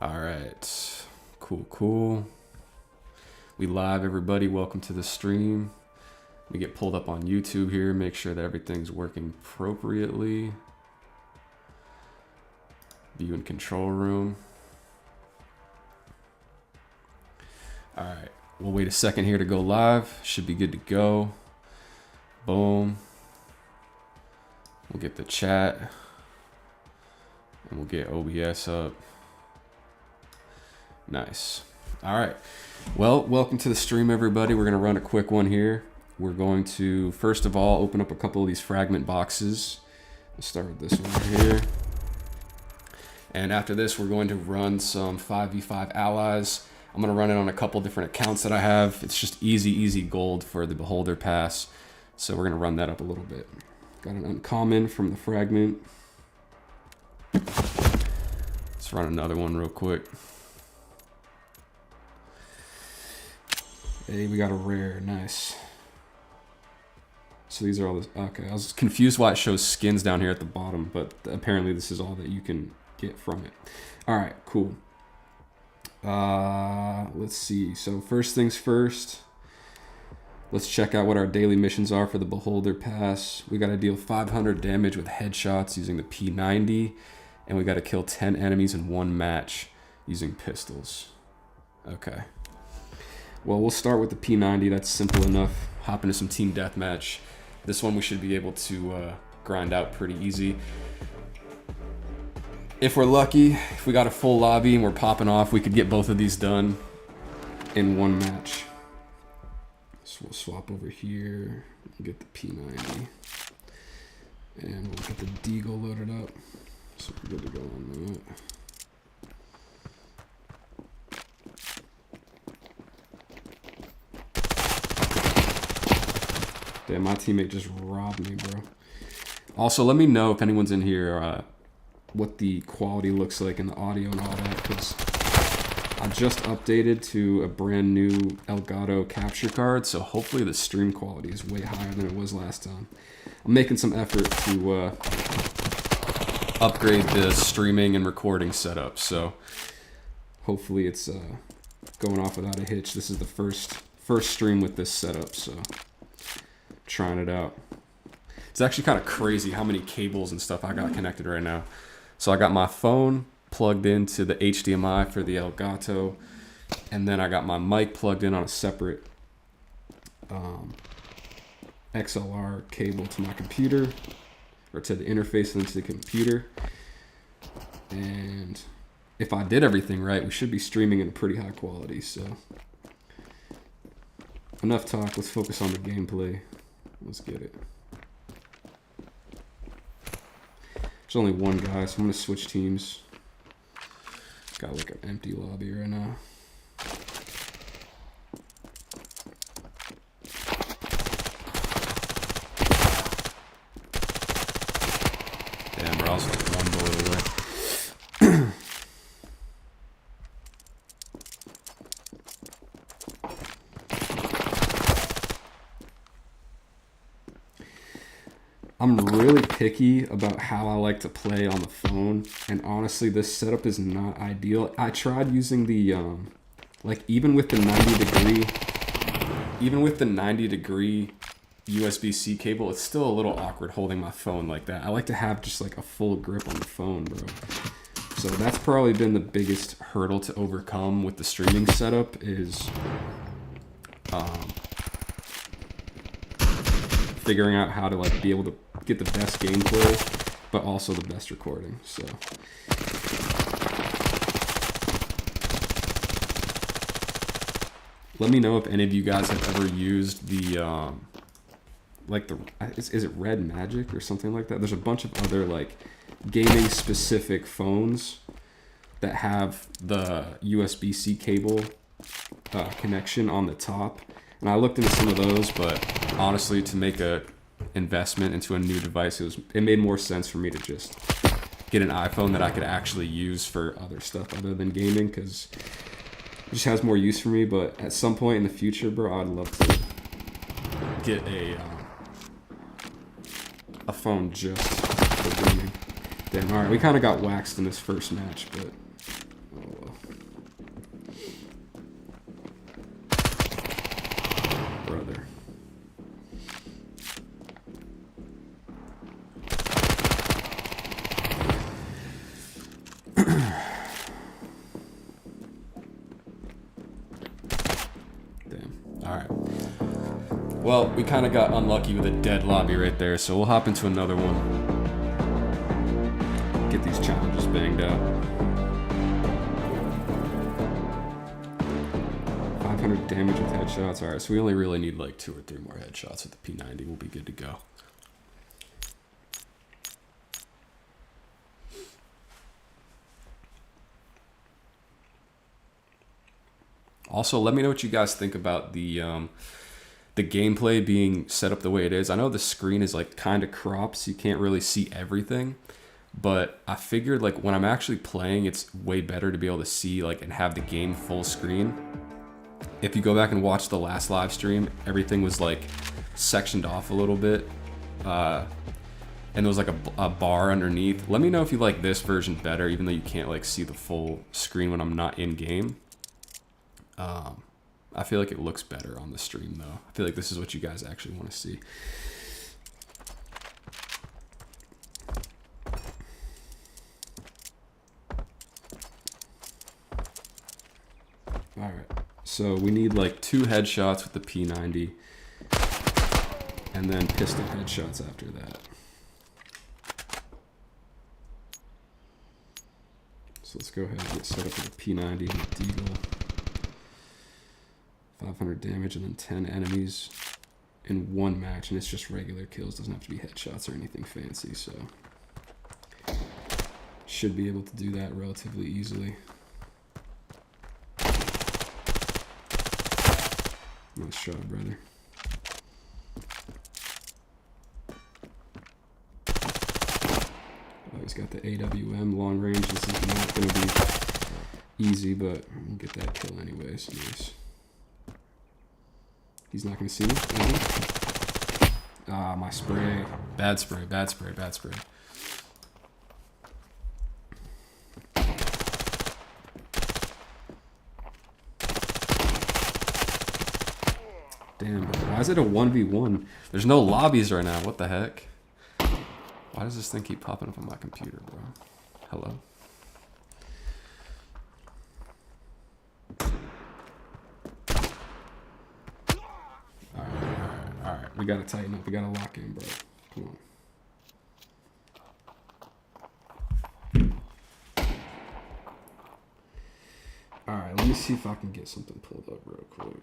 All right, cool. We live, everybody. Welcome to the stream. We get pulled up on YouTube here. Make sure that everything's working appropriately. View and control room. All right, we'll wait a second here to go live. Should be good to go. Boom. We'll get the chat and we'll get OBS up. Nice. All right. Well, welcome to the stream, everybody. We're going to run a quick one here. We're going to, first of all, open up a couple of these fragment boxes. Let's start with this one right here. And after this, we're going to run some 5v5 allies. I'm going to run it on a couple different accounts that I have. It's just easy gold for the Beholder Pass. So we're going to run that up a little bit. Got an uncommon from the fragment. Let's run another one real quick. Hey, we got a rare. Nice. So these are all this. Okay, I was confused why it shows skins down here at the bottom, but apparently this is all that you can get from it. All right, cool. Let's see. So first things first, let's check out what our daily missions are for the Beholder Pass. We got to deal 500 damage with headshots using the P90, and we got to kill 10 enemies in one match using pistols. Okay. Well, we'll start with the P90. That's simple enough. Hop into some team deathmatch. This one we should be able to grind out pretty easy. If we're lucky, if we got a full lobby and we're popping off, we could get both of these done in one match. So we'll swap over here and get the P90. And we'll get the Deagle loaded up. So we're good to go on that. Damn, my teammate just robbed me, bro. Also, let me know if anyone's in here what the quality looks like in the audio and all that, because I just updated to a brand new Elgato capture card, so hopefully the stream quality is way higher than it was last time. I'm making some effort to upgrade the streaming and recording setup, so hopefully it's going off without a hitch. This is the first stream with this setup, so trying it out. It's actually kind of crazy how many cables and stuff I got connected right now. So I got my phone plugged into the HDMI for the Elgato, and then I got my mic plugged in on a separate XLR cable to my computer, or to the interface into the computer. And if I did everything right, we should be streaming in pretty high quality. So enough talk, let's focus on the gameplay. Let's get it. There's only one guy, so I'm gonna switch teams. Got like an empty lobby right now. Damn, we're also like one bullet away. I'm really picky about how I like to play on the phone, and honestly, this setup is not ideal. I tried using the, like even with the 90 degree USB-C cable, it's still a little awkward holding my phone like that. I like to have just like a full grip on the phone, bro. So that's probably been the biggest hurdle to overcome with the streaming setup is, figuring out how to like be able to get the best gameplay, but also the best recording. So let me know if any of you guys have ever used the like the is it Red Magic or something like that. There's a bunch of other like gaming specific phones that have the USB-C cable connection on the top. And I looked into some of those, but honestly, to make a investment into a new device, it made more sense for me to just get an iPhone that I could actually use for other stuff other than gaming, because it just has more use for me. But at some point in the future, bro, I'd love to get a phone just for gaming. Damn, all right, we kind of got waxed in this first match, but oh well. Well, we kind of got unlucky with a dead lobby right there, so we'll hop into another one. Get these challenges banged out. 500 damage with headshots. Alright, so we only really need like 2 or 3 more headshots with the P90. We'll be good to go. Also, let me know what you guys think about the gameplay being set up the way it is. I know the screen is like kind of cropped, so you can't really see everything. But I figured like when I'm actually playing, it's way better to be able to see like and have the game full screen. If you go back and watch the last live stream, everything was like sectioned off a little bit. And there was like a bar underneath. Let me know if you like this version better, even though you can't like see the full screen when I'm not in game. I feel like it looks better on the stream though. I feel like this is what you guys actually want to see. All right, so we need like 2 headshots with the P90 and then pistol headshots after that. So let's go ahead and get set up with a P90 with Deagle. 500 damage and then 10 enemies in 1 match, and it's just regular kills. Doesn't have to be headshots or anything fancy, so should be able to do that relatively easily. Nice shot, brother. Oh, he's got the AWM long range. This is not going to be easy, but we'll get that kill anyways. Nice. He's not going to see me. Ah, my spray. Bad spray, bad spray, bad spray. Damn, bro. Why is it a 1v1? There's no lobbies right now. What the heck? Why does this thing keep popping up on my computer, bro? Hello? Alright. We gotta tighten up. We gotta lock in, bro. Come on. Alright, let me see if I can get something pulled up real quick.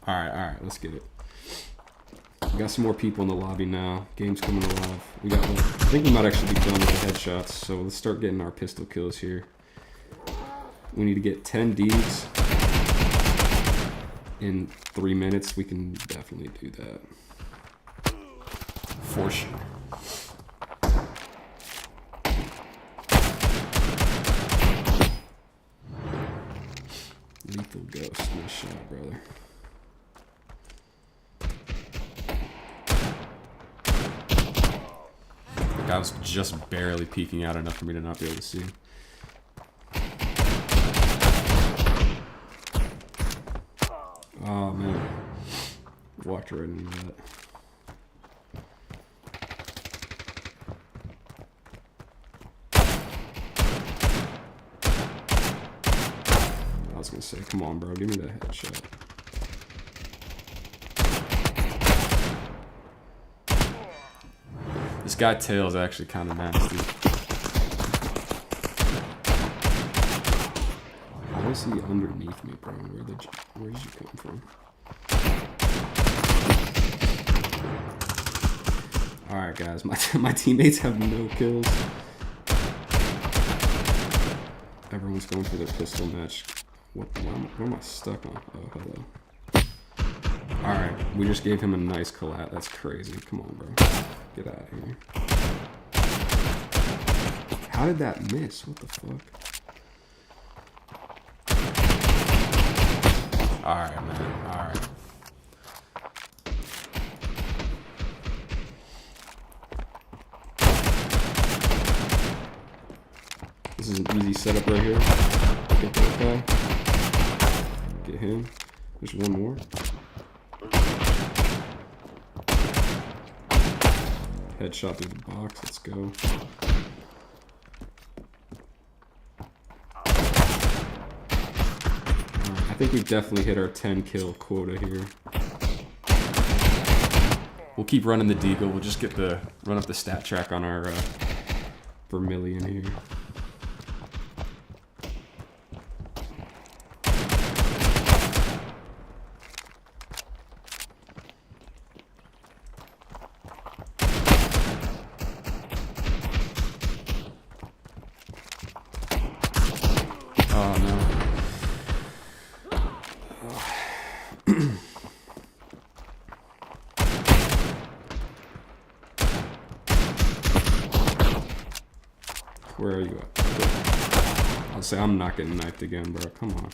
Alright, let's get it. We got some more people in the lobby now. Game's coming alive. We got, I think we might actually be done with the headshots, so let's start getting our pistol kills here. We need to get 10 Ds in 3 minutes. We can definitely do that. For sure. Lethal Ghost. Nice shot, brother. I was just barely peeking out enough for me to not be able to see. Oh man, walked right into that. I was gonna say, come on, bro, give me that headshot. This guy Tail is actually kind of nasty. How is he underneath me, bro? Where did you come from? Alright, guys. My teammates have no kills. Everyone's going for their pistol match. What am I stuck on? Oh, hello. Alright, we just gave him a nice collab. That's crazy. Come on, bro. Get out of here. How did that miss? What the fuck? Alright, man. Alright. This is an easy setup right here. Get that guy. Get him. There's one more. Headshot through the box. Let's go. think we've definitely hit our 10 kill quota here. We'll keep running the Deagle. We'll just run up the stat track on our Vermilion here. Oh no. Where are you at? I'll say I'm not getting knifed again, bro. Come on.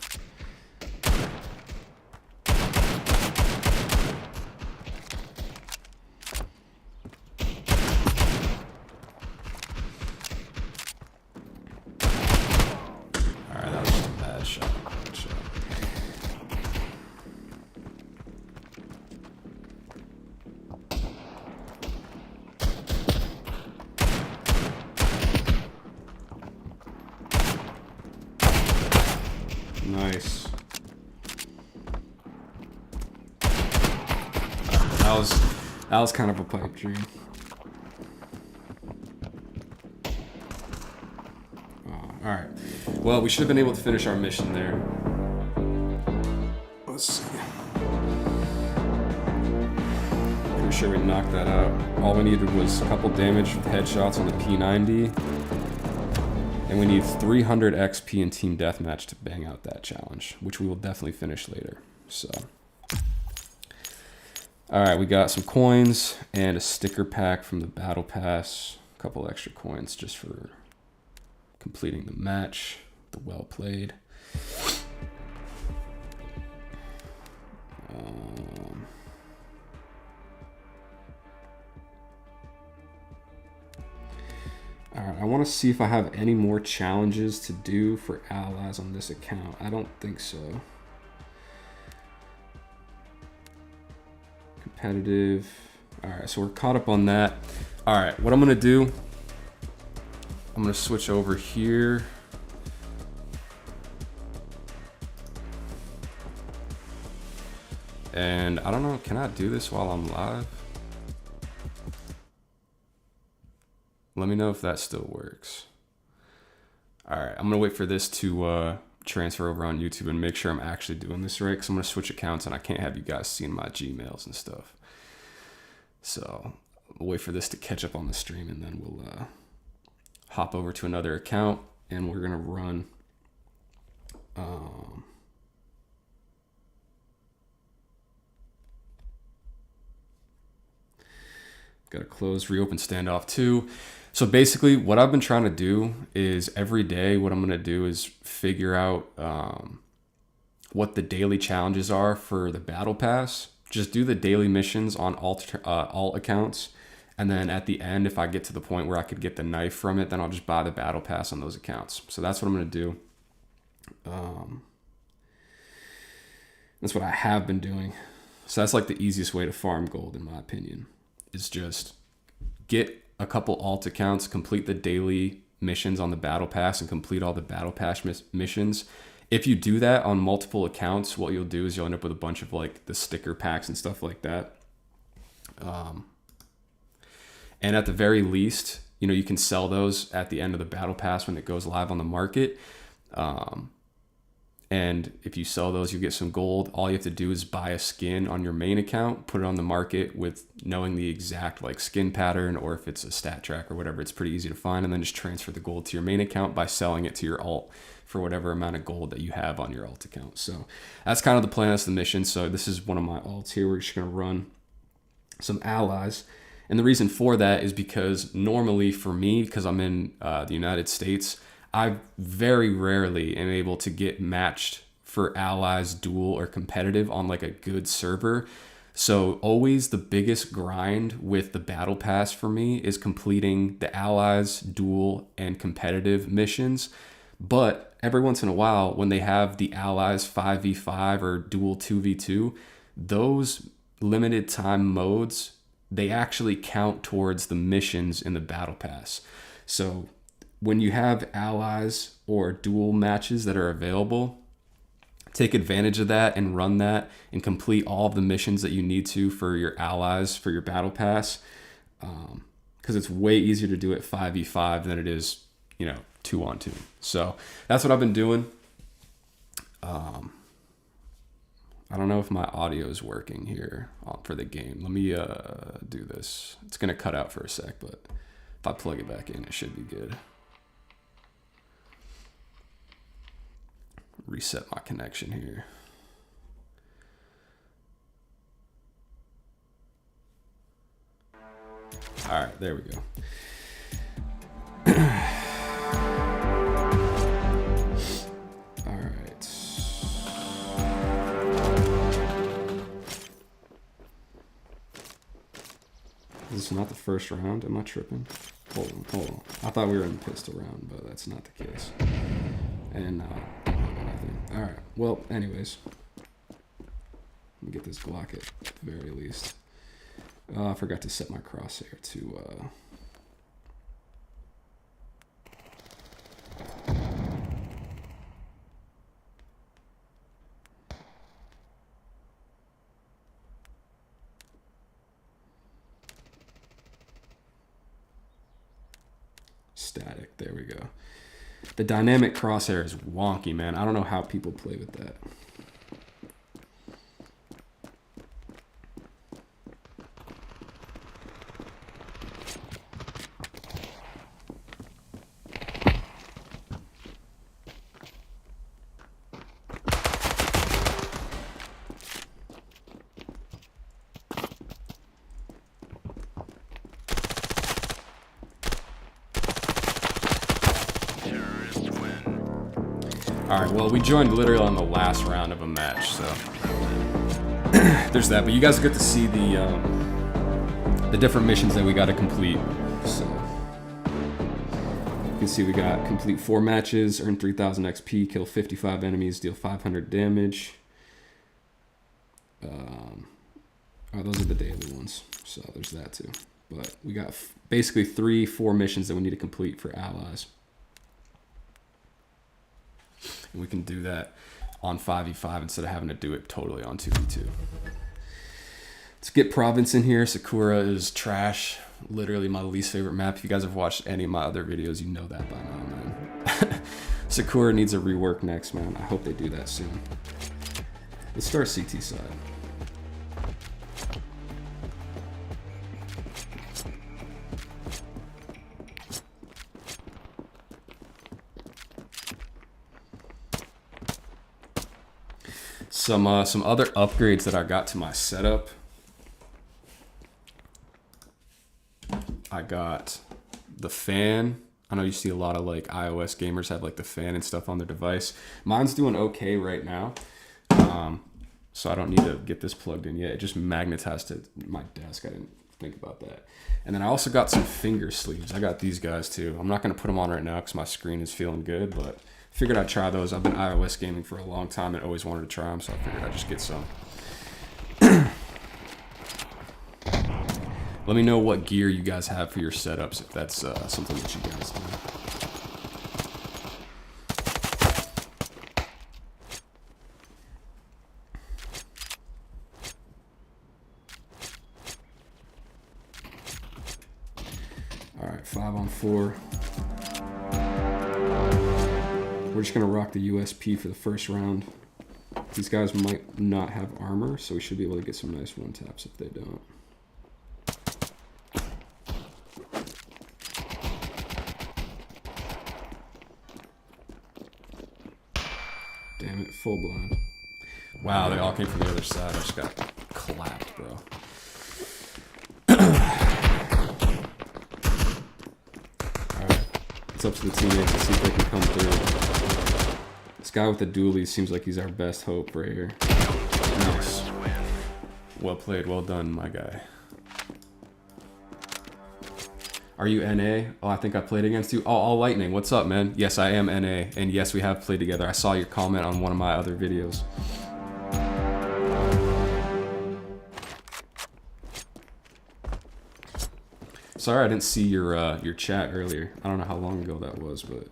Alright, that was just a bad shot. Bad shot. Nice. That was kind of a pipe dream. All right. Well, we should have been able to finish our mission there. Let's see. Pretty sure we knocked that out. All we needed was a couple damage with headshots on the P90. And we need 300 XP in Team Deathmatch to bang out that challenge, which we will definitely finish later. So, all right, we got some coins and a sticker pack from the Battle Pass. A couple extra coins just for completing the match. The well played. Alright, I want to see if I have any more challenges to do for allies on this account. I don't think so. Competitive. Alright, so we're caught up on that. Alright, what I'm going to do, I'm going to switch over here. And I don't know, can I do this while I'm live? Let me know if that still works. All right, I'm gonna wait for this to transfer over on YouTube and make sure I'm actually doing this right, because I'm gonna switch accounts and I can't have you guys seeing my Gmails and stuff. So I'll wait for this to catch up on the stream, and then we'll hop over to another account and we're gonna run. Got to close, reopen Standoff 2. So basically what I've been trying to do is every day what I'm going to do is figure out what the daily challenges are for the Battle Pass. Just do the daily missions on alt accounts. And then at the end, if I get to the point where I could get the knife from it, then I'll just buy the Battle Pass on those accounts. So that's what I'm going to do. That's what I have been doing. So that's like the easiest way to farm gold, in my opinion, is just get a couple alt accounts, complete the daily missions on the Battle Pass, and complete all the Battle Pass missions. If you do that on multiple accounts, what you'll do is you'll end up with a bunch of like the sticker packs and stuff like that. And at the very least, you know, you can sell those at the end of the Battle Pass when it goes live on the market. And if you sell those, you get some gold. All you have to do is buy a skin on your main account, put it on the market with knowing the exact like skin pattern, or if it's a stat track or whatever, it's pretty easy to find, and then just transfer the gold to your main account by selling it to your alt for whatever amount of gold that you have on your alt account. So that's kind of the plan, that's the mission. So this is one of my alts here. We're just going to run some allies. And the reason for that is because normally for me, because I'm in the United States, I very rarely am able to get matched for allies, duel, or competitive on like a good server. So always the biggest grind with the Battle Pass for me is completing the allies, duel, and competitive missions. But every once in a while, when they have the allies 5v5 or duel 2v2, those limited time modes, they actually count towards the missions in the Battle Pass. So when you have allies or duel matches that are available, take advantage of that and run that and complete all of the missions that you need to for your allies, for your battle pass. Because it's way easier to do it 5v5 than it is, 2-on-2. So that's what I've been doing. I don't know if my audio is working here for the game. Let me do this. It's going to cut out for a sec, but if I plug it back in, it should be good. Reset my connection here. All right, there we go. All right. This is not the first round. Am I tripping? Hold on. I thought we were in the pistol round, but that's not the case. And nothing. All right. Well, anyways, let me get this Glock at the very least. I forgot to set my crosshair to static. There we go. The dynamic crosshair is wonky, man. I don't know how people play with that. Alright, well, we joined literally on the last round of a match, so there's that. But you guys get to see the different missions that we got to complete. So you can see we got complete 4 matches, earn 3,000 XP, kill 55 enemies, deal 500 damage. Those are the daily ones, so there's that too. But we got basically 4 missions that we need to complete for allies. And we can do that on 5v5 instead of having to do it totally on 2v2. Let's get Province in here. Sakura is trash. Literally my least favorite map. If you guys have watched any of my other videos, you know that by now, man. Sakura needs a rework next, man. I hope they do that soon. Let's start CT side. Some other upgrades that I got to my setup. I got the fan. I know you see a lot of like iOS gamers have like the fan and stuff on their device. Mine's doing okay right now. So I don't need to get this plugged in yet. It just magnetized to my desk. I didn't think about that. And then I also got some finger sleeves. I got these guys too. I'm not going to put them on right now because my screen is feeling good, but figured I'd try those. I've been iOS gaming for a long time and always wanted to try them, so I figured I'd just get some. Let me know what gear you guys have for your setups, if that's something that you guys do. All right, 5-on-4. We're just gonna rock the USP for the first round. These guys might not have armor, so we should be able to get some nice one taps if they don't. Damn it, full blind. Wow, they all came from the other side. I just got clapped, bro. Alright, it's up to the teammates to see if they can come through. This guy with the dualies seems like he's our best hope right here. Nice. Well played, well done, my guy. Are you NA? Oh, I think I played against you. Oh, All Lightning, what's up, man? Yes, I am NA, and yes, we have played together. I saw your comment on one of my other videos. Sorry I didn't see your chat earlier. I don't know how long ago that was, but...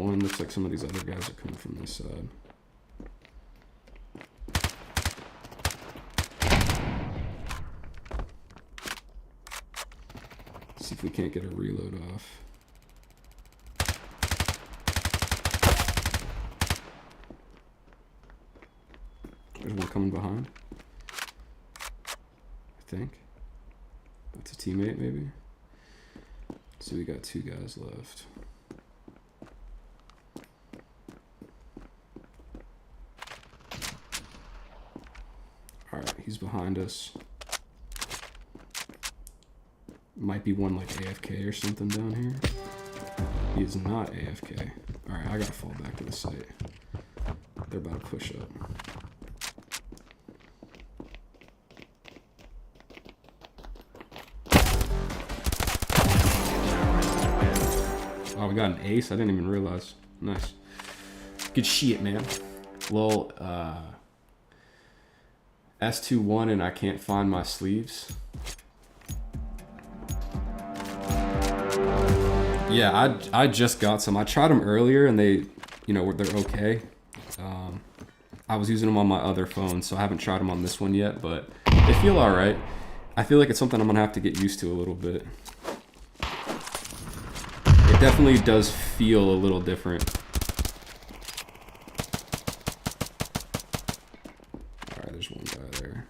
S21. Looks like some of these other guys are coming from this side. See if we can't get a reload off. There's one coming behind. I think. That's a teammate, maybe. So we got 2 guys left. Alright, he's behind us. Might be one like AFK or something down here. He is not AFK. Alright, I gotta fall back to the site. They're about to push up. Oh, we got an ace? I didn't even realize. Nice. Good shit, man. Lol, S21 and I can't find my sleeves. Yeah, I just got some. I tried them earlier and they, you know, they're okay. I was using them on my other phone, so I haven't tried them on this one yet, but they feel alright. I feel like it's something I'm gonna have to get used to a little bit. It definitely does feel a little different. Alright, there's one guy there.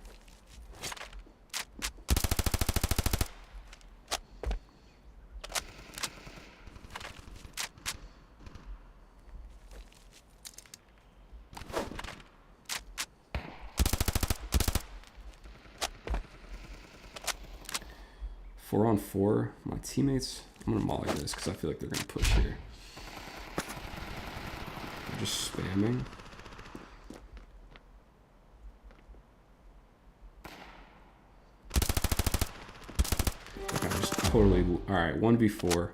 Four on 4. My teammates, I'm gonna molly this because I feel like they're gonna push here. They're just spamming. Okay, just totally. All right, 1v4.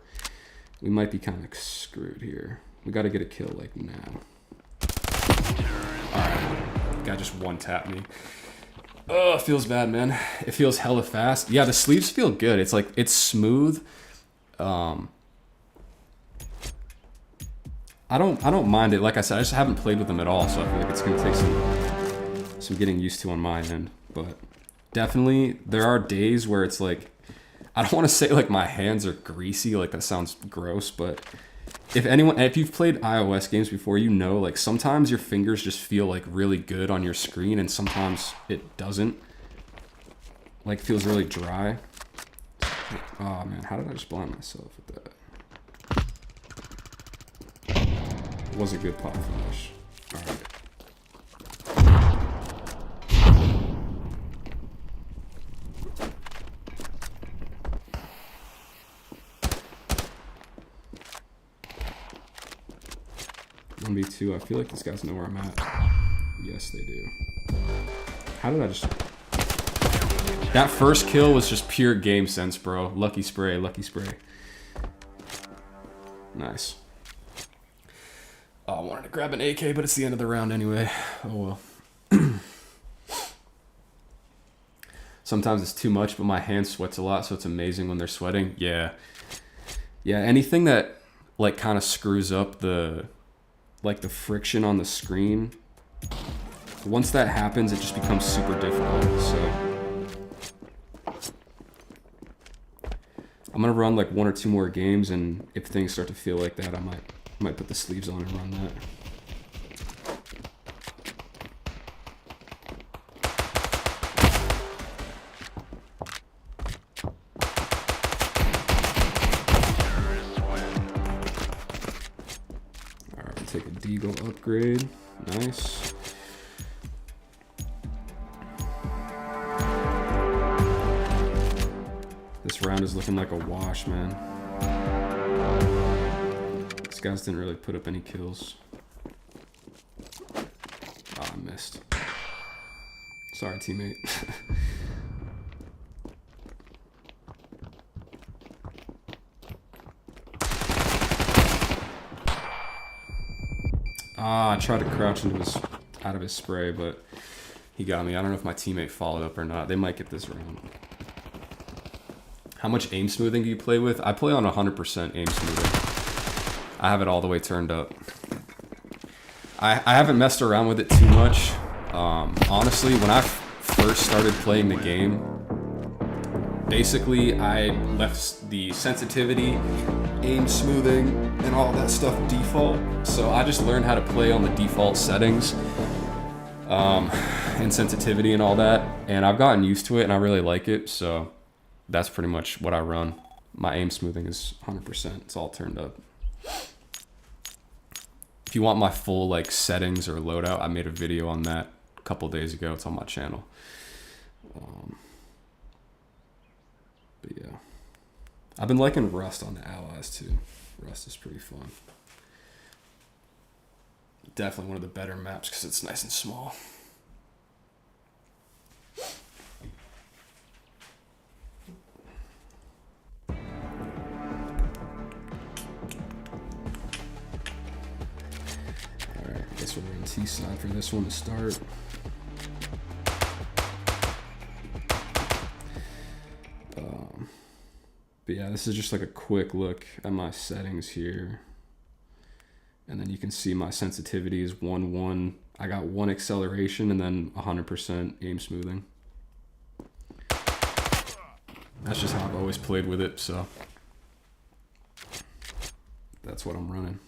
We might be kind of screwed here. We got to get a kill like now. All right, guy just one tapped me. Oh, it feels bad, man. It feels hella fast. Yeah, the sleeves feel good. It's like, it's smooth. I don't mind it. Like I said, I just haven't played with them at all, so I feel like it's gonna take some getting used to on my end. But definitely, there are days where it's like, I don't want to say like my hands are greasy. Like that sounds gross, but if you've played iOS games before, you know, like sometimes your fingers just feel like really good on your screen and sometimes it doesn't. Like feels really dry. Oh man, how did I just blind myself with that? It was a good pop flash. Alright. B2. I feel like these guys know where I'm at. Yes, they do. How did I just... That first kill was just pure game sense, bro. Lucky spray, lucky spray. Nice. Oh, I wanted to grab an AK, but it's the end of the round anyway. Oh well. Sometimes it's too much, but my hand sweats a lot, so it's amazing when they're sweating. Yeah. Yeah, anything that like kind of screws up the friction on the screen, once that happens, it just becomes super difficult. So I'm gonna run like 1 or 2 more games, and if things start to feel like that, I might put the sleeves on and run that. Take a Deagle upgrade. Nice. This round is looking like a wash, man. These guys didn't really put up any kills. Oh, I missed. Sorry, teammate. I tried to crouch out of his spray, but he got me. I don't know if my teammate followed up or not. They might get this round. How much aim smoothing do you play with? I play on 100% aim smoothing. I have it all the way turned up. I haven't messed around with it too much. Honestly, when I first started playing the game, basically I left the sensitivity, aim smoothing, and all that stuff default. So I just learned how to play on the default settings, and sensitivity and all that. And I've gotten used to it and I really like it. So that's pretty much what I run. My aim smoothing is 100%. It's all turned up. If you want my full like settings or loadout, I made a video on that a couple days ago. It's on my channel. But yeah, I've been liking Rust on the Allies too. Rust is pretty fun. Definitely one of the better maps because it's nice and small. Guess we're in T side for this one to start. But yeah, this is just like a quick look at my settings here. And then you can see my sensitivity is 1-1. I got 1 acceleration and then 100% aim smoothing. That's just how I've always played with it, so that's what I'm running.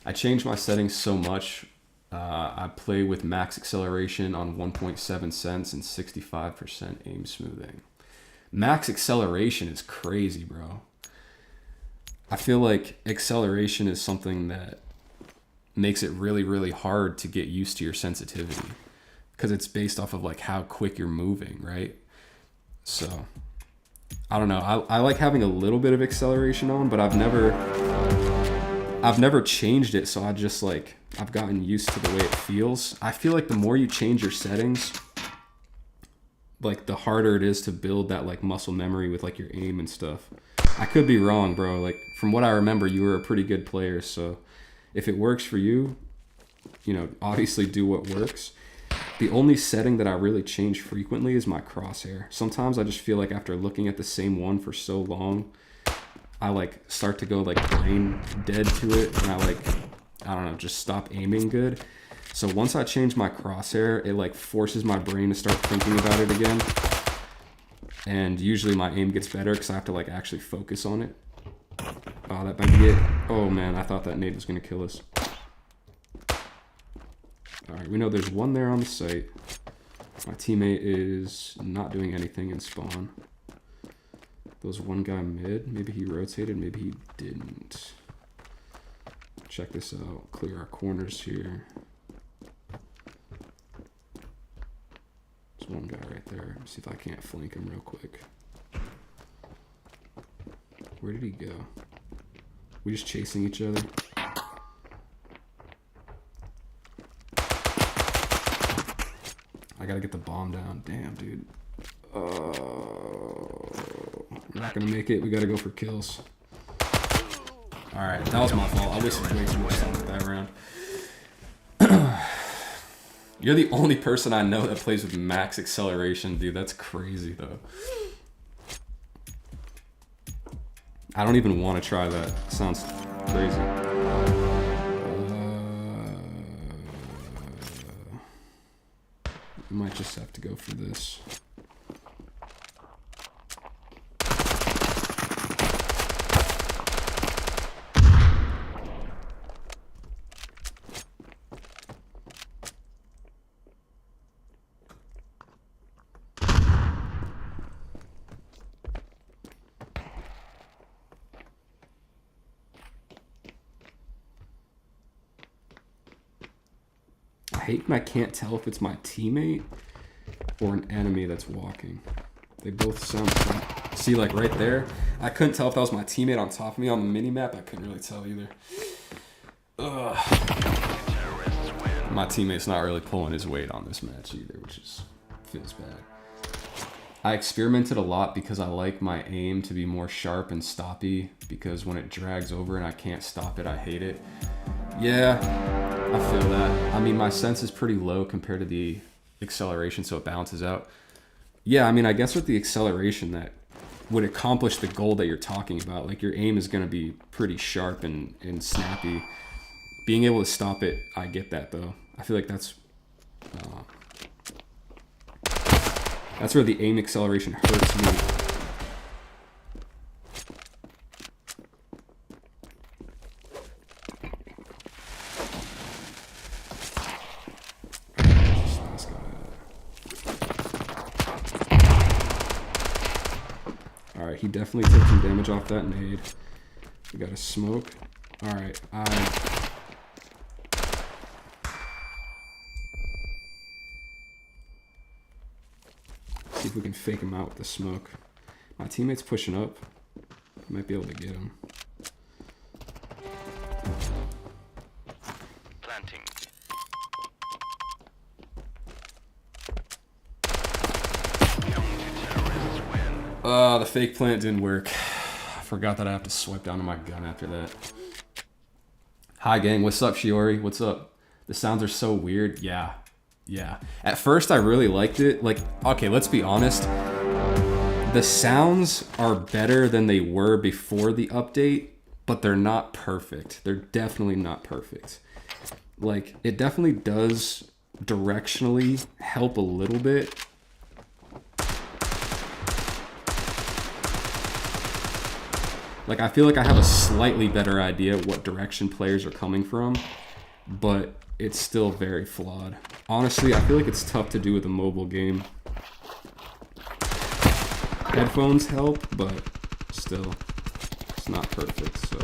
I changed my settings so much. I play with max acceleration on 1.7 cents and 65% aim smoothing. Max acceleration is crazy, bro. I feel like acceleration is something that makes it really, really hard to get used to your sensitivity because it's based off of like how quick you're moving, right? So I don't know. I like having a little bit of acceleration on, but I've never changed it, so I've gotten used to the way it feels. I feel like the more you change your settings, like the harder it is to build that like muscle memory with like your aim and stuff. I could be wrong, bro. Like from what I remember, you were a pretty good player, so if it works for you, you know, obviously do what works. The only setting that I really change frequently is my crosshair. Sometimes I just feel like after looking at the same one for so long, I like start to go like brain dead to it, and I don't know, just stop aiming good. So once I change my crosshair, it like forces my brain to start thinking about it again. And usually my aim gets better because I have to like actually focus on it. Oh, that might be it. Oh man, I thought that nade was gonna kill us. All right, we know there's one there on the site. My teammate is not doing anything in spawn. There was one guy mid. Maybe he rotated, maybe he didn't. Check this out. Clear our corners here. There's one guy right there. Let's see if I can't flank him real quick. Where did he go? We just chasing each other? I gotta get the bomb down. Damn, dude. We're not gonna make it. We gotta go for kills. Alright, that was my fault. I wasted way too much time with that round. You're the only person I know that plays with max acceleration, dude. That's crazy, though. I don't even want to try that. Sounds crazy. We might just have to go for this. I hate when I can't tell if it's my teammate or an enemy that's walking. They both sound fun. See, like right there, I couldn't tell if that was my teammate on top of me on the mini map. I couldn't really tell either. Ugh. My teammate's not really pulling his weight on this match either, which feels bad. I experimented a lot because I like my aim to be more sharp and stoppy, because when it drags over and I can't stop it, I hate it. Yeah, I feel that. I mean, my sense is pretty low compared to the acceleration so it balances out. Yeah, I mean, I guess with the acceleration that would accomplish the goal that you're talking about. Like your aim is going to be pretty sharp and snappy. Being able to stop it, I get that though. I feel like that's where the aim acceleration hurts me. Alright, he definitely took some damage off that nade. We got a smoke. Alright, see if we can fake him out with the smoke. My teammate's pushing up. I might be able to get him. Planting. The fake plant didn't work. I forgot that I have to swipe down to my gun after that. Hi gang, what's up Shiori? What's up? The sounds are so weird. Yeah. At first I really liked it. Like, okay, let's be honest. The sounds are better than they were before the update, but they're not perfect. They're definitely not perfect. Like, it definitely does directionally help a little bit. Like, I feel like I have a slightly better idea what direction players are coming from, but it's still very flawed. Honestly, I feel like it's tough to do with a mobile game. Headphones help, but still, it's not perfect, so.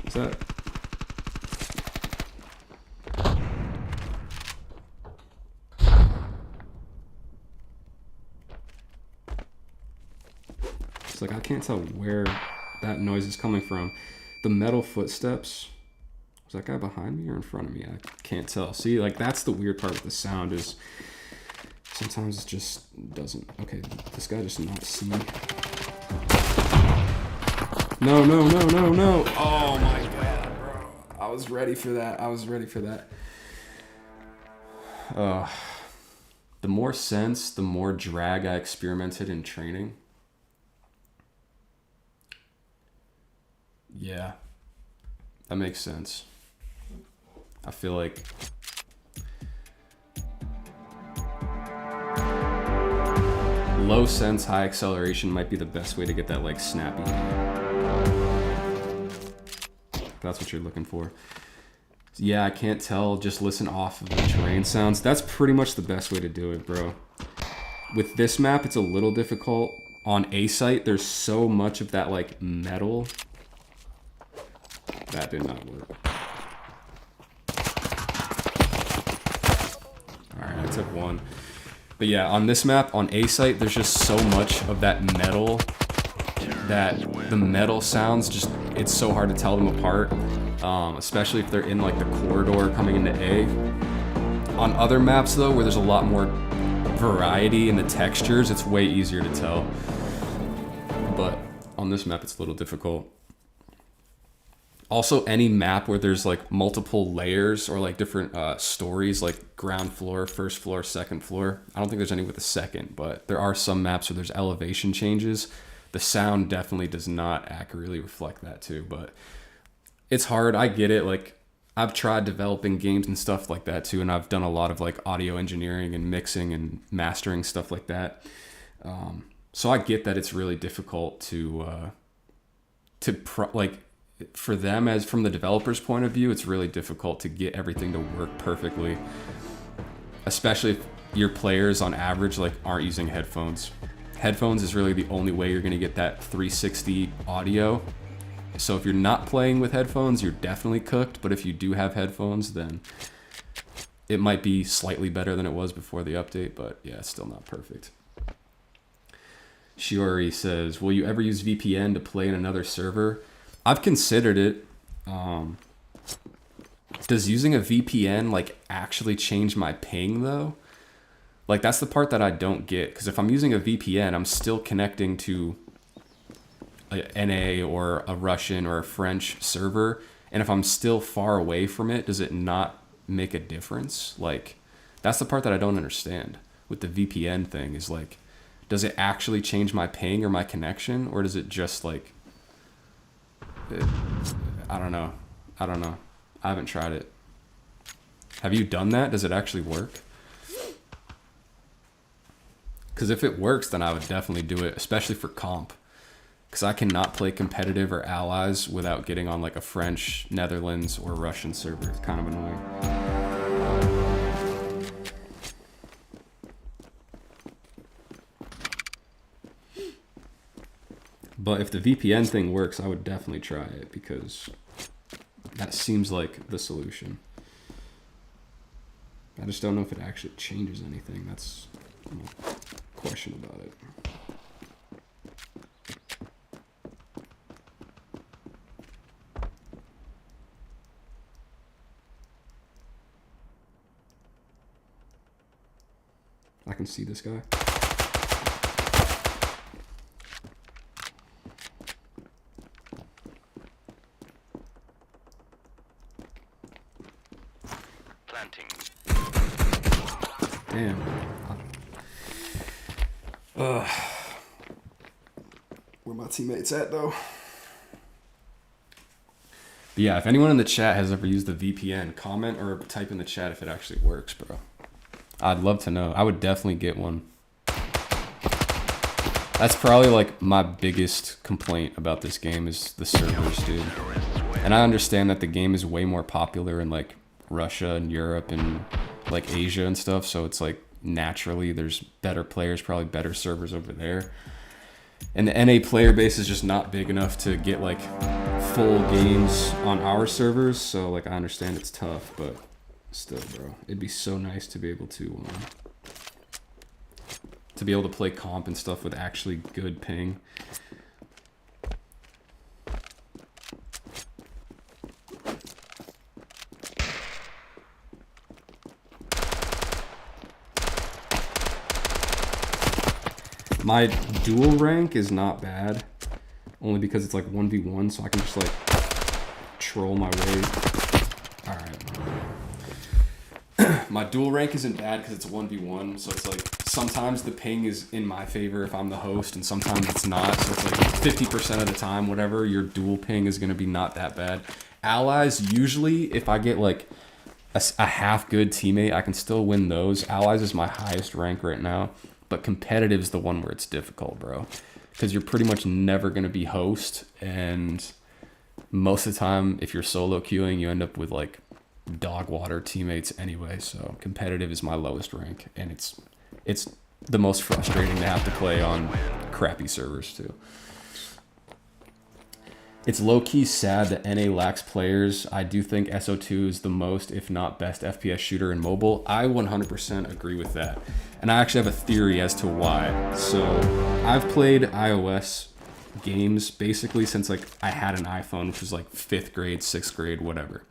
Is that? It's like, I can't tell where that noise is coming from. The metal footsteps. Was that guy behind me or in front of me? I can't tell. See, like, that's the weird part with the sound is sometimes it just doesn't. Okay, this guy just not see. No. Oh my god, bro. I was ready for that. The more sense, the more drag I experimented in training. Yeah, that makes sense. I feel like low sense, high acceleration might be the best way to get that like snappy. That's what you're looking for. Yeah, I can't tell. Just listen off of the terrain sounds. That's pretty much the best way to do it, bro. With this map, it's a little difficult. On A site, there's so much of that like metal. That did not work. Alright, I took one. But yeah, on this map, on A site, there's just so much of that metal that the metal sounds just, it's so hard to tell them apart. Especially if they're in like the corridor coming into A. On other maps though, where there's a lot more variety in the textures, it's way easier to tell. But on this map, it's a little difficult. Also, any map where there's like multiple layers or like different stories, like ground floor, first floor, second floor. I don't think there's any with a second, but there are some maps where there's elevation changes. The sound definitely does not accurately reflect that too, but it's hard. I get it. Like, I've tried developing games and stuff like that too, and I've done a lot of like audio engineering and mixing and mastering stuff like that. So I get that it's really difficult for them, as from the developer's point of view, it's really difficult to get everything to work perfectly, especially if your players on average like aren't using headphones. Headphones is really the only way you're going to get that 360 audio. So if you're not playing with headphones, you're definitely cooked, but if you do have headphones, then it might be slightly better than it was before the update, but yeah, it's still not perfect. Shiori says, will you ever use VPN to play in another server? I've considered it. Does using a VPN like actually change my ping though? Like, that's the part that I don't get, because if I'm using a VPN, I'm still connecting to a NA or a Russian or a French server, and if I'm still far away from it, does it not make a difference? Like, That's the part that I don't understand with the VPN thing is like, does it actually change my ping or my connection, or does it just like, I don't know. I haven't tried it. Have you done that? Does it actually work? Because if it works, then I would definitely do it, especially for comp. Because I cannot play competitive or allies without getting on like a French, Netherlands, or Russian server. It's kind of annoying. But if the VPN thing works, I would definitely try it because that seems like the solution. I just don't know if it actually changes anything. That's my question about it. I can see this guy. Planting. Damn. Where my teammates at though? But yeah, if anyone in the chat has ever used the VPN, comment or type in the chat if it actually works, bro. I'd love to know. I would definitely get one. That's probably like my biggest complaint about this game is the servers, dude. And I understand that the game is way more popular in like Russia and Europe and like Asia and stuff. So it's like naturally there's better players, probably better servers over there. And the NA player base is just not big enough to get like full games on our servers. So like I understand it's tough, but still, bro, it'd be so nice to be able to play comp and stuff with actually good ping. My dual rank is not bad, only because it's like 1v1, so I can just like troll my way. All right. My dual rank isn't bad because it's 1v1, so it's like sometimes the ping is in my favor if I'm the host, and sometimes it's not. So it's like 50% of the time, whatever, your dual ping is going to be not that bad. Allies, usually, if I get like a half good teammate, I can still win those. Allies is my highest rank right now, but competitive is the one where it's difficult, bro, because you're pretty much never going to be host, and most of the time, if you're solo queuing, you end up with like dog water teammates anyway. So competitive is my lowest rank, and it's the most frustrating to have to play on crappy servers too. It's low-key sad that NA lacks players. I do think SO2 is the most, if not best, FPS shooter in mobile. I 100% agree with that. And I actually have a theory as to why. So I've played iOS games basically since like I had an iPhone, which was like 5th grade, 6th grade, whatever.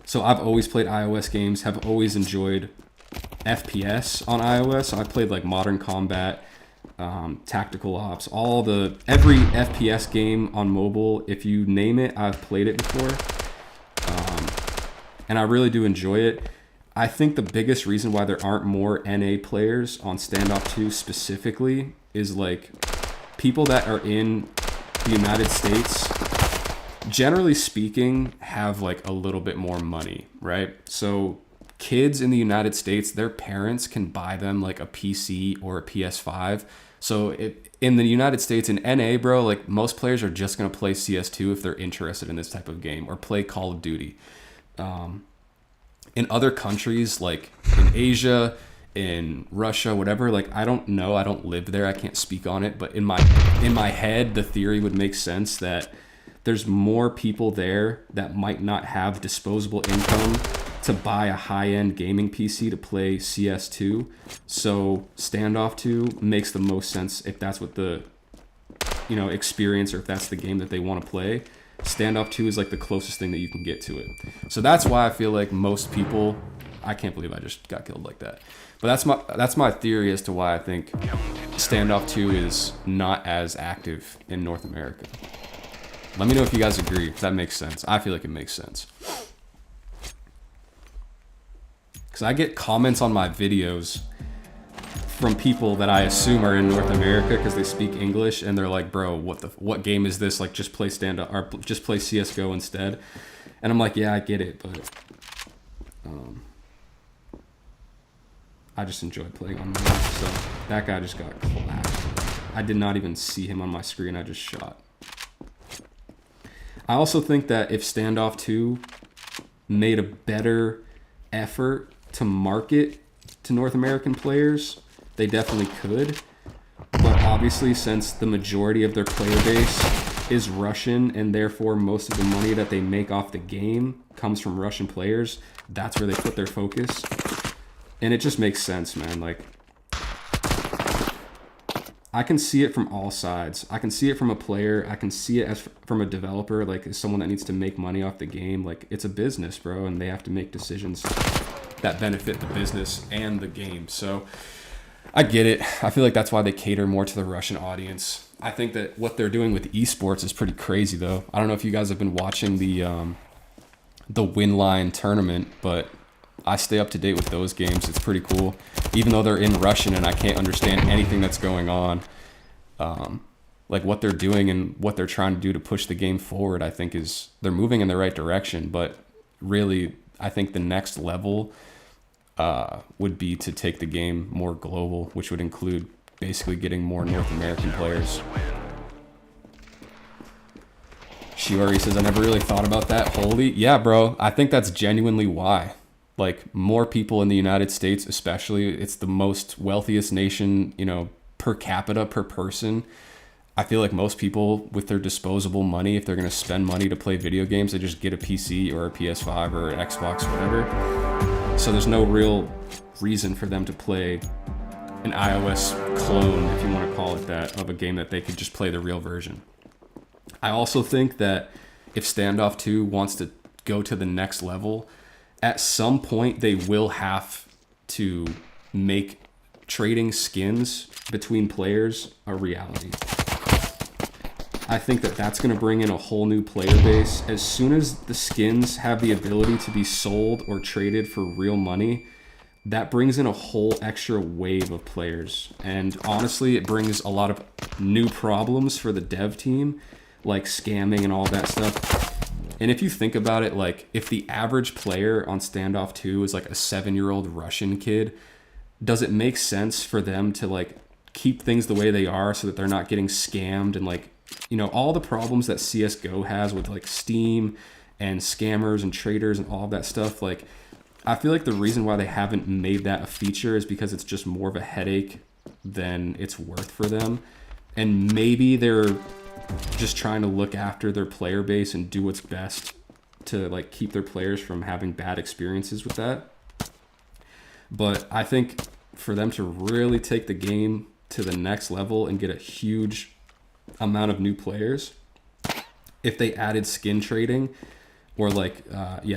So I've always played iOS games, have always enjoyed FPS on iOS. I played like Modern Combat, Tactical Ops, every FPS game on mobile, if you name it, I've played it before. And I really do enjoy it. I think the biggest reason why there aren't more NA players on Standoff 2 specifically is like people that are in the United States, generally speaking, have like a little bit more money, right? So kids in the United States, their parents can buy them like a PC or a PS5. So in the United States, in NA, bro, like most players are just going to play CS2 if they're interested in this type of game, or play Call of Duty. In other countries, like in Asia, in Russia, whatever, like I don't know, I don't live there, I can't speak on it, but in my head, the theory would make sense that there's more people there that might not have disposable income to buy a high-end gaming PC to play CS2. So Standoff 2 makes the most sense if that's what the experience, or if that's the game that they want to play. Standoff 2 is like the closest thing that you can get to it. So that's why I feel like most people, I can't believe I just got killed like that. But that's my theory as to why I think Standoff 2 is not as active in North America. Let me know if you guys agree, if that makes sense. I feel like it makes sense. because I get comments on my videos from people that I assume are in North America because they speak English, and they're like, bro, what game is this? Like, just play Standoff, or just play CSGO instead. And I'm like, yeah, I get it, but I just enjoy playing on mine. So that guy just got clapped. I did not even see him on my screen. I just shot. I also think that if Standoff 2 made a better effort to market to North American players, they definitely could. But obviously, since the majority of their player base is Russian, and therefore most of the money that they make off the game comes from Russian players, that's where they put their focus. And it just makes sense, man. Like, I can see it from all sides. I can see it from a player. I can see it as from a developer, like as someone that needs to make money off the game. Like, it's a business, bro, and they have to make decisions that benefit the business and the game. So I get it. I feel like that's why they cater more to the Russian audience. I think that what they're doing with esports is pretty crazy, though. I don't know if you guys have been watching the Winline tournament, but I stay up to date with those games. It's pretty cool. Even though they're in Russian and I can't understand anything that's going on, like what they're doing and what they're trying to do to push the game forward, I think they're moving in the right direction. But really, I think the next level would be to take the game more global, which would include basically getting more North American players. Shiori says, I never really thought about that. Holy, yeah, bro. I think that's genuinely why. Like, more people in the United States, especially, it's the most wealthiest nation, you know, per capita, per person. I feel like most people with their disposable money, if they're going to spend money to play video games, they just get a PC or a PS5 or an Xbox, whatever. So there's no real reason for them to play an iOS clone, if you want to call it that, of a game that they could just play the real version. I also think that if Standoff 2 wants to go to the next level, at some point they will have to make trading skins between players a reality. I think that that's going to bring in a whole new player base. As soon as the skins have the ability to be sold or traded for real money, that brings in a whole extra wave of players. And honestly, it brings a lot of new problems for the dev team, like scamming and all that stuff. And if you think about it, like, if the average player on Standoff 2 is like a 7-year-old Russian kid, does it make sense for them to like keep things the way they are so that they're not getting scammed and, like, you know, all the problems that CSGO has with like Steam and scammers and traders and all of that stuff? Like, I feel like the reason why they haven't made that a feature is because it's just more of a headache than it's worth for them. And maybe they're just trying to look after their player base and do what's best to like keep their players from having bad experiences with that. But I think for them to really take the game to the next level and get a huge amount of new players, if they added skin trading or like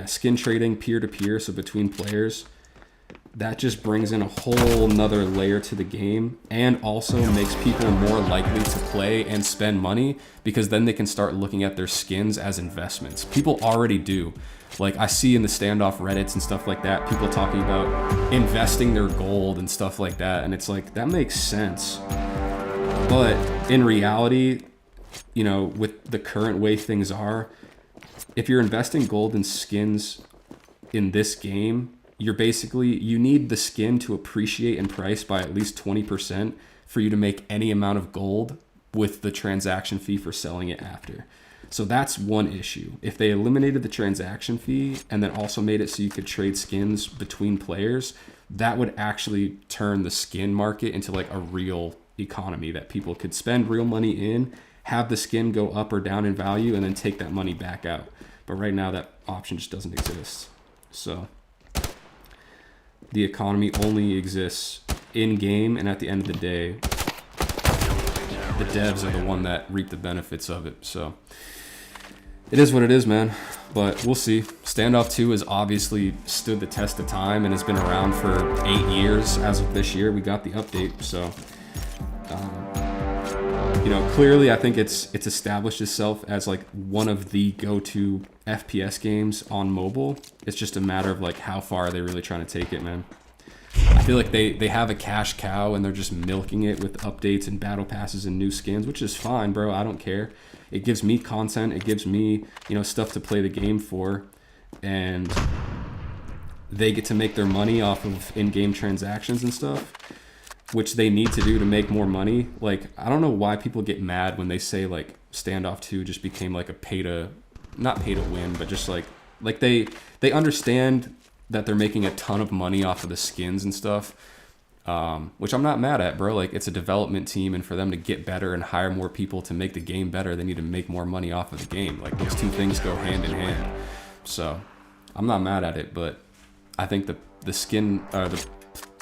skin trading peer-to-peer, so between players, that just brings in a whole nother layer to the game, and also makes people more likely to play and spend money, because then they can start looking at their skins as investments. People already do. Like, I see in the Standoff Reddits and stuff like that, people talking about investing their gold and stuff like that, and it's like, that makes sense. But in reality, you know, with the current way things are, if you're investing gold in skins in this game, you need the skin to appreciate in price by at least 20% for you to make any amount of gold with the transaction fee for selling it after. So that's one issue. If they eliminated the transaction fee and then also made it so you could trade skins between players, that would actually turn the skin market into like a real economy that people could spend real money in, have the skin go up or down in value, and then take that money back out. But right now that option just doesn't exist. So the economy only exists in-game, and at the end of the day, the devs are the one that reap the benefits of it. So it is what it is, man. But we'll see. Standoff 2 has obviously stood the test of time and has been around for 8 years. As of this year, we got the update. So, you know, clearly I think it's established itself as like one of the go-to FPS games on mobile. It's just a matter of like how far are they really trying to take it, man. I feel like they have a cash cow and they're just milking it with updates and battle passes and new skins, which is fine, bro. I don't care. It gives me content. It gives me, you know, stuff to play the game for, and they get to make their money off of in-game transactions and stuff, which they need to do to make more money. Like, I don't know why people get mad when they say like Standoff 2 just became like a not pay to win, but just like they understand that they're making a ton of money off of the skins and stuff, which I'm not mad at, bro. Like, it's a development team, and for them to get better and hire more people to make the game better, they need to make more money off of the game. Like, those two things go hand in hand. So I'm not mad at it, but I think the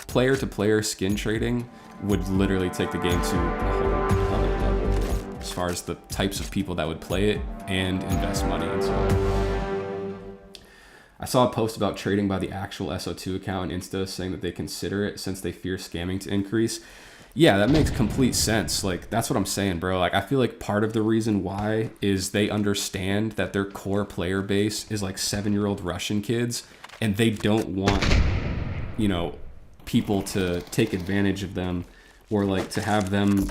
player-to-player skin trading would literally take the game to a whole other level, bro, as far as the types of people that would play it and invest money into it. I saw a post about trading by the actual SO2 account on Insta saying that they consider it since they fear scamming to increase. Yeah, that makes complete sense. Like, that's what I'm saying, bro. Like, I feel like part of the reason why is they understand that their core player base is like 7-year-old Russian kids, and they don't want, you know, people to take advantage of them, or like to have them,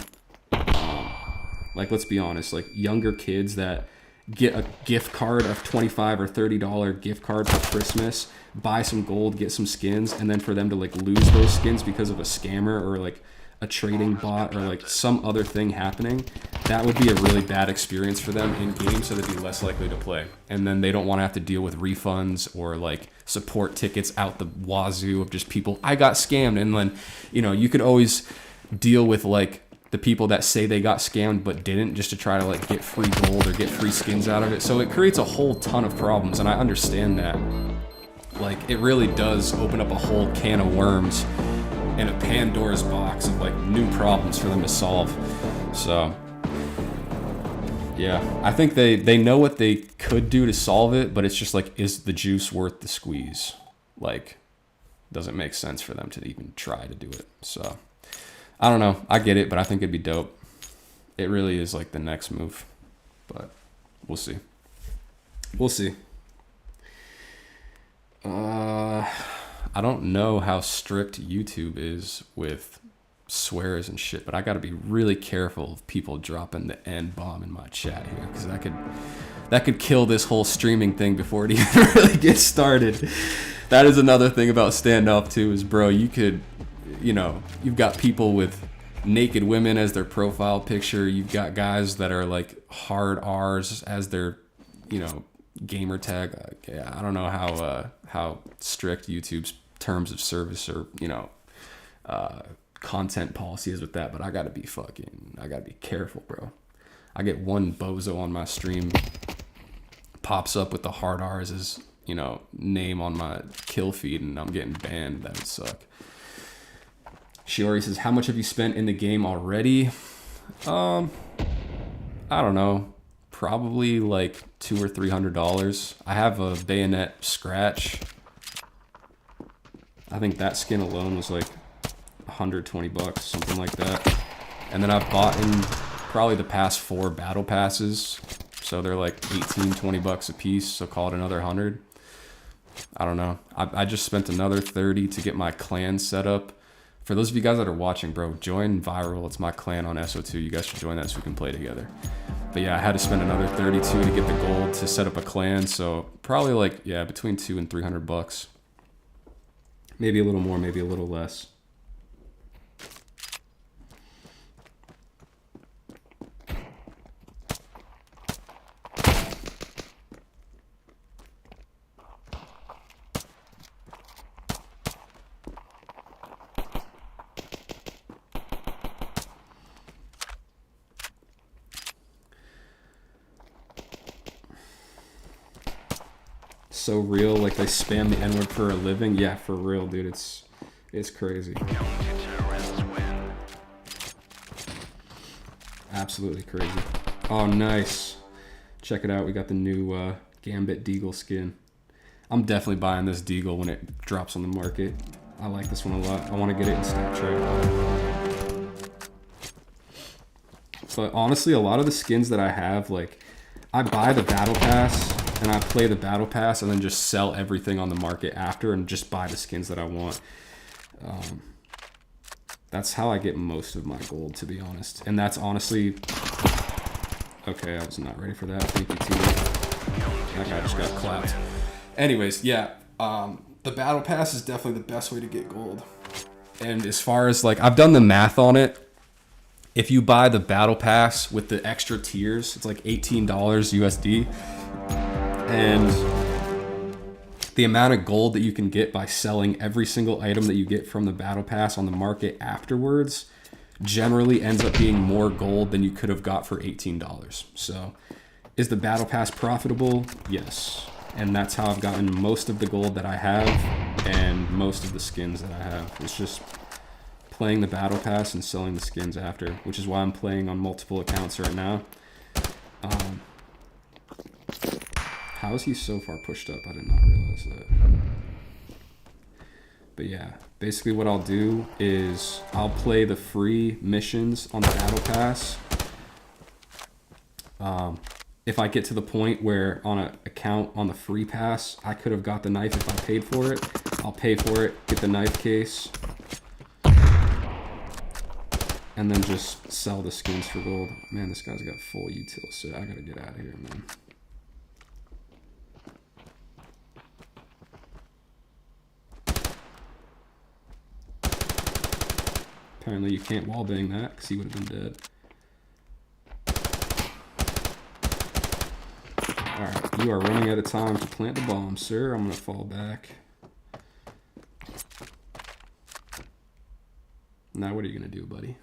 like, let's be honest, like younger kids that get a gift card of $25 or $30 gift card for Christmas, buy some gold, get some skins, and then for them to like lose those skins because of a scammer or like a trading bot or like some other thing happening, that would be a really bad experience for them in game, so they'd be less likely to play. And then they don't want to have to deal with refunds or like support tickets out the wazoo of just people, I got scammed. And then, you know, you could always deal with like the people that say they got scammed but didn't, just to try to like get free gold or get free skins out of it. So it creates a whole ton of problems, and I understand that. Like, it really does open up a whole can of worms and a Pandora's box of like new problems for them to solve. So yeah, I think they know what they could do to solve it, but it's just like, is the juice worth the squeeze? Like, doesn't make sense for them to even try to do it. So I don't know. I get it, but I think it'd be dope. It really is like the next move, but we'll see. We'll see. I don't know how strict YouTube is with swears and shit, but I got to be really careful of people dropping the N-bomb in my chat here, because that could kill this whole streaming thing before it even really gets started. That is another thing about Standoff too, is, bro, you could, you know, you've got people with naked women as their profile picture. You've got guys that are like hard R's as their, you know, gamer tag. I don't know how strict YouTube's terms of service or, you know, content policy is with that, but I gotta be careful, bro. I get one bozo on my stream, pops up with the hard R's as, you know, name on my kill feed, and I'm getting banned. That would suck. Shiori says, how much have you spent in the game already? I don't know. Probably like $200 or $300. I have a bayonet scratch. I think that skin alone was like $120, something like that. And then I've bought in probably the past 4 battle passes, so they're like $18-20 a piece, so call it another 100. I don't know. I just spent another 30 to get my clan set up. For those of you guys that are watching, bro, join Viral. It's my clan on SO2. You guys should join that so we can play together. But yeah, I had to spend another 32 to get the gold to set up a clan, so probably like, yeah, between $200 and $300. Maybe a little more, maybe a little less. So real, like they spam the N-word for a living. Yeah, for real, dude. It's crazy. Absolutely crazy. Oh, nice. Check it out. We got the new Gambit Deagle skin. I'm definitely buying this Deagle when it drops on the market. I like this one a lot. I want to get it in Snapchat. But honestly, a lot of the skins that I have, like, I buy the battle pass and I play the battle pass and then just sell everything on the market after and just buy the skins that I want. That's how I get most of my gold, to be honest. And that's honestly... Okay, I was not ready for that. Thank you, teammate. That guy just got clapped. Anyways, yeah. The battle pass is definitely the best way to get gold. And as far as, like, I've done the math on it. If you buy the battle pass with the extra tiers, it's like $18 USD. And the amount of gold that you can get by selling every single item that you get from the battle pass on the market afterwards generally ends up being more gold than you could have got for $18. So is the battle pass profitable? Yes. And that's how I've gotten most of the gold that I have and most of the skins that I have. It's just playing the battle pass and selling the skins after, which is why I'm playing on multiple accounts right now. How is he so far pushed up? I did not realize that. But yeah, basically what I'll do is I'll play the free missions on the battle pass. If I get to the point where on an account on the free pass, I could have got the knife if I paid for it, I'll pay for it, get the knife case, and then just sell the skins for gold. Man, this guy's got full util, so I gotta get out of here, man. Apparently you can't wallbang that because he would have been dead. Alright, you are running out of time to plant the bomb, sir. I'm going to fall back. Now what are you going to do, buddy?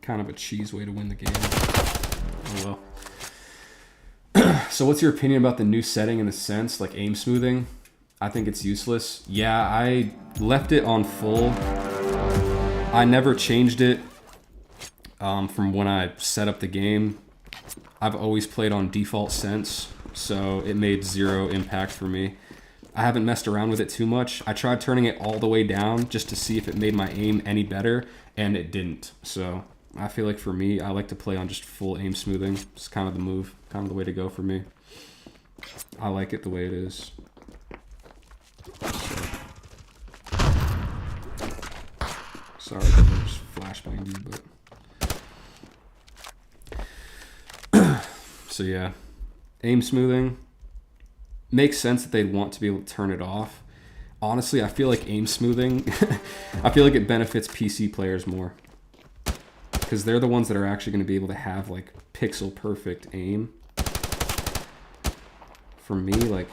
Kind of a cheese way to win the game. Oh well. So what's your opinion about the new setting in the sense, like aim smoothing? I think it's useless. Yeah, I left it on full. I never changed it from when I set up the game. I've always played on default sense, so it made zero impact for me. I haven't messed around with it too much. I tried turning it all the way down just to see if it made my aim any better, and it didn't. So I feel like for me, I like to play on just full aim smoothing. It's kind of the move, kind of the way to go for me. I like it the way it is. Sorry that I just flashbanged you, but... So yeah, aim smoothing. Makes sense that they'd want to be able to turn it off. Honestly, I feel like aim smoothing, I feel like it benefits PC players more. Because they're the ones that are actually going to be able to have like pixel perfect aim. For me, like,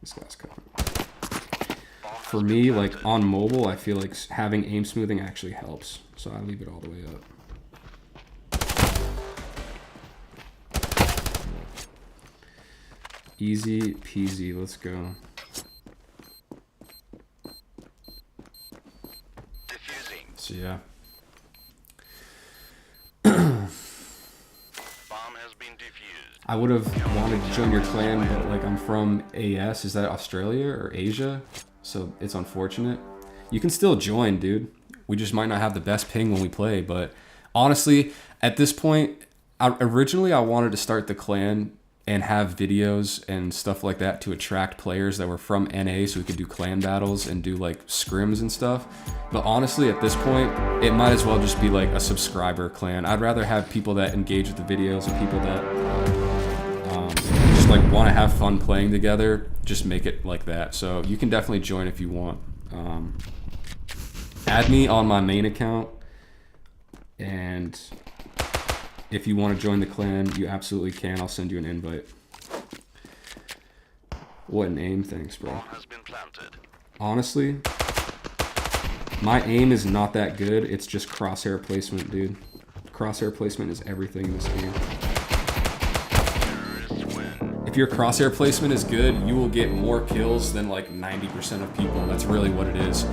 this guy's coming. For me, like on mobile, I feel like having aim smoothing actually helps. So I leave it all the way up. Easy peasy, let's go. So yeah. I would have wanted to join your clan, but like I'm from AS, is that Australia or Asia? So it's unfortunate. You can still join, dude. We just might not have the best ping when we play, but honestly, at this point, originally I wanted to start the clan and have videos and stuff like that to attract players that were from NA so we could do clan battles and do like scrims and stuff. But honestly, at this point, it might as well just be like a subscriber clan. I'd rather have people that engage with the videos and people that just like want to have fun playing together, just make it like that. So you can definitely join if you want. Add me on my main account, and if you want to join the clan, you absolutely can. I'll send you an invite. What an aim, thanks, bro. Honestly, my aim is not that good. It's just crosshair placement, dude. Crosshair placement is everything in this game. If your crosshair placement is good, you will get more kills than like 90% of people. That's really what it is.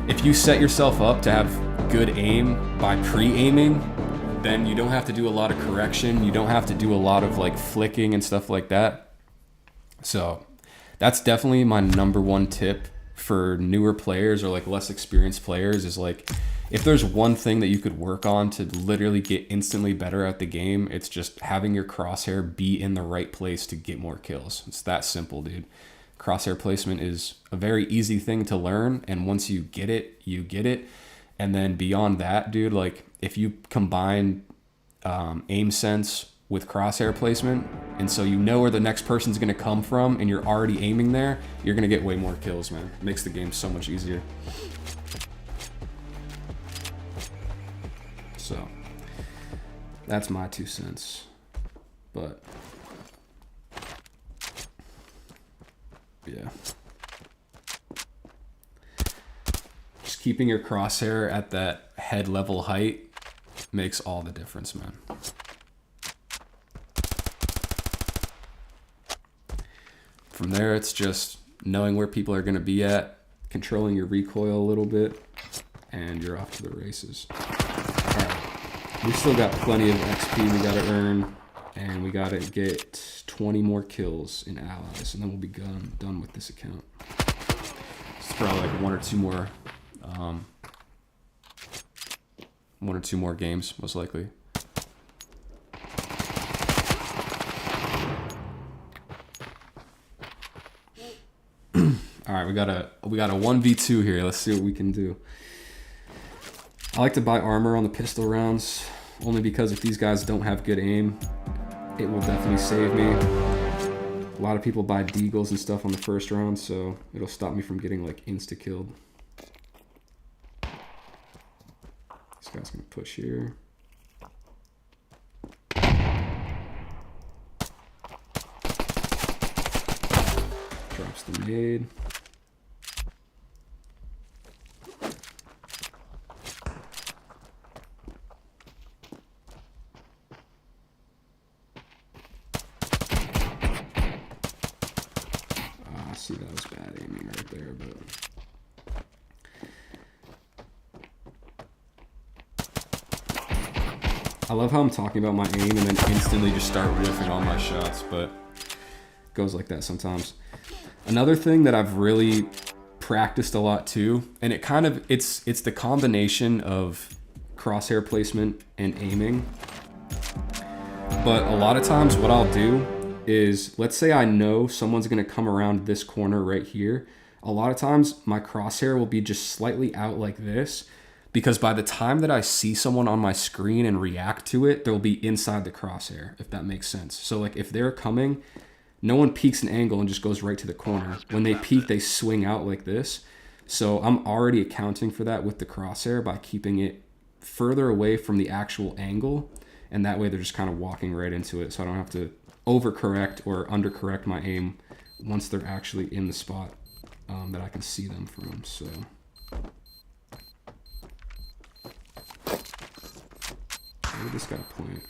If you set yourself up to have good aim by pre-aiming, then you don't have to do a lot of correction. You don't have to do a lot of like flicking and stuff like that. So That's definitely my number one tip for newer players or like less experienced players is like, if there's one thing that you could work on to literally get instantly better at the game, it's just having your crosshair be in the right place to get more kills. It's that simple, dude. Crosshair placement is a very easy thing to learn, and once you get it, you get it. And then beyond that, dude, like if you combine aim sense with crosshair placement, and so you know where the next person's going to come from and you're already aiming there, you're going to get way more kills, man. It makes the game so much easier. So that's my 2 cents. But yeah, just keeping your crosshair at that head level height makes all the difference, man. From there, it's just knowing where people are going to be at, controlling your recoil a little bit, and you're off to the races. All right. We still got plenty of XP we got to earn, and we got to get 20 more kills in allies, and then we'll be done with this account. It's probably like one or two more games, most likely. All right, we got a 1v2 here. Let's see what we can do. I like to buy armor on the pistol rounds, only because if these guys don't have good aim, it will definitely save me. A lot of people buy deagles and stuff on the first round, so it'll stop me from getting like insta-killed. This guy's gonna push here. Drops the nade. See, that was bad aiming right there, but I love how I'm talking about my aim and then instantly just start whiffing all my shots, but it goes like that sometimes. Another thing that I've really practiced a lot too, and it's the combination of crosshair placement and aiming, but a lot of times what I'll do is, let's say I know someone's going to come around this corner right here. A lot of times my crosshair will be just slightly out like this, because by the time that I see someone on my screen and react to it, they'll be inside the crosshair, if that makes sense. So like if they're coming, no one peeks an angle and just goes right to the corner. When they peek, they swing out like this. So I'm already accounting for that with the crosshair by keeping it further away from the actual angle, and that way they're just kind of walking right into it, so I don't have to overcorrect or undercorrect my aim once they're actually in the spot that I can see them from. So where did this guy point?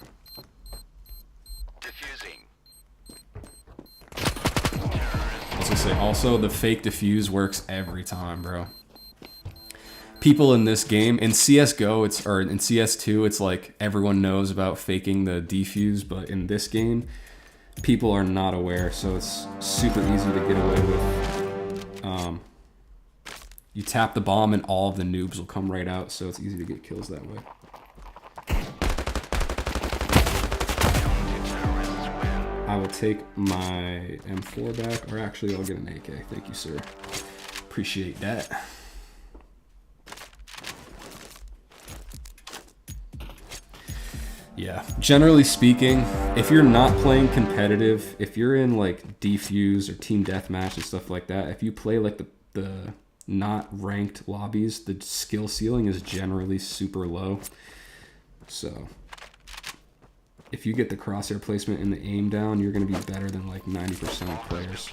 Diffusing. I was gonna say, also the fake diffuse works every time, bro. People in this game, in CSGO, or in CS2, it's like everyone knows about faking the defuse, but in this game, people are not aware, so it's super easy to get away with. You tap the bomb and all of the noobs will come right out, so it's easy to get kills that way. I will take my M4 back, or actually I'll get an AK. Thank you, sir. Appreciate that. Yeah, generally speaking, if you're not playing competitive, if you're in like defuse or team deathmatch and stuff like that, if you play like the not ranked lobbies, the skill ceiling is generally super low. So if you get the crosshair placement and the aim down, you're going to be better than like 90% of players.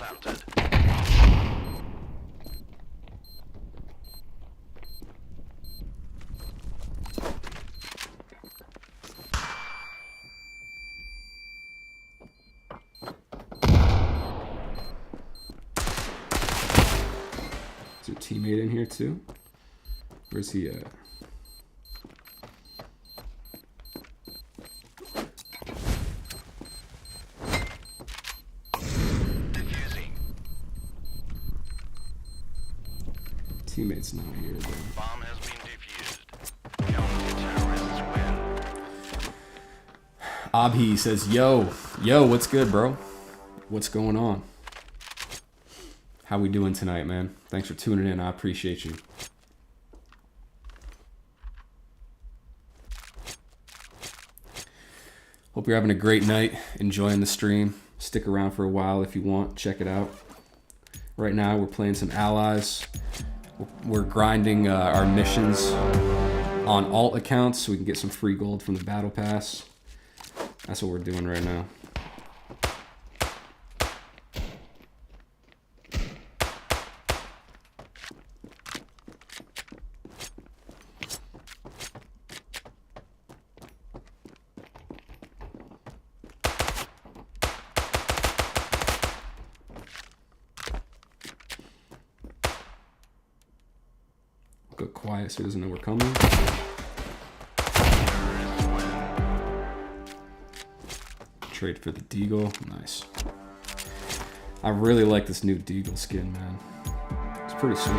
Is your teammate in here too? Where's he at? teammate's not here, though. Bomb has been defused. Counter-terrorists win. Abhi says, yo, what's good, bro? What's going on? How we doing tonight, man? Thanks for tuning in. I appreciate you. Hope you're having a great night, enjoying the stream. Stick around for a while if you want. Check it out. Right now, we're playing some allies. We're grinding our missions on alt accounts so we can get some free gold from the battle pass. That's what we're doing right now. Go quiet so he doesn't know we're coming. Trade for the Deagle. Nice. I really like this new Deagle skin, man. It's pretty sweet.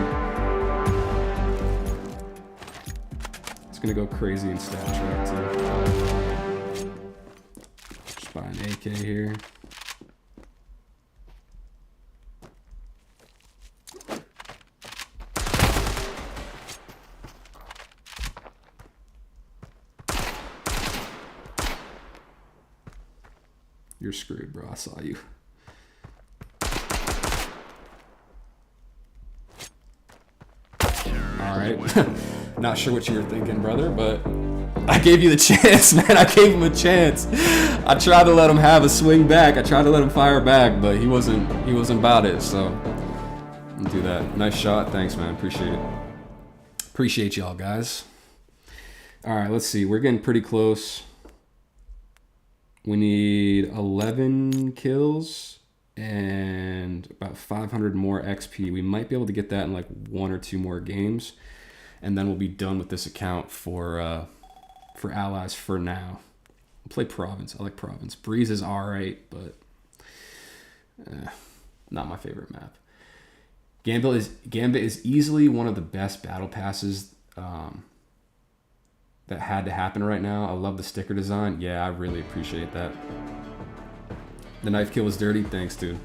It's gonna go crazy in stat track too. Just buy an AK here. You're screwed, bro. I saw you. Alright. Not sure what you were thinking, brother, but I gave you the chance, man. I gave him a chance. I tried to let him have a swing back. I tried to let him fire back, but he wasn't about it, so I'll do that. Nice shot. Thanks, man. Appreciate it. Appreciate y'all, guys. Alright, let's see. We're getting pretty close. We need 11 kills and about 500 more XP. We might be able to get that in like 1 or 2 more games, and then we'll be done with this account for allies for now. I'll play Province. I like Province. Breeze is alright, but not my favorite map. Gambit is easily one of the best battle passes that had to happen right now. I love the sticker design. Yeah, I really appreciate that. The knife kill was dirty. Thanks, dude.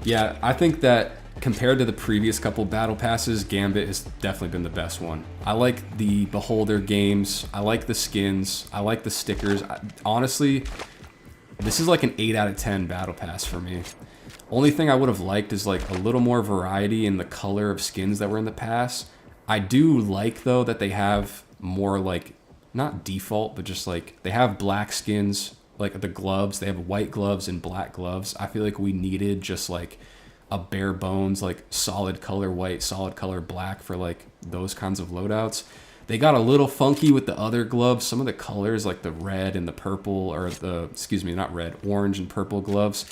Yeah, I think that compared to the previous couple battle passes, Gambit has definitely been the best one. I like the Beholder games. I like the skins. I like the stickers. Honestly, this is like an 8 out of 10 battle pass for me. Only thing I would have liked is like a little more variety in the color of skins that were in the past. I do like, though, that they have more like, not default, but just like they have black skins, like the gloves. They have white gloves and black gloves. I feel like we needed just like a bare bones, like solid color white, solid color black for like those kinds of loadouts. They got a little funky with the other gloves. Some of the colors, like the red and the purple, or the, excuse me, not red, orange and purple gloves.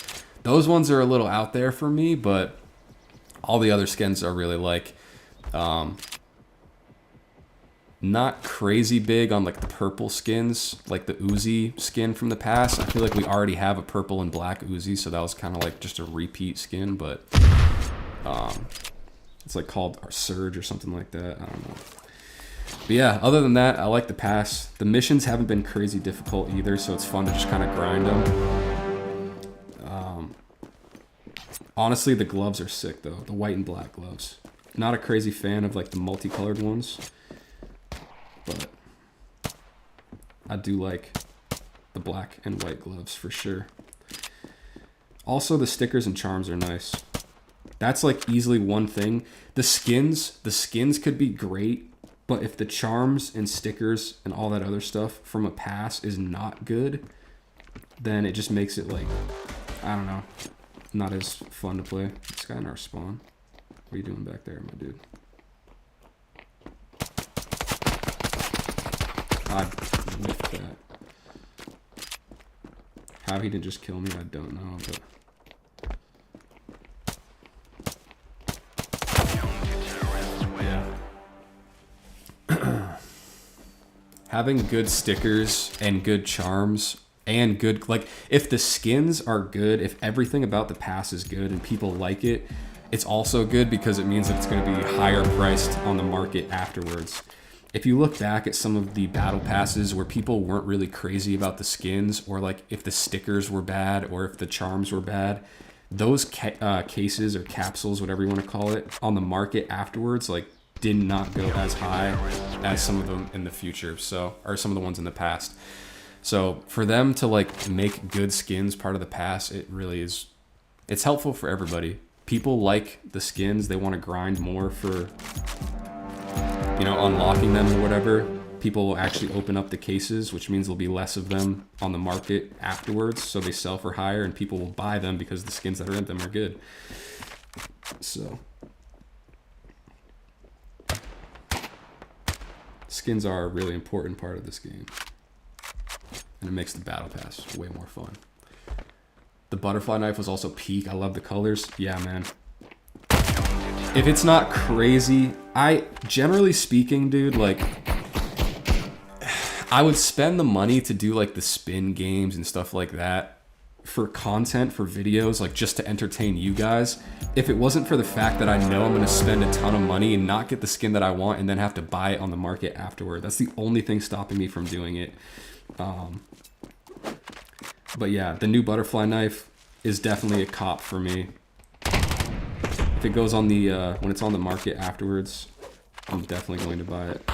Those ones are a little out there for me, but all the other skins are really like, not crazy big on like the purple skins, like the Uzi skin from the past. I feel like we already have a purple and black Uzi, so that was kind of like just a repeat skin, but it's like called our Surge or something like that. I don't know. But yeah, other than that, I like the pass. The missions haven't been crazy difficult either, so it's fun to just kind of grind them. Honestly, the gloves are sick though, the white and black gloves. Not a crazy fan of like the multicolored ones, but I do like the black and white gloves for sure. Also, the stickers and charms are nice. That's like easily one thing. The skins could be great, but if the charms and stickers and all that other stuff from a pass is not good, then it just makes it like, I don't know, not as fun to play. This guy in our spawn. What are you doing back there, my dude? I whiffed that. How he didn't just kill me, I don't know, but having good stickers and good charms and good, like, if the skins are good, if everything about the pass is good and people like it, it's also good because it means that it's going to be higher priced on the market afterwards. If you look back at some of the battle passes where people weren't really crazy about the skins, or like if the stickers were bad or if the charms were bad, those cases or capsules, whatever you want to call it, on the market afterwards, like did not go as high as some of them in the future. So, or some of the ones in the past. So for them to like make good skins part of the pass, it really is, it's helpful for everybody. People like the skins, they want to grind more for, you know, unlocking them or whatever. People will actually open up the cases, which means there'll be less of them on the market afterwards, so they sell for higher and people will buy them because the skins that are in them are good. So skins are a really important part of this game, and it makes the battle pass way more fun. The butterfly knife was also peak. I love the colors. Yeah, man. If it's not crazy, generally speaking, dude, like, I would spend the money to do like the spin games and stuff like that for content, for videos, like just to entertain you guys. If it wasn't for the fact that I know I'm going to spend a ton of money and not get the skin that I want and then have to buy it on the market afterward. That's the only thing stopping me from doing it. But yeah, the new butterfly knife is definitely a cop for me. If it goes on the, when it's on the market afterwards, I'm definitely going to buy it.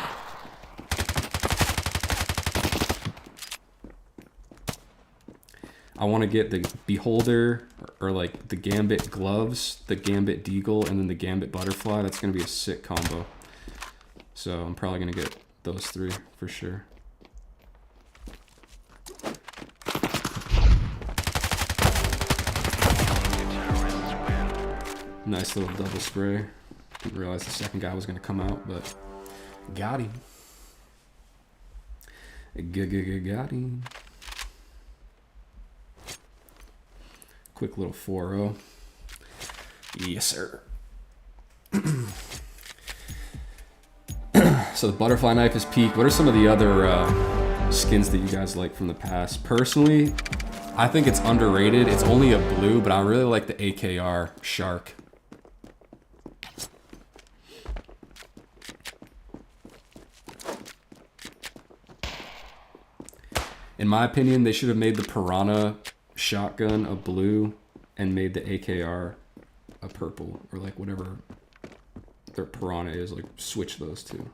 I want to get the Beholder or like the Gambit gloves, the Gambit Deagle, and then the Gambit Butterfly. That's going to be a sick combo. So I'm probably going to get those three for sure. Nice little double spray. Didn't realize the second guy was going to come out, but got him. Got him. Quick little 4-0. Yes, sir. So the butterfly knife is peak. What are some of the other skins that you guys like from the past? Personally, I think it's underrated. It's only a blue, but I really like the AKR Shark. In my opinion, they should have made the Piranha shotgun a blue and made the AKR a purple, or like whatever their Piranha is, like switch those two.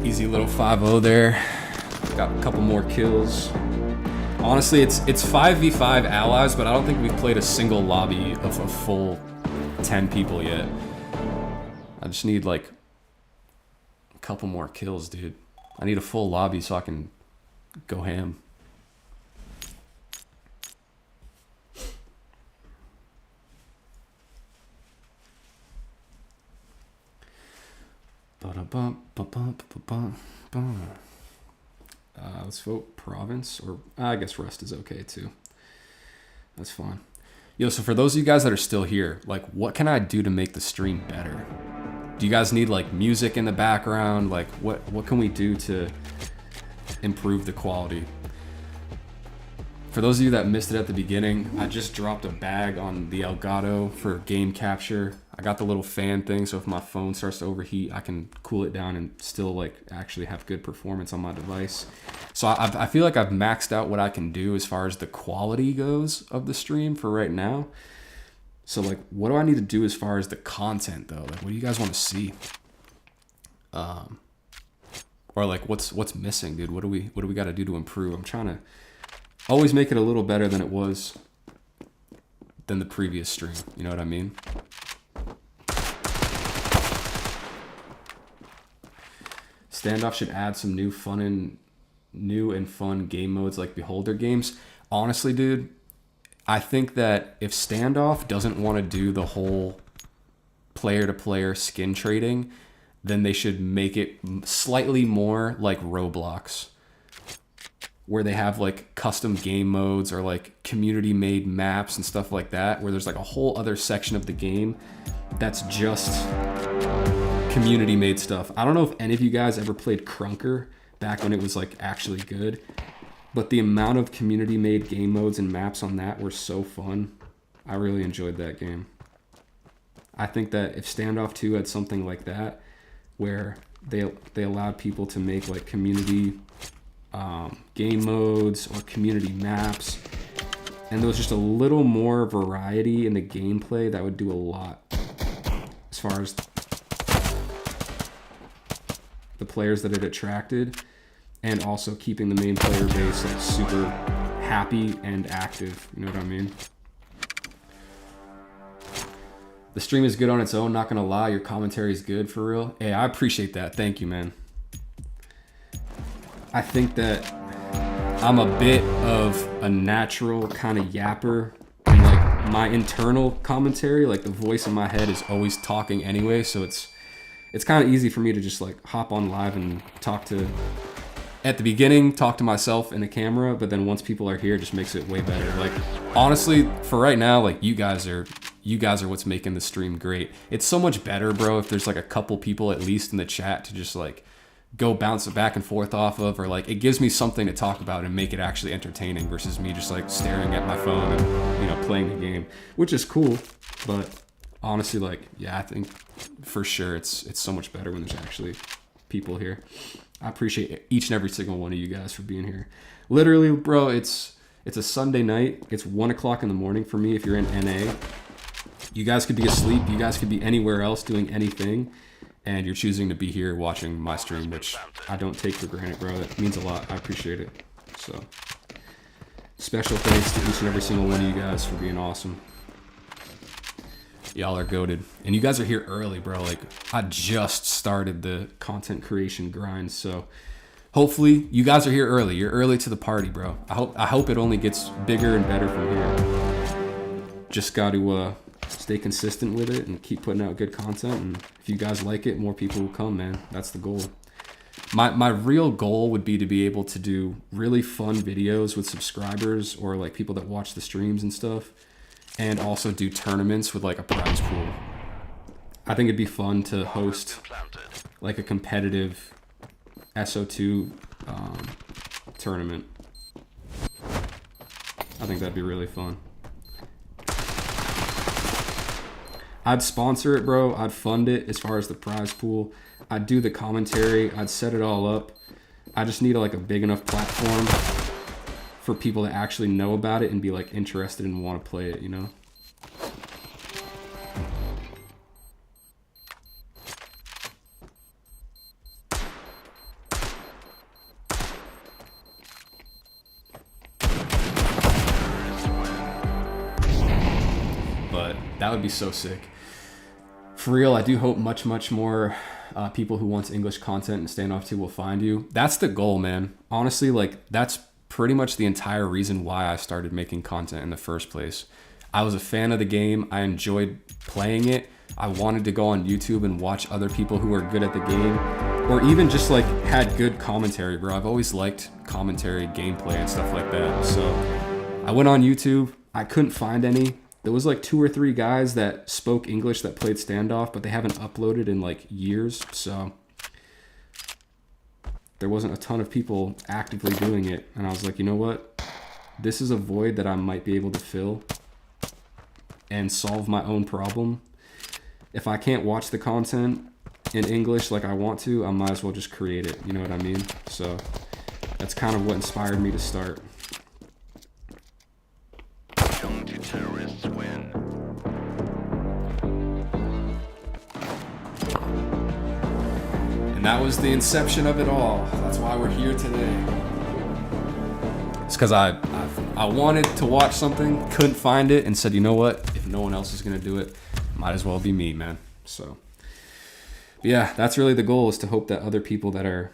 Easy little 5-0 there. Got a couple more kills. Honestly, it's 5v5 allies, but I don't think we've played a single lobby of a full 10 people yet. I just need like a couple more kills, dude. I need a full lobby so I can go ham. Let's vote province, or I guess Rust is okay too. That's fine. Yo, so for those of you guys that are still here, like, what can I do to make the stream better? Do you guys need like music in the background? Like, what can we do to improve the quality? For those of you that missed it at the beginning, I just dropped a bag on the Elgato for game capture. I got the little fan thing, so if my phone starts to overheat, I can cool it down and still like actually have good performance on my device. So I feel like I've maxed out what I can do as far as the quality goes of the stream for right now. So like, what do I need to do as far as the content though? Like, what do you guys want to see? Or like, what's missing, dude? What do we got to do to improve? I'm trying to always make it a little better than it was than the previous stream. You know what I mean? Standoff should add some new and fun game modes like Beholder games. Honestly, dude, I think that if Standoff doesn't want to do the whole player-to-player skin trading, then they should make it slightly more like Roblox, where they have like custom game modes or like community made maps and stuff like that, where there's like a whole other section of the game that's just community made stuff. I don't know if any of you guys ever played Crunker back when it was like actually good, but the amount of community made game modes and maps on that were so fun. I really enjoyed that game. I think that if Standoff 2 had something like that, where they allowed people to make like community game modes or community maps, and there was just a little more variety in the gameplay, that would do a lot as far as the players that it attracted, and also keeping the main player base like super happy and active. You know what I mean? The stream is good on its own, not gonna lie. Your commentary is good, for real. Hey, I appreciate that. Thank you, man. I think that I'm a bit of a natural kind of yapper, and like my internal commentary, like the voice in my head is always talking anyway, so it's kind of easy for me to just like hop on live and talk to, at the beginning, talk to myself in the camera, but then once people are here, it just makes it way better. Like, honestly, for right now, like you guys are what's making the stream great. It's so much better, bro, if there's like a couple people at least in the chat to just like go bounce it back and forth off of, or like it gives me something to talk about and make it actually entertaining versus me just like staring at my phone and, you know, playing the game, which is cool. But honestly, like, yeah, I think for sure it's so much better when there's actually people here. I appreciate each and every single one of you guys for being here. Literally, bro, it's a Sunday night. It's 1 o'clock in the morning for me if you're in NA. You guys could be asleep. You guys could be anywhere else doing anything. And you're choosing to be here watching my stream, which I don't take for granted, bro. That means a lot. I appreciate it. So, special thanks to each and every single one of you guys for being awesome. Y'all are goated. And you guys are here early, bro. Like, I just started the content creation grind, so hopefully you guys are here early. You're early to the party, bro. I hope it only gets bigger and better from here. Just got to stay consistent with it and keep putting out good content. And if you guys like it, more people will come, man. That's the goal. My real goal would be to be able to do really fun videos with subscribers or like people that watch the streams and stuff, and also do tournaments with like a prize pool. I think it'd be fun to host like a competitive SO2 tournament. I think that'd be really fun. I'd sponsor it, bro. I'd fund it as far as the prize pool. I'd do the commentary. I'd set it all up. I just need like a big enough platform for people to actually know about it and be like interested and want to play it, you know? But that would be so sick. For real, I do hope much more people who want English content and Standoff 2 will find you. That's the goal, man. Honestly, like, that's pretty much the entire reason why I started making content in the first place. I was a fan of the game. I enjoyed playing it. I wanted to go on YouTube and watch other people who are good at the game, or even just like had good commentary, bro. I've always liked commentary, gameplay, and stuff like that. So I went on YouTube. I couldn't find any. There was like 2 or 3 guys that spoke English that played Standoff, but they haven't uploaded in like years. So there wasn't a ton of people actively doing it. And I was like, you know what? This is a void that I might be able to fill and solve my own problem. If I can't watch the content in English like I want to, I might as well just create it. You know what I mean? So that's kind of what inspired me to start. Terrorists win. And that was the inception of it all. That's why we're here today. It's because I wanted to watch something, couldn't find it, and said, you know what? If no one else is going to do it, might as well be me, man. So, yeah, that's really the goal, is to hope that other people that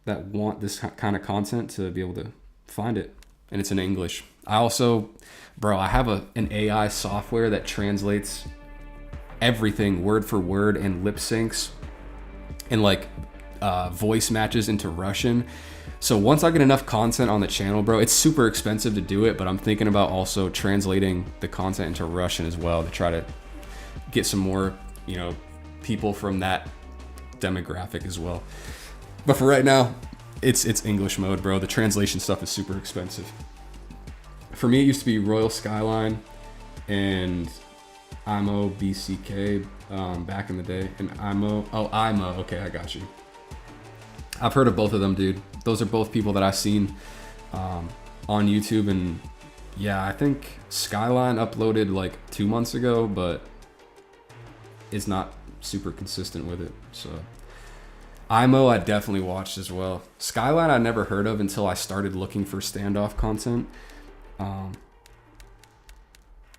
want this kind of content to be able to find it. And it's in English. I also, bro, I have an AI software that translates everything word for word and lip syncs and like voice matches into Russian. So once I get enough content on the channel, bro, it's super expensive to do it, but I'm thinking about also translating the content into Russian as well to try to get some more, you know, people from that demographic as well. But for right now, it's English mode, bro. The translation stuff is super expensive. For me, it used to be Royal Skyline and IMO BCK back in the day. And IMO, okay, I got you. I've heard of both of them, dude. Those are both people that I've seen on YouTube. And yeah, I think Skyline uploaded like 2 months ago, but is not super consistent with it. So IMO I definitely watched as well. Skyline I never heard of until I started looking for Standoff content.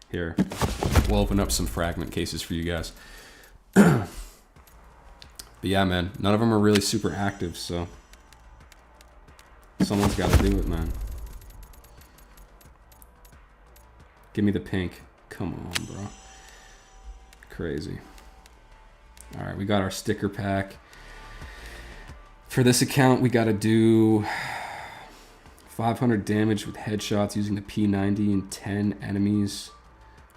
Here, we'll open up some fragment cases for you guys. But yeah, man, none of them are really super active, so someone's got to do it, man. Give me the pink. Come on, bro. Crazy. All right, we got our sticker pack. For this account, we got to do 500 damage with headshots using the P90 and 10 enemies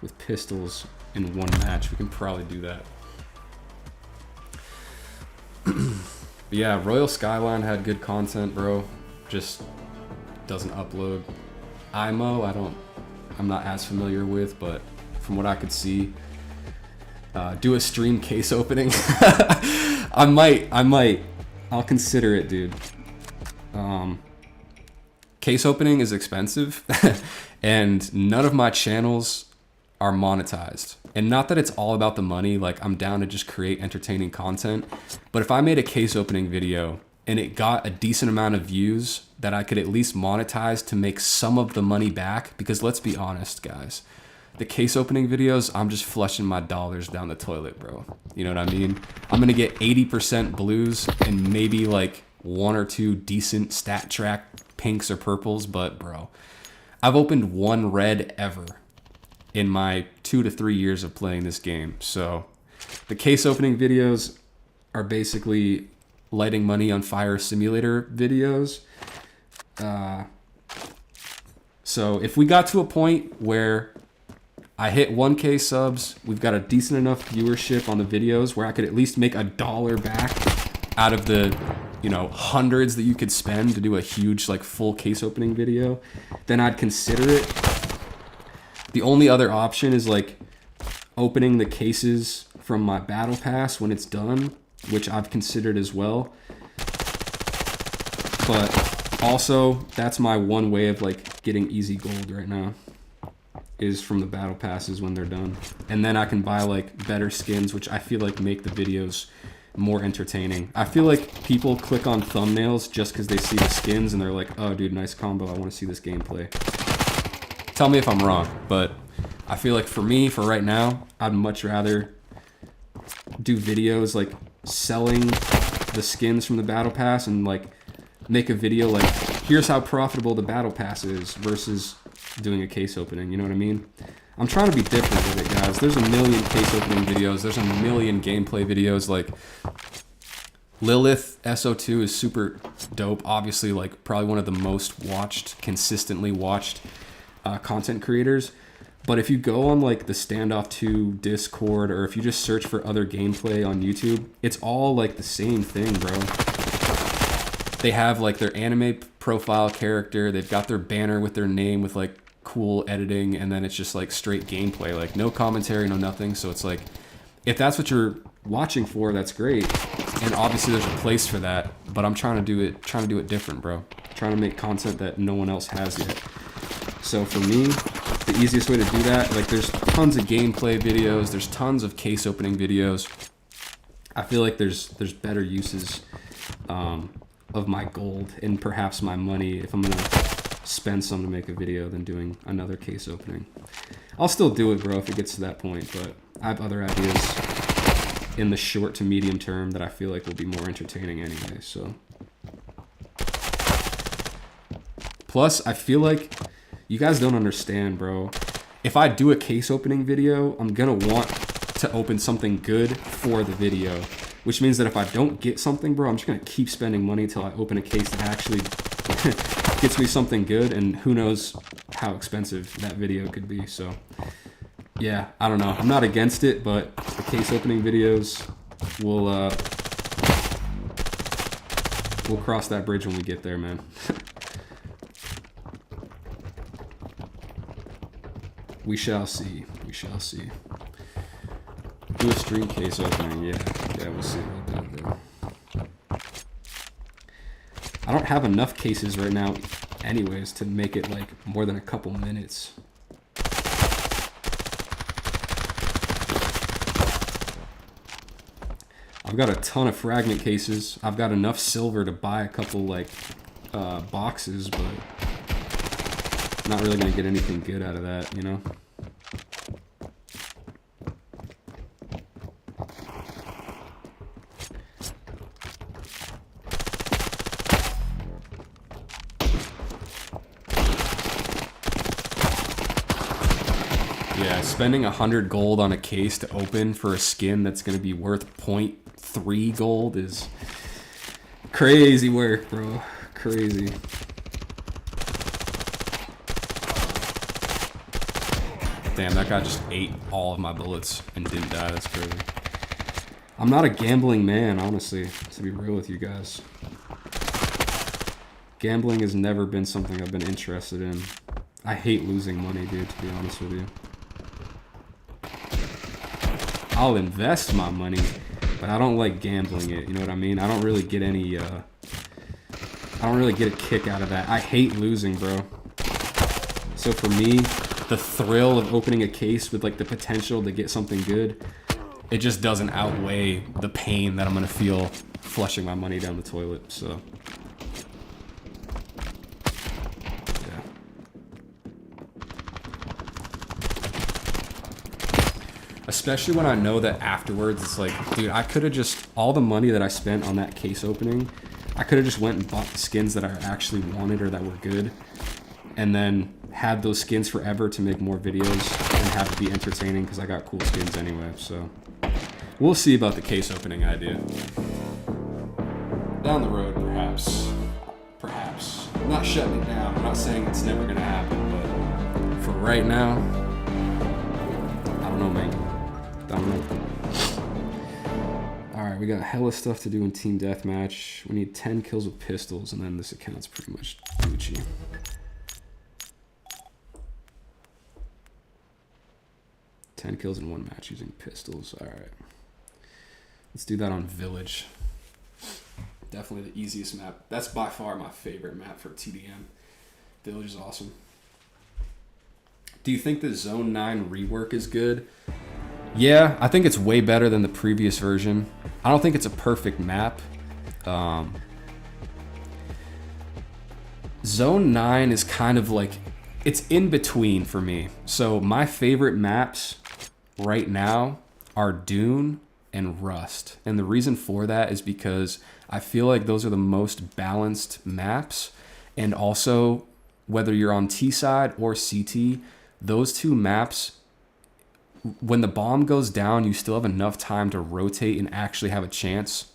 with pistols in one match. We can probably do that. But yeah, Royal Skyline had good content, bro. Just doesn't upload. IMO, I'm not as familiar with, but from what I could see, do a stream case opening. I might. I'll consider it, dude. Case opening is expensive, and none of my channels are monetized. And not that it's all about the money, like I'm down to just create entertaining content, but if I made a case opening video and it got a decent amount of views that I could at least monetize to make some of the money back, because let's be honest, guys, the case opening videos, I'm just flushing my dollars down the toilet, bro. You know what I mean? I'm gonna get 80% blues and maybe like 1 or 2 decent stat track pinks or purples, but bro, I've opened 1 red ever in my 2 to 3 years of playing this game. So the case opening videos are basically lighting money on fire simulator videos. So if we got to a point where I hit 1K subs, we've got a decent enough viewership on the videos where I could at least make $1 back out of the, you know, hundreds that you could spend to do a huge like full case opening video, then I'd consider it. The only other option is like opening the cases from my battle pass when it's done, which I've considered as well. But also, that's my one way of like getting easy gold right now, is from the battle passes when they're done. And then I can buy like better skins, which I feel like make the videos more entertaining. I feel like people click on thumbnails just because they see the skins and they're like, oh dude, nice combo, I want to see this gameplay. Tell me if I'm wrong, but I feel like for me, for right now, I'd much rather do videos like selling the skins from the battle pass and like make a video like, here's how profitable the battle pass is, versus doing a case opening. You know what I mean? I'm trying to be different with it, guys. There's a million case opening videos. There's a million gameplay videos. Like Lilith SO2 is super dope. Obviously, like probably one of the most watched, consistently watched content creators. But if you go on like the Standoff 2 Discord, or if you just search for other gameplay on YouTube, it's all like the same thing, bro. They have like their anime profile character, they've got their banner with their name with like cool editing, and then it's just like straight gameplay, like no commentary, no nothing. So it's like, if that's what you're watching for, that's great. And obviously there's a place for that, but I'm trying to do it different, bro. Trying to make content that no one else has yet. So for me, the easiest way to do that, like there's tons of gameplay videos, there's tons of case opening videos. I feel like there's better uses of my gold and perhaps my money if I'm gonna spend some to make a video than doing another case opening. I'll still do it, bro, if it gets to that point, but I have other ideas in the short to medium term that I feel like will be more entertaining anyway. So plus, I feel like you guys don't understand, bro. If I do a case opening video, I'm gonna want to open something good for the video, which means that if I don't get something, bro, I'm just gonna keep spending money until I open a case that actually gets me something good, and who knows how expensive that video could be. So yeah, I don't know. I'm not against it, but the case opening videos, we'll cross that bridge when we get there, man. We shall see. We shall see. Do a stream case opening. Yeah, we'll see about that, bro. I don't have enough cases right now anyways to make it like more than a couple minutes. I've got a ton of fragment cases. I've got enough silver to buy a couple like boxes, but not really gonna get anything good out of that, you know? Yeah, spending 100 gold on a case to open for a skin that's gonna be worth 0.3 gold is crazy work, bro. Crazy. Damn, that guy just ate all of my bullets and didn't die. That's crazy. I'm not a gambling man, honestly, to be real with you guys. Gambling has never been something I've been interested in. I hate losing money, dude, to be honest with you. I'll invest my money, but I don't like gambling it, you know what I mean? I don't really get any, I don't really get a kick out of that. I hate losing, bro. So for me, the thrill of opening a case with like the potential to get something good, it just doesn't outweigh the pain that I'm gonna feel flushing my money down the toilet, so. Yeah. Especially when I know that afterwards, it's like, dude, I could have just, all the money that I spent on that case opening, I could have just went and bought skins that I actually wanted or that were good, and then had those skins forever to make more videos and have it be entertaining because I got cool skins anyway, so. We'll see about the case opening idea. Down the road, perhaps. Perhaps. I'm not shutting it down. I'm not saying it's never gonna happen, but for right now, I don't know, man. I don't know. Alright, we got hella stuff to do in Team Deathmatch. We need 10 kills with pistols, and then this account's pretty much Gucci. 10 kills in one match using pistols. Alright. Let's do that on Village. Definitely the easiest map. That's by far my favorite map for TDM. Village is awesome. Do you think the Zone 9 rework is good? Yeah, I think it's way better than the previous version. I don't think it's a perfect map. Zone 9 is kind of like, it's in between for me. So my favorite maps right now are Dune and Rust. And the reason for that is because I feel like those are the most balanced maps. And also, whether you're on T side or CT, those two maps, when the bomb goes down, you still have enough time to rotate and actually have a chance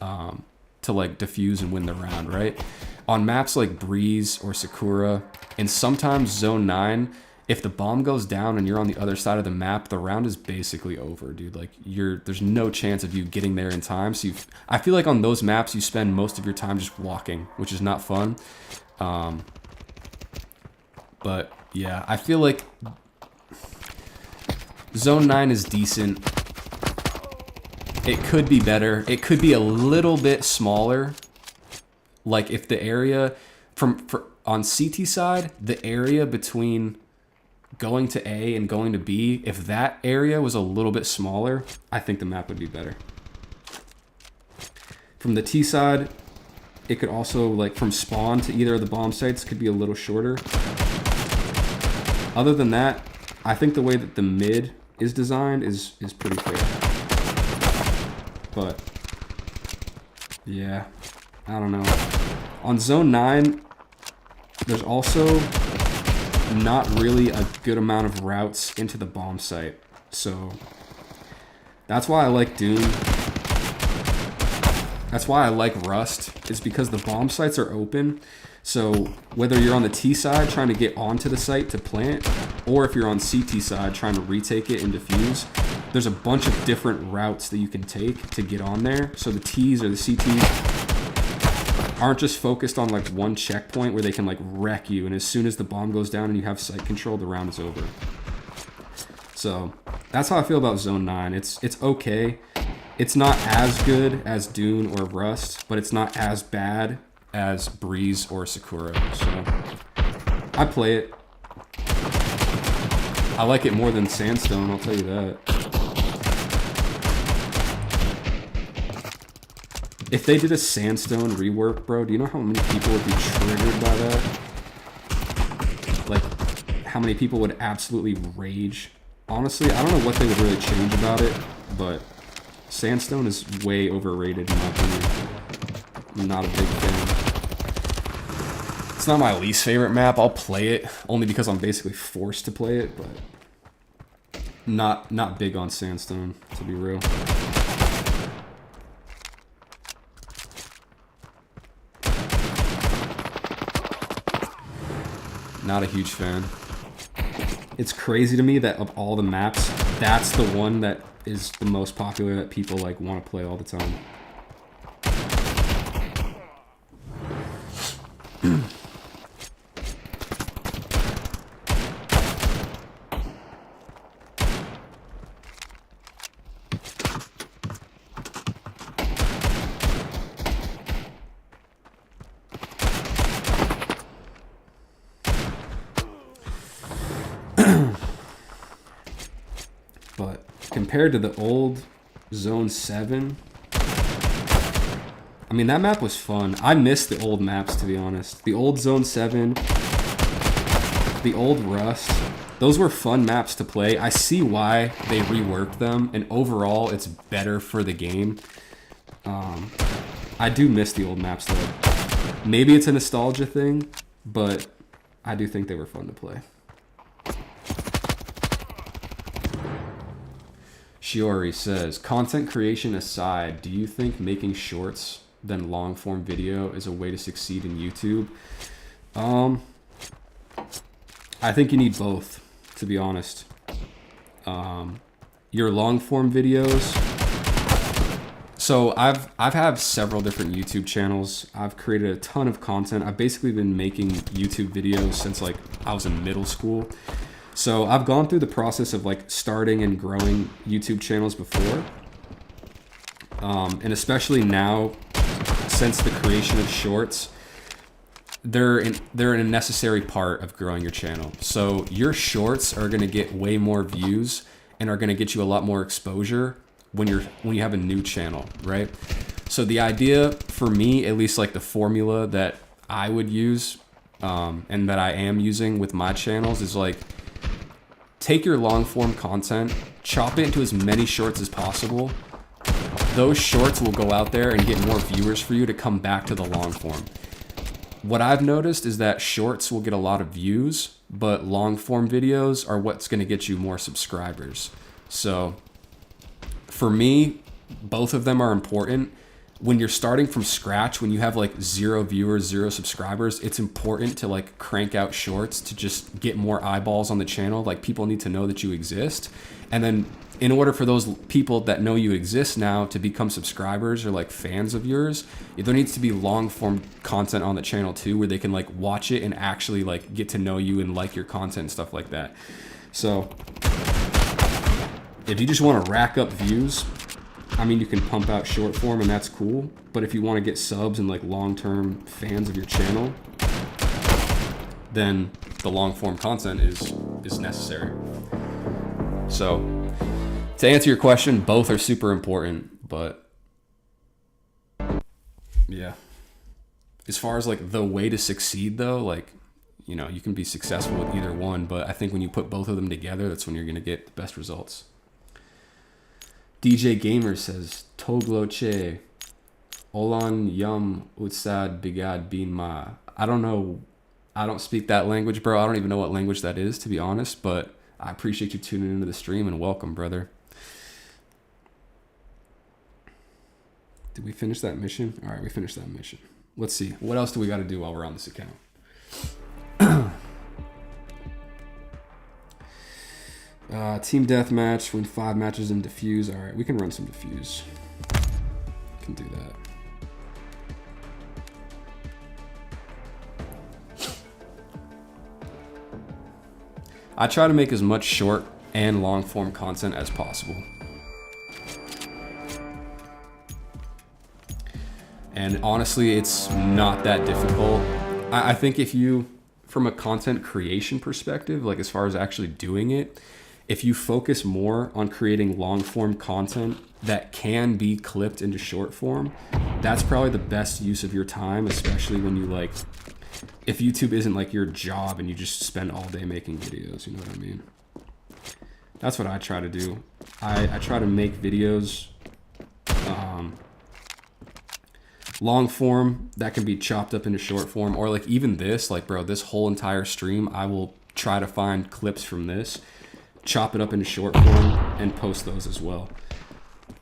to like defuse and win the round, right? On maps like Breeze or Sakura, and sometimes Zone 9, if the bomb goes down and you're on the other side of the map, the round is basically over, dude. Like there's no chance of you getting there in time. So I feel like on those maps, you spend most of your time just walking, which is not fun. But yeah, I feel like Zone 9 is decent. It could be better. It could be a little bit smaller. Like if the area on CT side, the area between going to A and going to B, if that area was a little bit smaller, I think the map would be better. From the T side, it could also, like from spawn to either of the bomb sites, could be a little shorter. Other than that, I think the way that the mid is designed is pretty fair. But yeah, I don't know. On Zone 9, there's also not really a good amount of routes into the bomb site. So that's why I like Dune. That's why I like Rust. It's because the bomb sites are open, So whether you're on the T side trying to get onto the site to plant, or if you're on CT side trying to retake it and defuse, there's a bunch of different routes that you can take to get on there. So the T's or the CTs aren't just focused on like one checkpoint where they can like wreck you, and as soon as the bomb goes down and you have site control, the round is over. So that's how I feel about Zone 9. It's okay. It's not as good as Dune or Rust, but it's not as bad as Breeze or Sakura. So I play it. I like it more than Sandstone, I'll tell you that. If they did a Sandstone rework, bro, do you know how many people would be triggered by that? Like, how many people would absolutely rage? Honestly, I don't know what they would really change about it, but Sandstone is way overrated in my opinion. I'm not a big fan. It's not my least favorite map. I'll play it only because I'm basically forced to play it, but not big on Sandstone, to be real. Not a huge fan. It's crazy to me that of all the maps, that's the one that is the most popular that people like want to play all the time. But compared to the old Zone 7, I mean, that map was fun. I miss the old maps, to be honest. The old Zone 7, the old Rust, those were fun maps to play. I see why they reworked them, and overall, it's better for the game. I do miss the old maps, though. Maybe it's a nostalgia thing, but I do think they were fun to play. Shiori says, content creation aside, do you think making shorts than long form video is a way to succeed in YouTube? I think you need both, to be honest. Your long form videos. So I've had several different YouTube channels. I've created a ton of content. I've basically been making YouTube videos since like I was in middle school. So I've gone through the process of like starting and growing YouTube channels before. And especially now, since the creation of shorts, they're a necessary part of growing your channel. So your shorts are gonna get way more views and are gonna get you a lot more exposure when you have a new channel, right? So the idea for me, at least like the formula that I would use and that I am using with my channels is like, take your long form content, chop it into as many shorts as possible. Those shorts will go out there and get more viewers for you to come back to the long form. What I've noticed is that shorts will get a lot of views, but long form videos are what's going to get you more subscribers. So for me, both of them are important. When you're starting from scratch, when you have like 0 viewers, 0 subscribers, it's important to like crank out shorts to just get more eyeballs on the channel. Like, people need to know that you exist. And then in order for those people that know you exist now to become subscribers or like fans of yours, there needs to be long form content on the channel too, where they can like watch it and actually like get to know you and like your content and stuff like that. So if you just want to rack up views, I mean, you can pump out short form and that's cool. But if you want to get subs and like long-term fans of your channel, then the long form content is necessary. So to answer your question, both are super important, but yeah. As far as like the way to succeed though, like, you know, you can be successful with either one, but I think when you put both of them together, that's when you're going to get the best results. DJ Gamer says, Togloche, Olan Yum Utsad Bigad Bin Ma. I don't know. I don't speak that language, bro. I don't even know what language that is, to be honest, but I appreciate you tuning into the stream and welcome, brother. Did we finish that mission? All right, we finished that mission. Let's see. What else do we got to do while we're on this account? Team deathmatch, win 5 matches in diffuse. All right, we can run some diffuse. Can do that. I try to make as much short and long form content as possible. And honestly, it's not that difficult. I think if you, from a content creation perspective, like as far as actually doing it, if you focus more on creating long form content that can be clipped into short form, that's probably the best use of your time, especially when you like, if YouTube isn't like your job and you just spend all day making videos, you know what I mean? That's what I try to do. I try to make videos long form that can be chopped up into short form, or like even this, like bro, this whole entire stream, I will try to find clips from this, chop it up into short form and post those as well.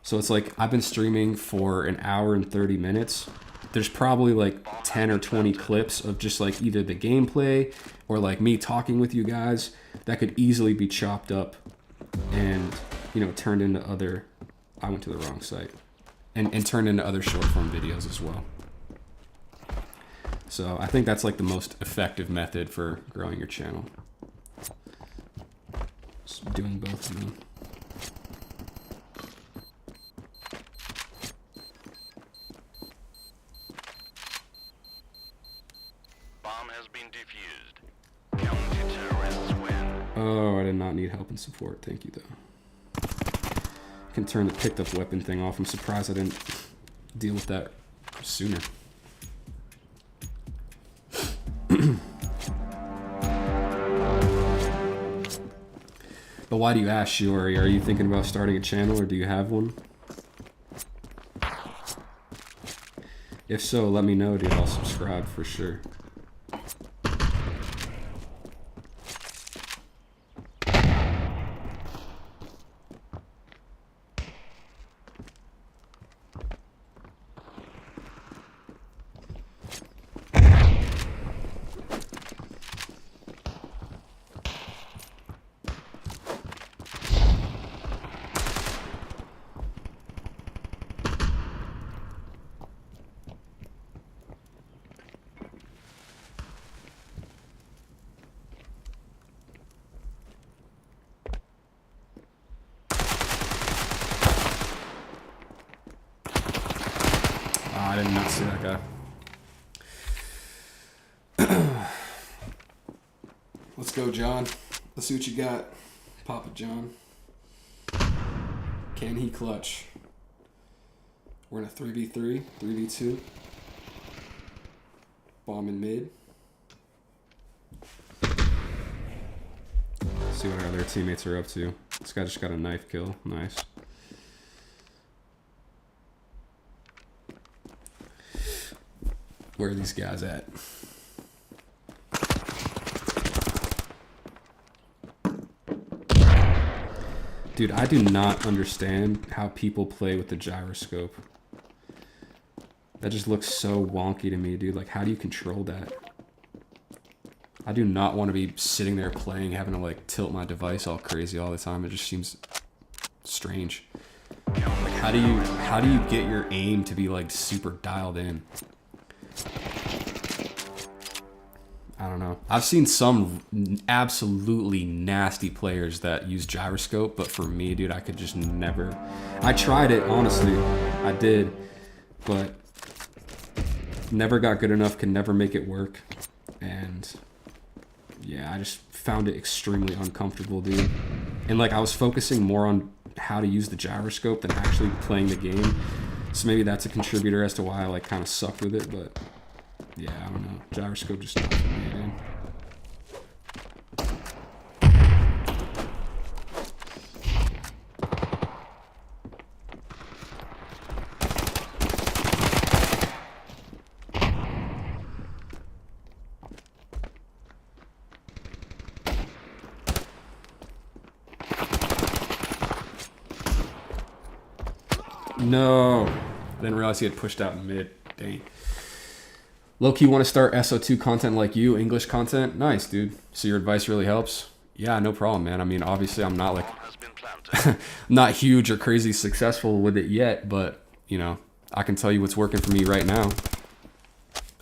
So it's like I've been streaming for an hour and 30 minutes. There's probably like 10 or 20 clips of just like either the gameplay or like me talking with you guys that could easily be chopped up and, you know, turned into other, I went to the wrong site, and turned into other short form videos as well. So I think that's like the most effective method for growing your channel. Just doing both of them. Bomb has been defused. Counter-terrorists win. Oh, I did not need help and support. Thank you, though. I can turn the picked up weapon thing off. I'm surprised I didn't deal with that sooner. But why do you ask, Shiori? Are you thinking about starting a channel or do you have one? If so, let me know, dude. I'll subscribe for sure. I did not see that guy. Let's go, John. Let's see what you got. Papa John. Can he clutch? We're in a 3v3, 3v2. Bomb in mid. See what our other teammates are up to. This guy just got a knife kill. Nice. Where are these guys at? Dude, I do not understand how people play with the gyroscope. That just looks so wonky to me, dude. Like, how do you control that? I do not want to be sitting there playing, having to like tilt my device all crazy all the time. It just seems strange. Like, how do you get your aim to be like super dialed in? I don't know. I've seen some absolutely nasty players that use gyroscope, but for me, dude, I could just never. I tried it, honestly. I did, but never got good enough, could never make it work. And yeah, I just found it extremely uncomfortable, dude. And like, I was focusing more on how to use the gyroscope than actually playing the game. So maybe that's a contributor as to why I like kind of sucked with it, but yeah, I don't know. Gyroscope just not for me, dude. No. I didn't realize he had pushed out in mid. Dang. Low-key want to start SO2 content like you, English content? Nice, dude. So your advice really helps? Yeah, no problem, man. I mean, obviously I'm not like, Bomb has been planted. not huge or crazy successful with it yet, but, you know, I can tell you what's working for me right now.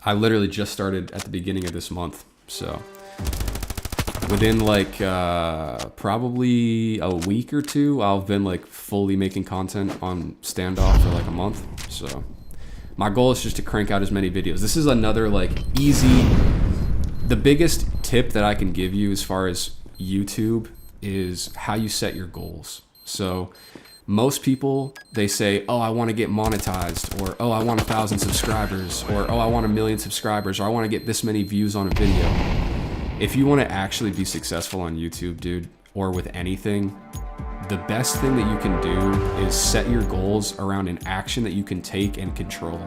I literally just started at the beginning of this month, so within like probably a week or two, I've been like fully making content on Standoff for like a month. So my goal is just to crank out as many videos. This is another like easy, the biggest tip that I can give you as far as YouTube is how you set your goals. So most people, they say, oh, I want to get monetized, or oh, I want 1,000 subscribers, or oh, I want 1 million subscribers, or I want to get this many views on a video. If you want to actually be successful on YouTube, dude, or with anything, the best thing that you can do is set your goals around an action that you can take and control.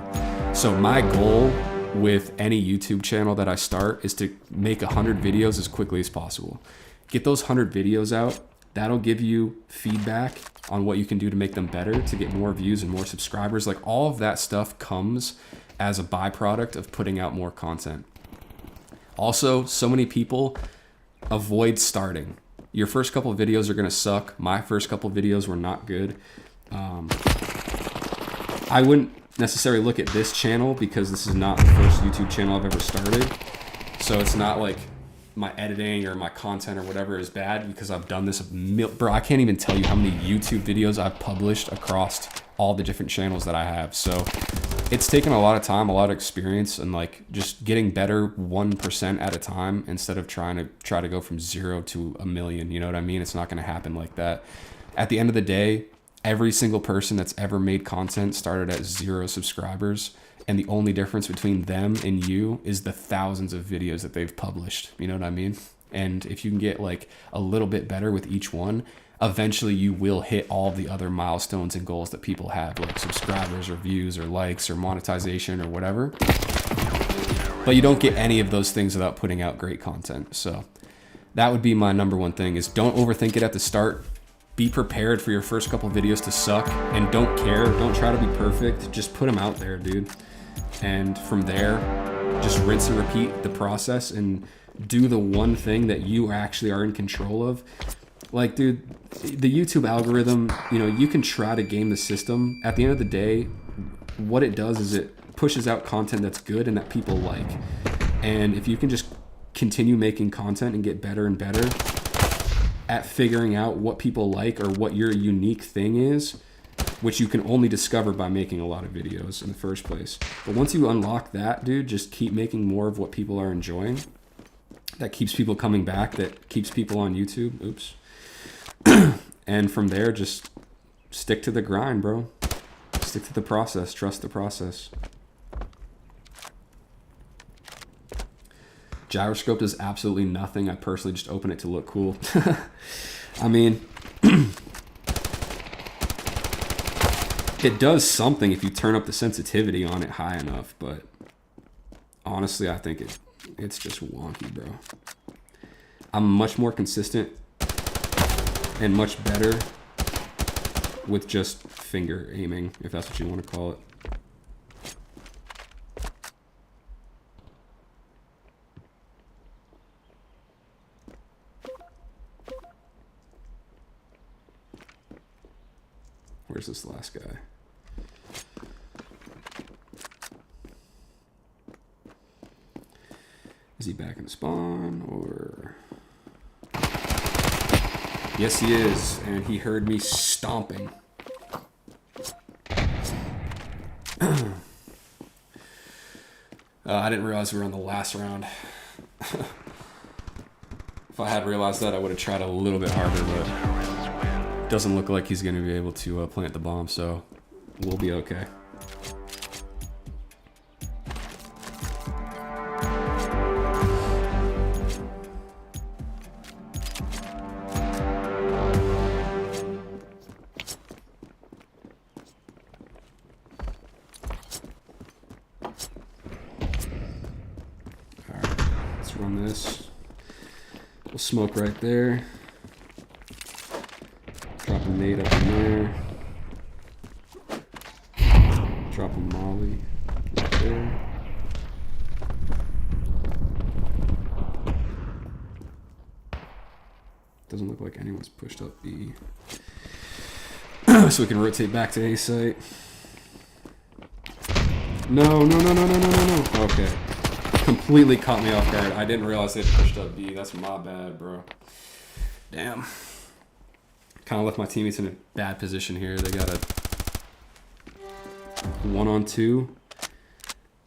So my goal with any YouTube channel that I start is to make 100 videos as quickly as possible. Get those 100 videos out. That'll give you feedback on what you can do to make them better, to get more views and more subscribers. Like all of that stuff comes as a byproduct of putting out more content. Also, so many people avoid starting. Your first couple of videos are gonna suck. My first couple of videos were not good. I wouldn't necessarily look at this channel because this is not the first YouTube channel I've ever started. So it's not like my editing or my content or whatever is bad because I've done this. Bro, I can't even tell you how many YouTube videos I've published across all the different channels that I have. So it's taken a lot of time, a lot of experience, and like just getting better 1% at a time instead of trying to go from 0 to 1 million. You know what I mean? It's not going to happen like that. At the end of the day, every single person that's ever made content started at 0 subscribers. And the only difference between them and you is the thousands of videos that they've published. You know what I mean? And if you can get like a little bit better with each one, eventually you will hit all the other milestones and goals that people have, like subscribers or views or likes or monetization or whatever. But you don't get any of those things without putting out great content. So that would be my number one thing, is don't overthink it at the start. Be prepared for your first couple videos to suck, and don't care. Don't try to be perfect. Just put them out there, dude. And from there, just rinse and repeat the process and do the one thing that you actually are in control of. Like, dude, the YouTube algorithm, you know, you can try to game the system. At the end of the day, what it does is it pushes out content that's good and that people like. And if you can just continue making content and get better and better at figuring out what people like or what your unique thing is, which you can only discover by making a lot of videos in the first place. But once you unlock that, dude, just keep making more of what people are enjoying. That keeps people coming back, that keeps people on YouTube. Oops. And from there, just stick to the grind, bro. Stick to the process. Trust the process. Gyroscope does absolutely nothing. I personally just open it to look cool. I mean, it does something if you turn up the sensitivity on it high enough, but honestly, I think it's just wonky, bro. I'm much more consistent and much better with just finger aiming, if that's what you want to call it. Where's this last guy? Is he back in spawn or? Yes, he is, and he heard me stomping. I didn't realize we were on the last round. If I had realized that, I would have tried a little bit harder, but it doesn't look like he's going to be able to plant the bomb, so we'll be okay. Run this. We'll smoke right there. Drop a nade up in there. Drop a molly right there. Doesn't look like anyone's pushed up B. So we can rotate back to A site. No. Okay. Completely caught me off guard. I didn't realize they pushed up B. That's my bad, bro. Damn. Kind of left my teammates in a bad position here. They got a 1-on-2.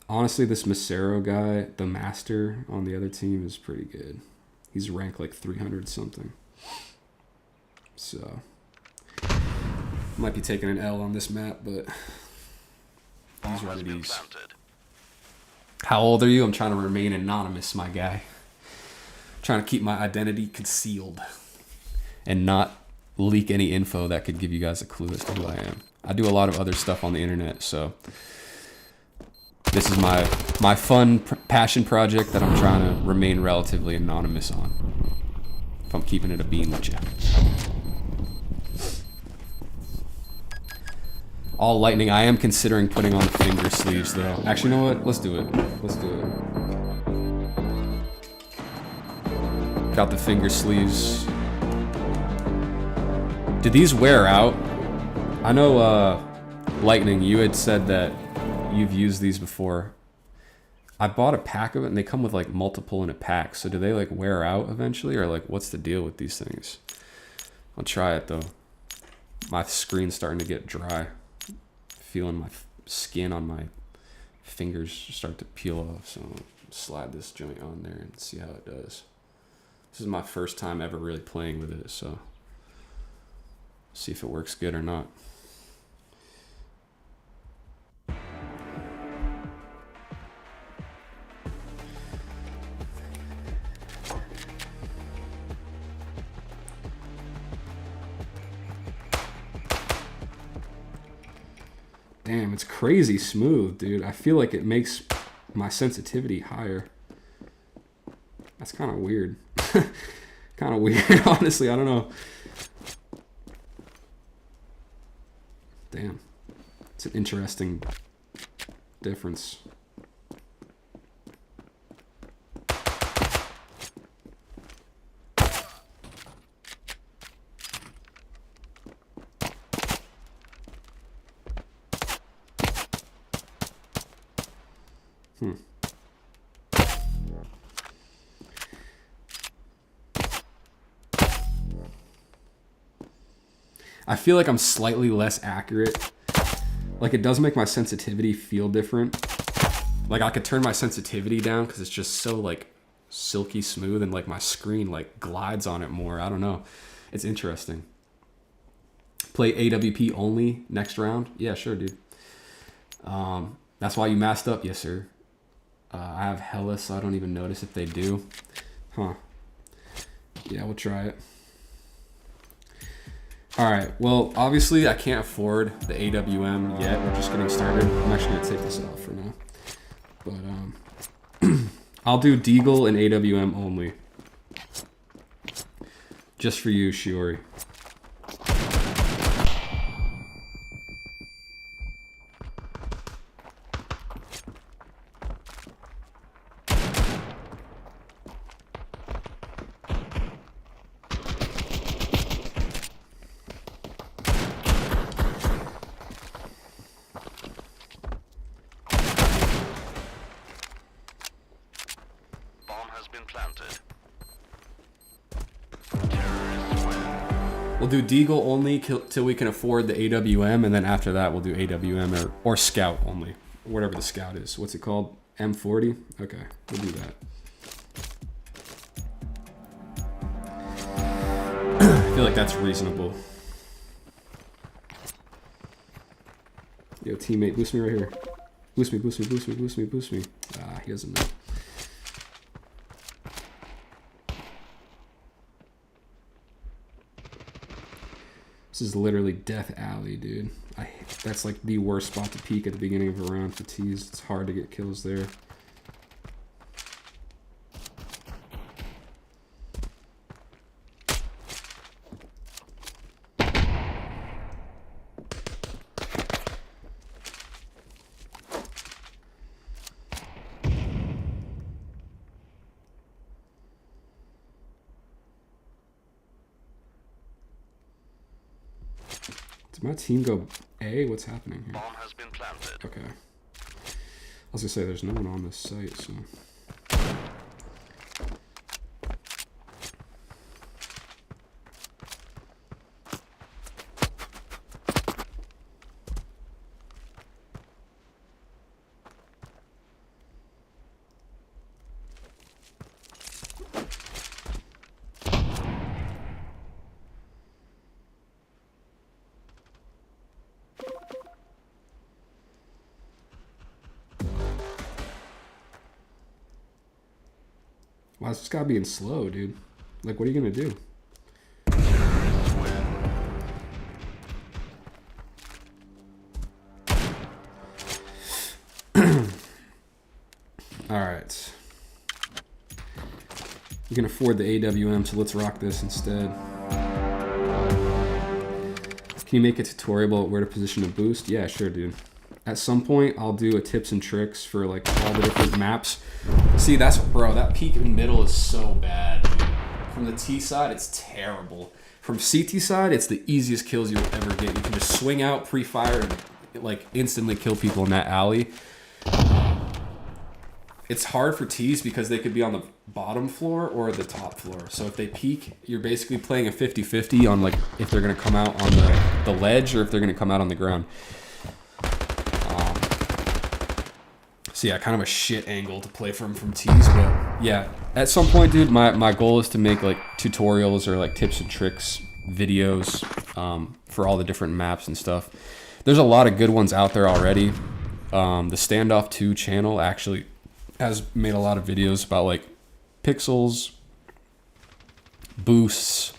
Honestly, this Macero guy, the master on the other team, is pretty good. He's ranked like 300 something. So, might be taking an L on this map, but these are these. How old are you? I'm trying to remain anonymous, my guy. Trying to keep my identity concealed and not leak any info that could give you guys a clue as to who I am. I do a lot of other stuff on the internet, so this is my fun passion project that I'm trying to remain relatively anonymous on. If I'm keeping it a bean with you. All lightning. I am considering putting on the finger sleeves though. Actually, you know what? Let's do it. Let's do it. Got the finger sleeves. Do these wear out? I know, Lightning, you had said that you've used these before. I bought a pack of it and they come with like multiple in a pack. So do they like wear out eventually, or like what's the deal with these things? I'll try it though. My screen's starting to get dry. Feeling my skin on my fingers start to peel off. So I'll slide this joint on there and see how it does. This is my first time ever really playing with it, so see if it works good or not. Damn, it's crazy smooth, dude. I feel like it makes my sensitivity higher. That's kind of weird. Kind of weird, honestly. I don't know. Damn. It's an interesting difference. I feel like I'm slightly less accurate. Like it does make my sensitivity feel different. Like I could turn my sensitivity down because it's just so like silky smooth and like my screen like glides on it more. I don't know. It's interesting. Play AWP only next round? Yeah, sure, dude. That's why you masked up? Yes, sir. I have Hella, so I don't even notice if they do. Huh. Yeah, we'll try it. Alright, well, obviously I can't afford the AWM yet. We're just getting started. I'm actually going to take this off for now. But, I'll do Deagle and AWM only. Just for you, Shiori. We'll do Deagle only till we can afford the AWM, and then after that we'll do AWM or Scout only. Whatever the Scout is. What's it called? M40? Okay, we'll do that. I feel like that's reasonable. Yo, teammate, boost me right here. Boost me, boost me, boost me, boost me, boost me. Ah, he doesn't know. This is literally Death Alley, dude. That's like the worst spot to peek at the beginning of a round for T's. It's hard to get kills there. Did my team go A? What's happening here? Bomb has been planted. Okay. I was gonna say there's no one on this site, so. Why is this guy being slow, dude? Like, what are you gonna do? Alright. You can afford the AWM, so let's rock this instead. Can you make a tutorial about where to position a boost? Yeah, sure, dude. At some point, I'll do a tips and tricks for like all the different maps. See, that's, bro, that peak in middle is so bad, dude. From the T side, it's terrible. From CT side, it's the easiest kills you'll ever get. You can just swing out, pre-fire, and like instantly kill people in that alley. It's hard for T's because they could be on the bottom floor or the top floor. So if they peek, you're basically playing a 50-50 on like if they're gonna come out on the ledge or if they're gonna come out on the ground. So yeah, kind of a shit angle to play from T's, but yeah, at some point, dude, my goal is to make like tutorials or like tips and tricks videos for all the different maps and stuff. There's a lot of good ones out there already. The Standoff 2 channel actually has made a lot of videos about like pixels, boosts,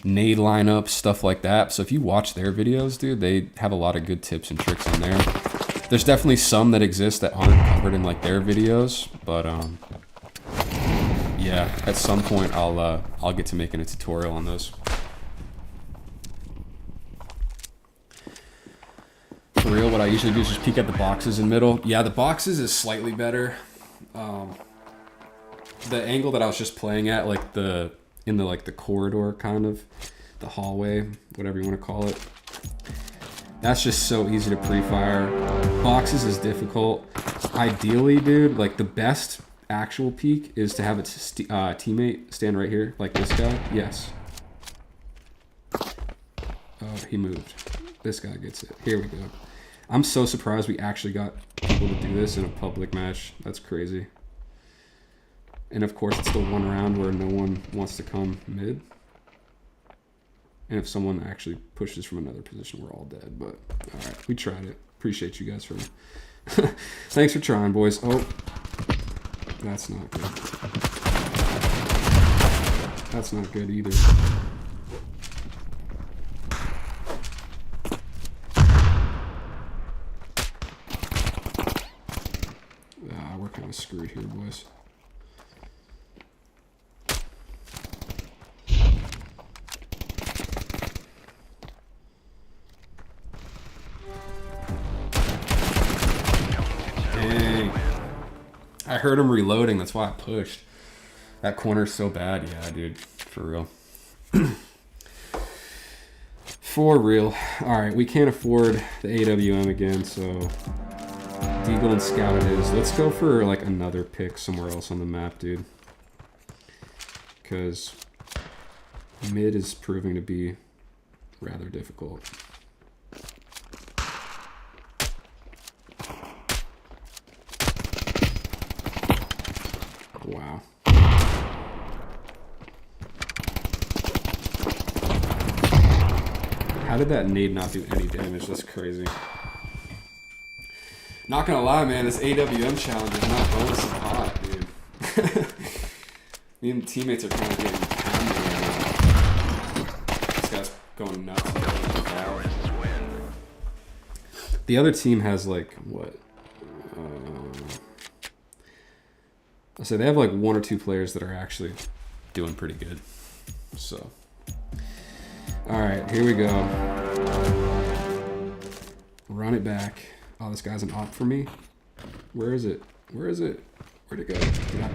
nade lineups, stuff like that. So if you watch their videos, dude, they have a lot of good tips and tricks on there. There's definitely some that exist that aren't covered in like their videos, but yeah, at some point I'll get to making a tutorial on those. For real, what I usually do is just peek at the boxes in middle. Yeah, the boxes is slightly better. The angle that I was just playing at, like in the corridor kind of, the hallway, whatever you want to call it. That's just so easy to pre-fire. Boxes is difficult. Ideally, dude, like the best actual peek is to have a teammate stand right here, like this guy. Yes. Oh, he moved. This guy gets it. Here we go. I'm so surprised we actually got people to do this in a public match. That's crazy. And of course, it's the one round where no one wants to come mid. And if someone actually pushes from another position, we're all dead. But all right, we tried it. Appreciate you guys for. Thanks for trying, boys. Oh, that's not good. That's not good either. We're kind of screwed here, boys. I heard him reloading, that's why I pushed. That corner's so bad, yeah, dude, for real. For real. Alright, we can't afford the AWM again, so Deagle and Scout it is. Let's go for like another pick somewhere else on the map, dude. Because mid is proving to be rather difficult. Wow. How did that nade not do any damage? That's crazy. Not gonna lie, man, this AWM challenge is not going so hot, dude. Me and teammates are kind of getting pounded right now. This guy's going nuts. The other team has like, what? I say they have like one or two players that are actually doing pretty good. So, all right, here we go. Run it back. Oh, this guy's an op for me. Where is it? Where is it? Where'd it go?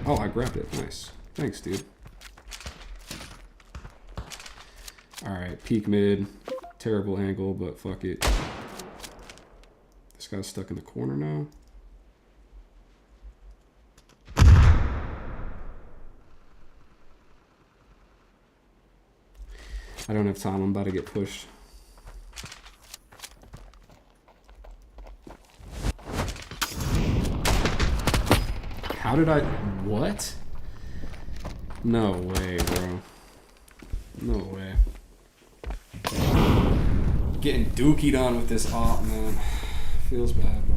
Oh, I grabbed it. Nice. Thanks, dude. All right, peek mid. Terrible angle, but fuck it. This guy's stuck in the corner now. I don't have time. I'm about to get pushed. How did I... What? No way, bro. No way. Getting dookied on with this op, man. Feels bad, bro.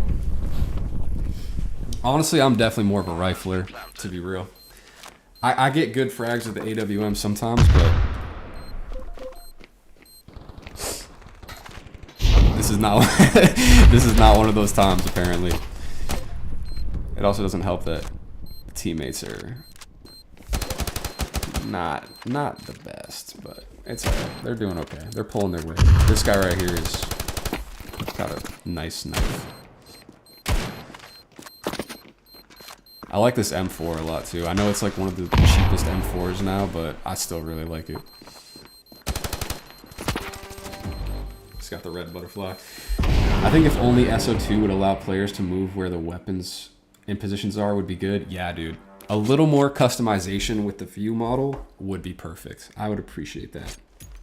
Honestly, I'm definitely more of a rifler, to be real. I get good frags with the AWM sometimes, but... This is not this is not one of those times, apparently. It also doesn't help that teammates are not the best, but it's alright. They're doing okay. They're pulling their weight. This guy right here is got a nice knife. I like this M4 a lot too. I know it's like one of the cheapest M4s now, but I still really like it. It's got the red butterfly. I think if only SO2 would allow players to move where the weapons and positions are would be good. Yeah, dude. A little more customization with the view model would be perfect. I would appreciate that.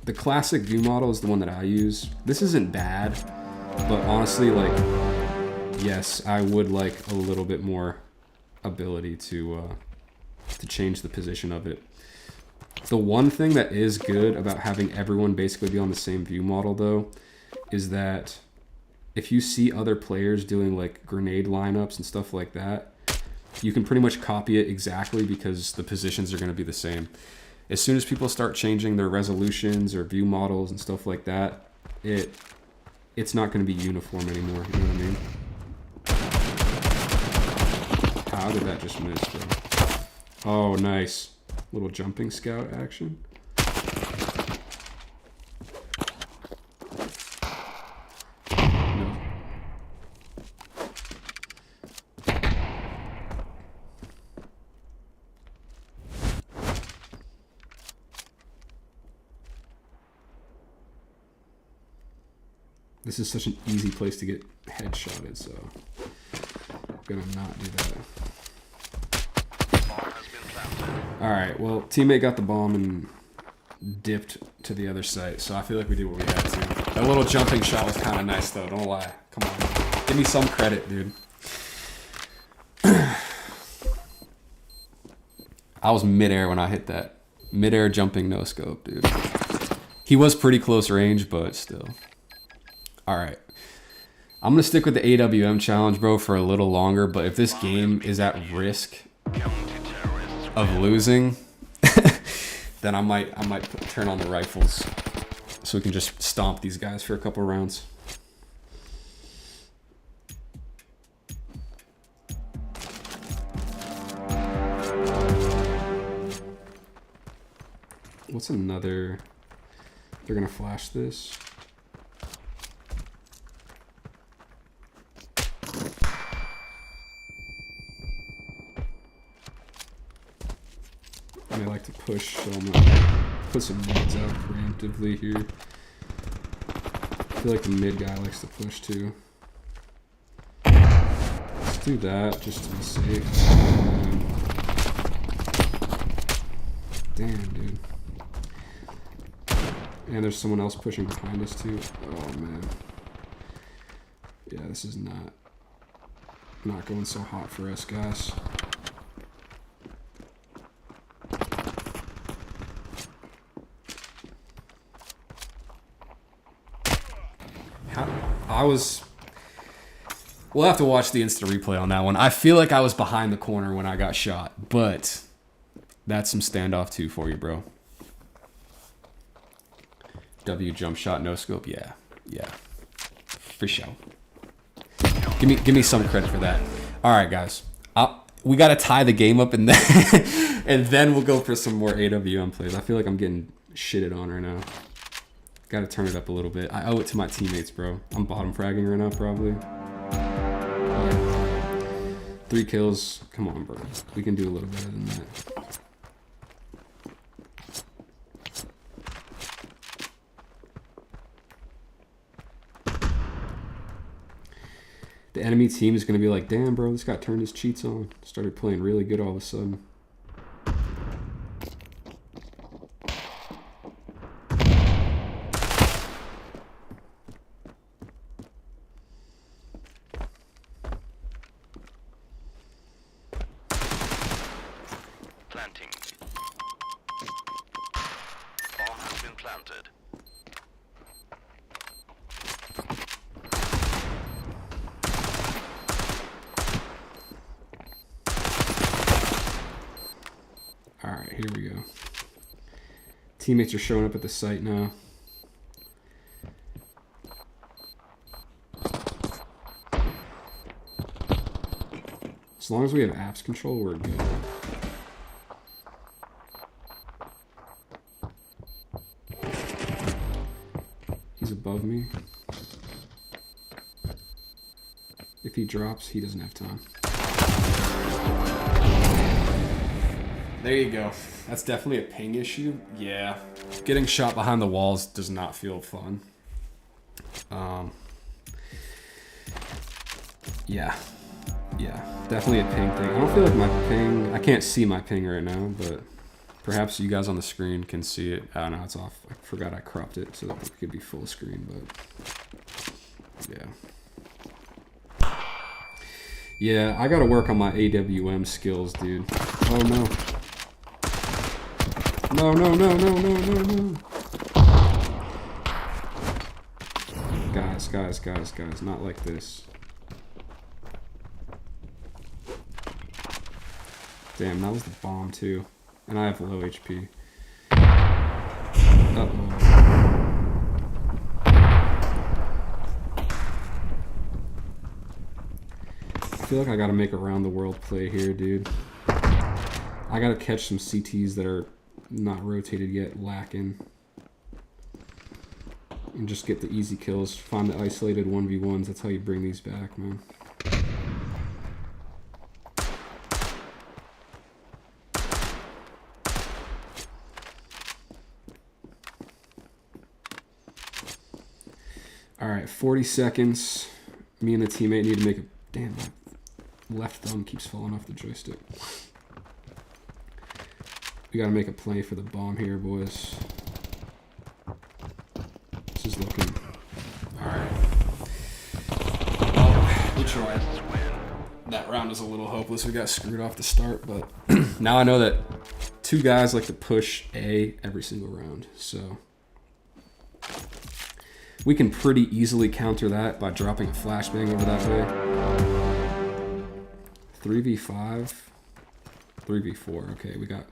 The classic view model is the one that I use. This isn't bad, but honestly, like, yes, I would like a little bit more ability to change the position of it. The one thing that is good about having everyone basically be on the same view model, though, is that if you see other players doing like grenade lineups and stuff like that, you can pretty much copy it exactly because the positions are going to be the same. As soon as people start changing their resolutions or view models and stuff like that, it's not going to be uniform anymore. You know what I mean? How did that just miss, bro? Oh, nice. Little jumping scout action. No. This is such an easy place to get headshotted, so I'm gonna not do that. Alright, well, teammate got the bomb and dipped to the other site, so I feel like we did what we had to. That little jumping shot was kind of nice, though, don't lie. Come on. Give me some credit, dude. I was midair when I hit that. Midair jumping no scope, dude. He was pretty close range, but still. Alright. I'm going to stick with the AWM challenge, bro, for a little longer, but if this game is at risk of losing, then I might turn on the rifles so we can just stomp these guys for a couple rounds. What's another? They're gonna flash this. I like to push, so I'm gonna put some mids out preemptively here. I feel like the mid guy likes to push too. Let's do that just to be safe. Damn, dude. And there's someone else pushing behind us too. Oh man. Yeah, this is not going so hot for us, guys. We'll have to watch the instant replay on that one. I feel like I was behind the corner when I got shot, but that's some standoff 2 for you, bro. W jump shot, no scope. Yeah. For sure. Give me some credit for that. All right, guys. We got to tie the game up and then we'll go for some more AWM plays. I feel like I'm getting shitted on right now. Got to turn it up a little bit. I owe it to my teammates, bro. I'm bottom fragging right now, probably. Yeah. 3 kills. Come on, bro. We can do a little better than that. The enemy team is going to be like, damn, bro, this guy turned his cheats on. Started playing really good all of a sudden. Planting. Bomb has been planted. Alright, here we go. Teammates are showing up at the site now. As long as we have apps control, we're good. He's above me. If he drops, he doesn't have time. There you go. That's definitely a ping issue. Yeah. Getting shot behind the walls does not feel fun. Yeah. Yeah. Definitely a ping thing. I don't feel like my ping... I can't see my ping right now, but perhaps you guys on the screen can see it. I don't know. It's off. I forgot I cropped it so that it could be full screen, but... Yeah. Yeah, I gotta work on my AWM skills, dude. Oh, no. No, no, no, no, no, no, no. Guys, not like this. Damn, that was the bomb too. And I have low HP. Uh-oh. I feel like I gotta make a round the world play here, dude. I gotta catch some CTs that are not rotated yet, lacking. And just get the easy kills. Find the isolated 1v1s. That's how you bring these back, man. Alright, 40 seconds. Me and the teammate need to make a... Damn, my left thumb keeps falling off the joystick. We gotta make a play for the bomb here, boys. This is looking... Alright. Well, we tried. That round was a little hopeless. We got screwed off the start, but now I know that two guys like to push A every single round, so... We can pretty easily counter that by dropping a flashbang over that way. 3v5. 3v4. Okay, we got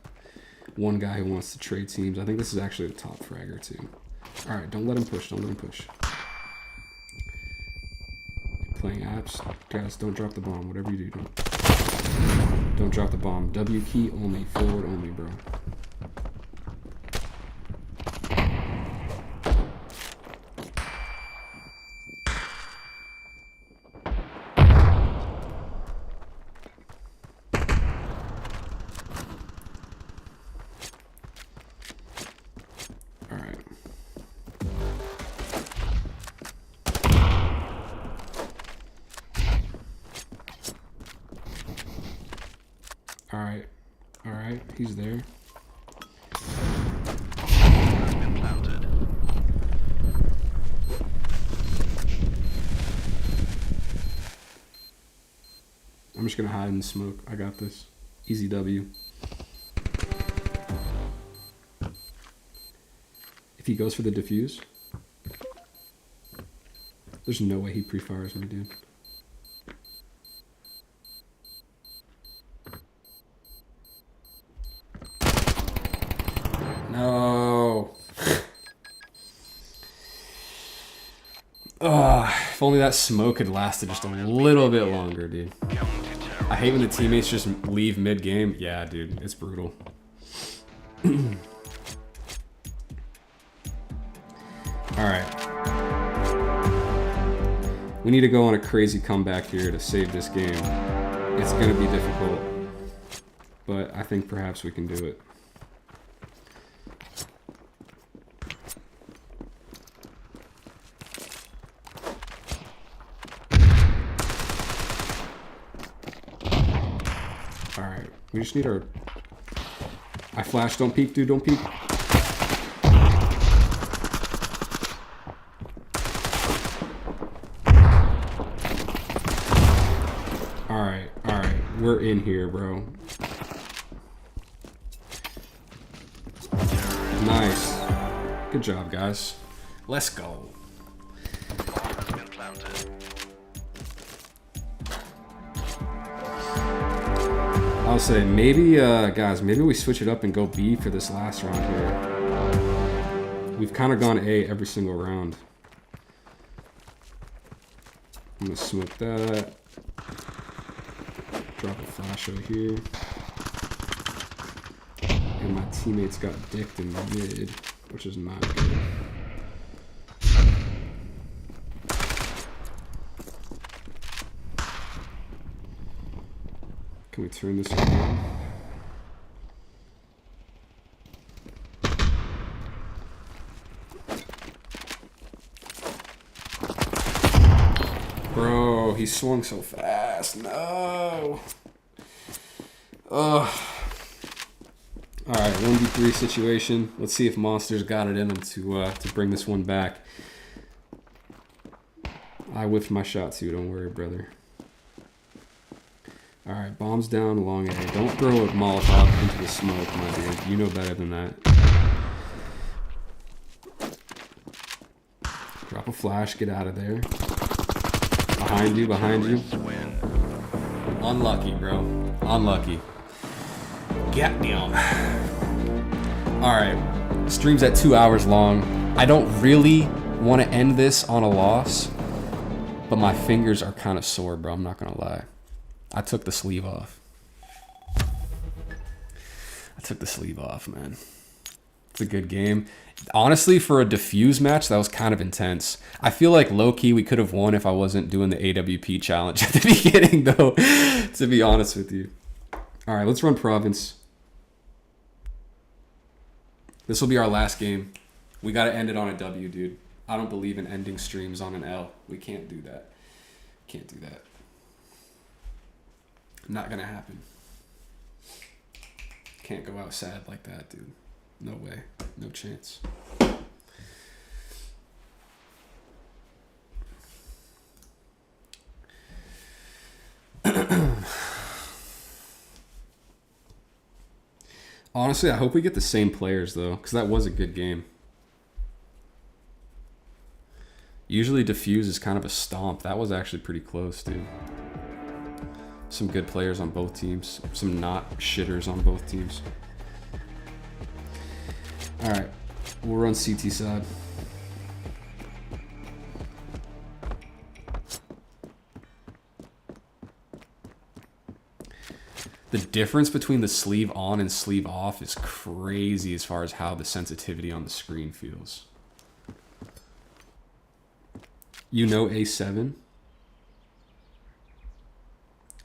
one guy who wants to trade teams. I think this is actually the top fragger too. Alright, don't let him push. Don't let him push. Playing apps. Guys, don't drop the bomb. Whatever you do, don't drop the bomb. W key only. Forward only, bro. Alright, he's there. Has been planted. I'm just gonna hide in the smoke. I got this. Easy W. If he goes for the defuse, there's no way he pre-fires me, dude. No. If only that smoke had lasted just a little bit longer, dude. I hate when the teammates just leave mid-game. Yeah, dude, it's brutal. Alright. We need to go on a crazy comeback here to save this game. It's going to be difficult, but I think perhaps we can do it. We just need our... I flash. Don't peek, dude. Don't peek. Alright. Alright. We're in here, bro. Nice. Good job, guys. Let's go. Bomb has been planted. I'll say, maybe, guys, maybe we switch it up and go B for this last round here. We've kind of gone A every single round. I'm going to smoke that. Drop a flash over here. And my teammates got dicked in the mid, which is not good. Can we turn this around? Bro, he swung so fast. No. Ugh. Alright, 1v3 situation. Let's see if Monster's got it in him to bring this one back. I whiffed my shot too, don't worry, brother. Alright, bombs down, long A. Don't throw a Molotov into the smoke, my dude. You know better than that. Drop a flash, get out of there. Behind you, behind you. Unlucky, bro. Unlucky. Get down. Alright, stream's at 2 hours long. I don't really want to end this on a loss, but my fingers are kind of sore, bro. I'm not gonna lie. I took the sleeve off. I took the sleeve off, man. It's a good game. Honestly, for a diffuse match, that was kind of intense. I feel like low-key we could have won if I wasn't doing the AWP challenge at the beginning, though, to be honest with you. All right, let's run Province. This will be our last game. We got to end it on a W, dude. I don't believe in ending streams on an L. We can't do that. Can't do that. Not gonna happen. Can't go out sad like that, dude. No way. No chance. Honestly, I hope we get the same players, though, because that was a good game. Usually Diffuse is kind of a stomp. That was actually pretty close, dude. Some good players on both teams. Some not shitters on both teams. Alright, we'll run CT side. The difference between the sleeve on and sleeve off is crazy as far as how the sensitivity on the screen feels. You know A7?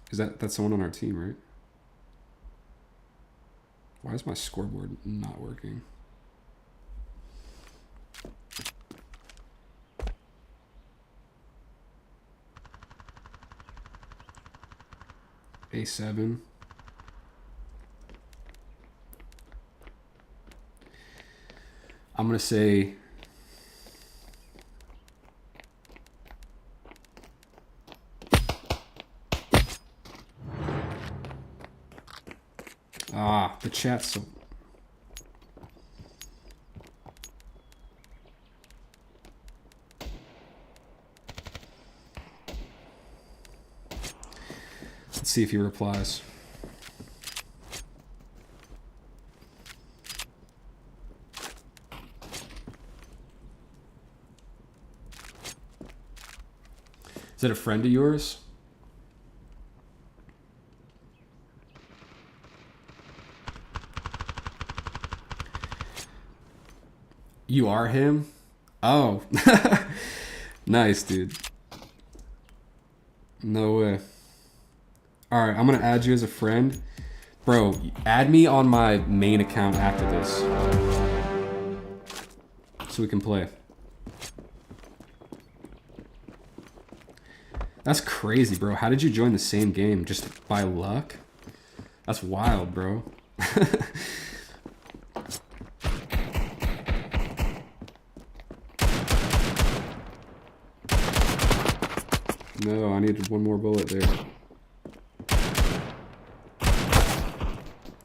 That's someone on our team, right? Why is my scoreboard not working? A7. I'm gonna say the chat's so... Let's see if he replies. Is it a friend of yours? You are him? Oh. Nice, dude. No way. Alright, I'm gonna add you as a friend. Bro, add me on my main account after this. So we can play. That's crazy, bro. How did you join the same game? Just by luck? That's wild, bro. No, I needed one more bullet there.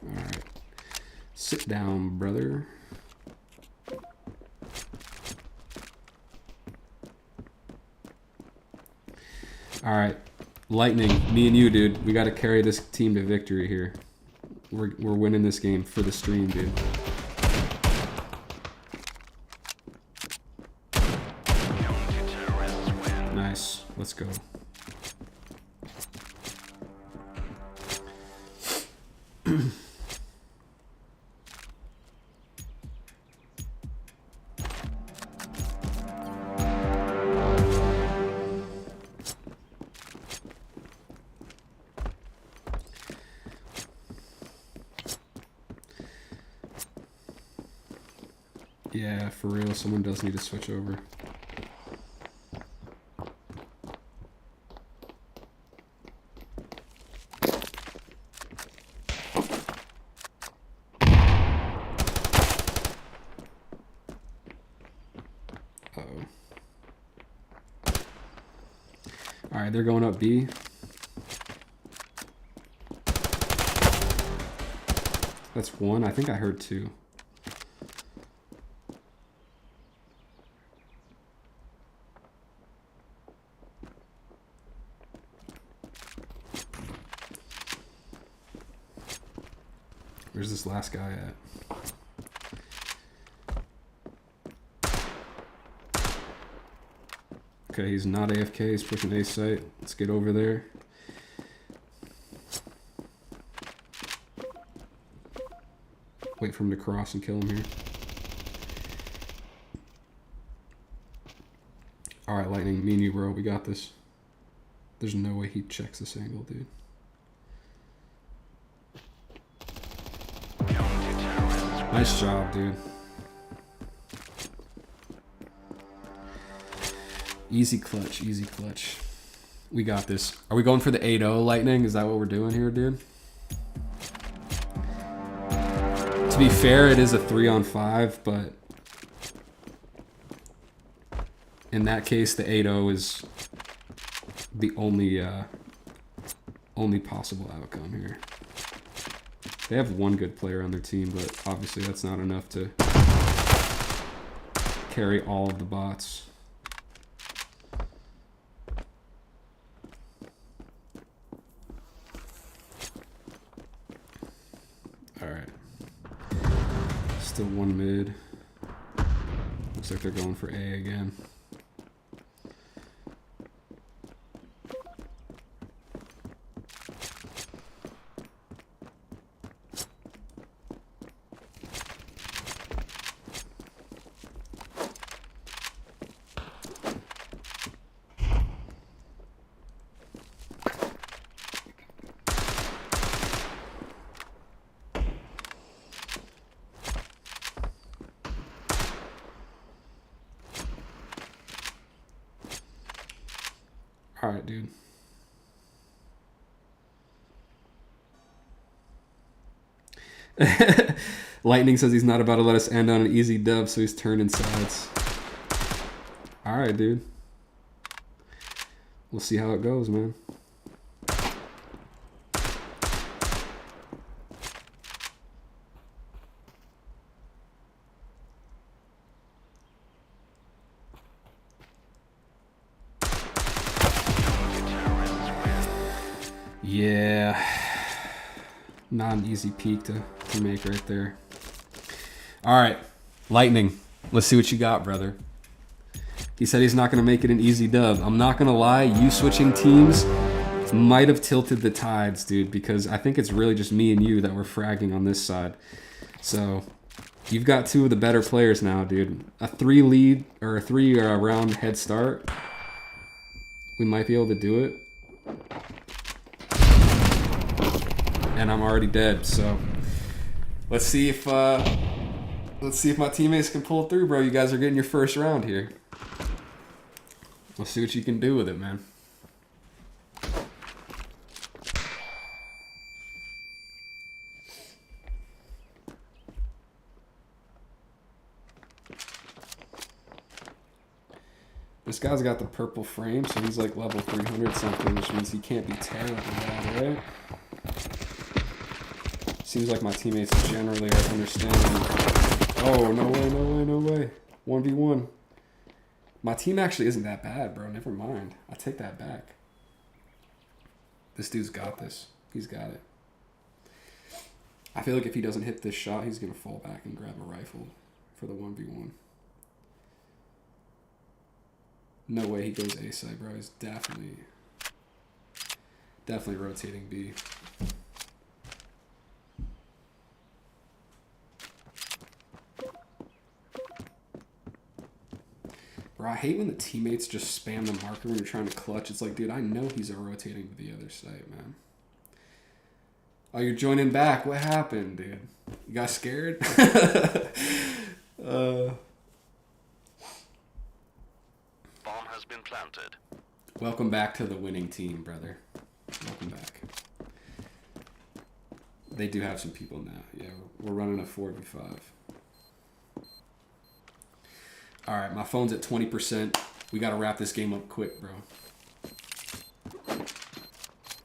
Alright. Sit down, brother. Alright. Lightning, me and you, dude. We gotta carry this team to victory here. We're winning this game for the stream, dude. Nice. Let's go. Yeah, for real, someone does need to switch over. Uh-oh. Alright, they're going up B. That's one. I think I heard two. Where's this last guy at? Okay, he's not AFK. He's pushing A site. Let's get over there. Wait for him to cross and kill him here. Alright, Lightning. Me and you, bro. We got this. There's no way he checks this angle, dude. Nice job, dude. Easy clutch, easy clutch. We got this. Are we going for the 8-0 Lightning? Is that what we're doing here, dude? To be fair, it is a 3-on-5, but in that case, the 8-0 is the only possible outcome here. They have one good player on their team, but obviously that's not enough to carry all of the bots. Alright. Still one mid. Looks like they're going for A again. Alright, dude. Lightning says he's not about to let us end on an easy dub, so he's turning sides. Alright, dude. We'll see how it goes, man. Yeah, not an easy peak to make right there. All right, Lightning, let's see what you got, brother. He said he's not going to make it an easy dub. I'm not going to lie, you switching teams might have tilted the tides, dude, because I think it's really just me and you that were fragging on this side. So you've got two of the better players now, dude. A 3 round head start. We might be able to do it. And I'm already dead, so let's see if my teammates can pull through, bro. You guys are getting your first round here. We'll see what you can do with it, man. This guy's got the purple frame, so he's like level 300 something, which means he can't be terrible bad, right? Seems like my teammates generally are understanding. Oh, no way, no way, no way. 1v1. My team actually isn't that bad, bro. Never mind. I take that back. This dude's got this. He's got it. I feel like if he doesn't hit this shot, he's going to fall back and grab a rifle for the 1v1. No way he goes A side, bro. He's definitely rotating B. Bro, I hate when the teammates just spam the marker when you're trying to clutch. It's like, dude, I know he's rotating to the other side, man. Oh, you're joining back. What happened, dude? You got scared? Bomb has been planted. Welcome back to the winning team, brother. Welcome back. They do have some people now. Yeah, we're running a 4v5. All right, my phone's at 20%. We got to wrap this game up quick, bro.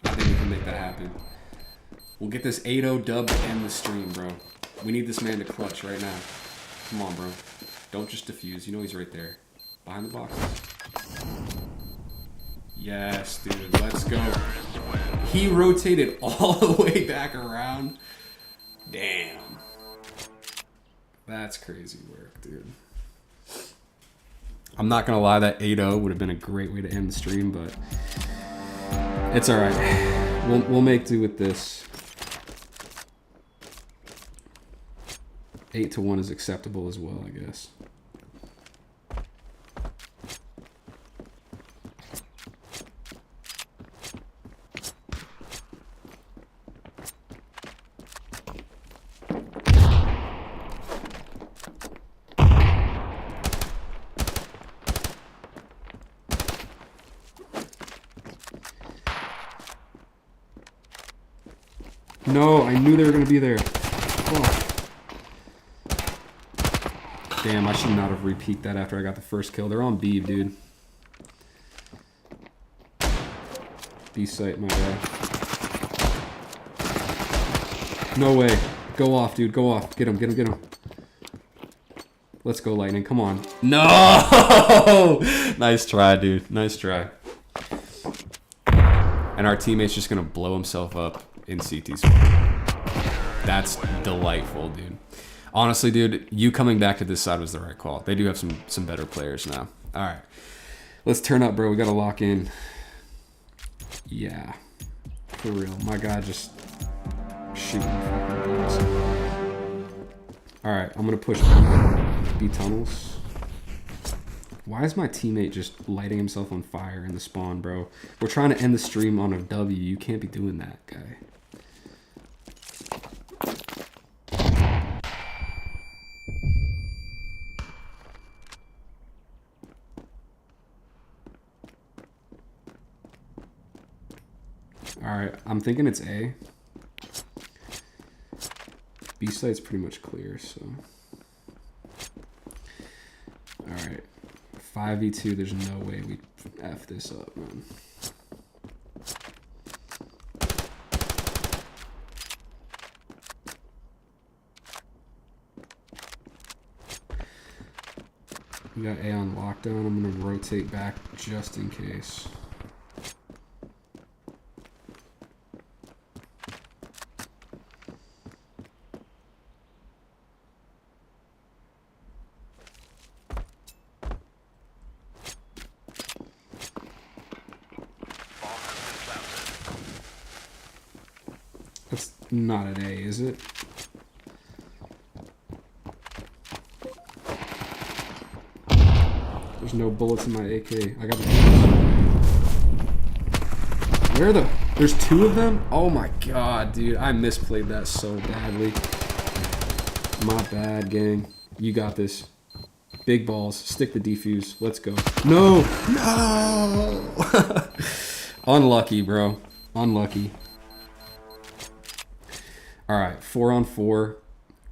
I think we can make that happen. We'll get this 8-0 dub to end the stream, bro. We need this man to clutch right now. Come on, bro. Don't just defuse. You know he's right there. Behind the boxes. Yes, dude. Let's go. He rotated all the way back around. Damn. That's crazy work, dude. I'm not going to lie. That 8-0 would have been a great way to end the stream, but it's all right. We'll make do with this. 8-1 is acceptable as well, I guess. No, I knew they were going to be there. Oh. Damn, I should not have re-peeked that after I got the first kill. They're on B, dude. B site, my guy. No way. Go off, dude. Go off. Get him, get him, get him. Let's go, Lightning. Come on. No! Nice try, dude. Nice try. And our teammate's just going to blow himself up in CT spawn. That's delightful, dude. Honestly, dude, you coming back to this side was the right call. They do have some better players now. All right. Let's turn up, bro. We got to lock in. Yeah. For real. My God, just shooting fucking things. All right. I'm going to push B tunnels. Why is my teammate just lighting himself on fire in the spawn, bro? We're trying to end the stream on a W. You can't be doing that, guy. Alright, I'm thinking it's A. B site's pretty much clear, so. Alright. 5v2, there's no way we F this up, man. We got A on lockdown. I'm going to rotate back just in case. That's not an A, is it? There's no bullets in my AK. I got the... Where the... There's two of them? Oh my God, dude. I misplayed that so badly. My bad, gang. You got this. Big balls. Stick the defuse. Let's go. No! No! Unlucky, bro. Unlucky. Alright, 4-on-4.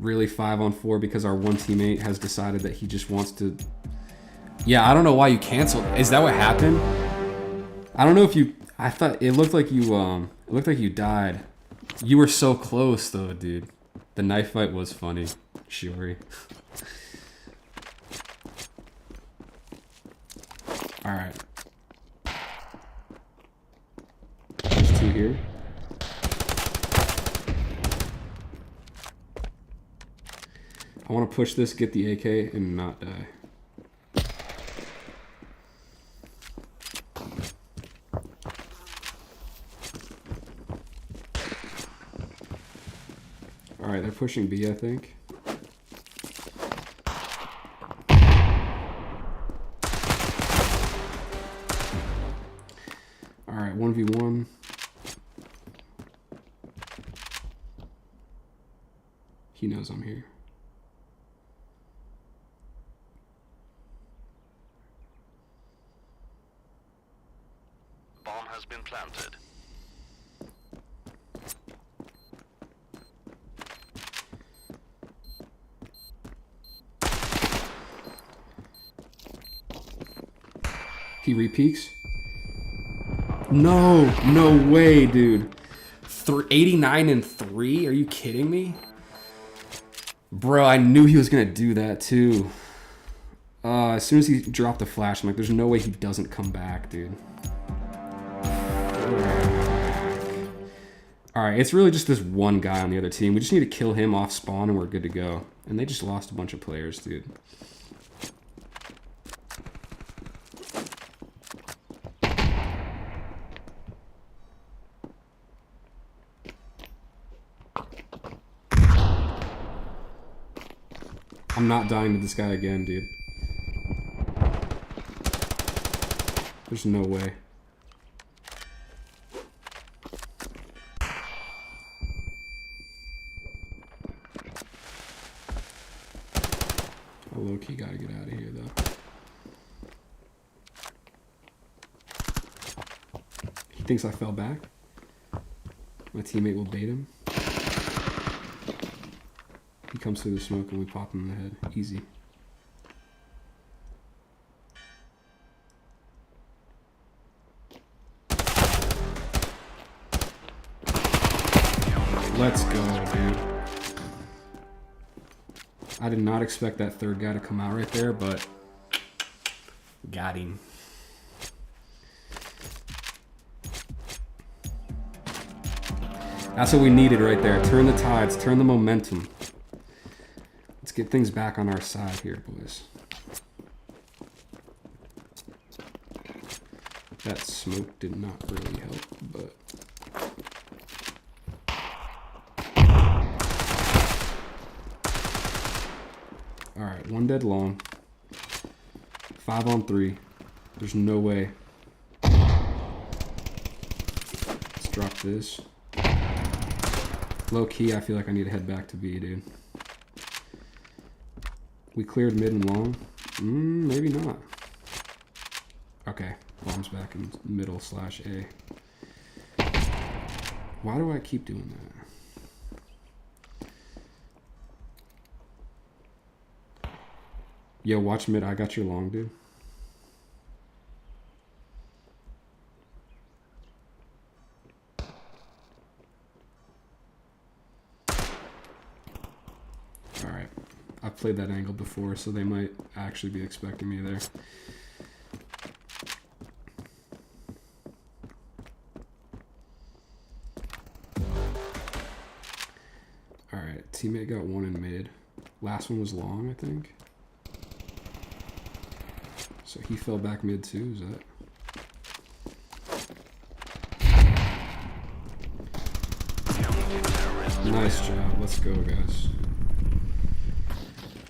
Really 5-on-4 because our one teammate has decided that he just wants to Yeah, I don't know why you canceled. Is that what happened? I don't know if you... I thought it looked like you, it looked like you died. You were so close, though, dude. The knife fight was funny. Shiori. Alright. There's 2 here. I want to push this, get the AK, and not die. Alright, they're pushing B, I think. Alright, 1v1. He knows I'm here. Bomb has been planted. He repeaks. No, no way, dude. 89 and 3? Are you kidding me? Bro, I knew he was gonna do that too. As soon as he dropped the flash, I'm like, there's no way he doesn't come back, dude. Alright, it's really just this one guy on the other team. We just need to kill him off spawn and we're good to go. And they just lost a bunch of players, dude. I'm not dying to this guy again, dude. There's no way. I low-key gotta get out of here, though. He thinks I fell back. My teammate will bait him. He comes through the smoke and we pop him in the head. Easy. Let's go, dude. I did not expect that third guy to come out right there, but got him. That's what we needed right there. Turn the tides, turn the momentum. Let's get things back on our side here, boys. That smoke did not really help, but... Alright, 1 dead long. 5 on 3. There's no way. Let's drop this. Low key, I feel like I need to head back to B, dude. We cleared mid and long. Maybe not. Okay, bomb's back in middle slash A. Why do I keep doing that? Yo, watch mid. I got your long, dude. Alright. I've played that angle before, so they might actually be expecting me there. Alright, teammate got 1 in mid. Last one was long, I think. So he fell back mid too, is that? Nice job. Let's go, guys.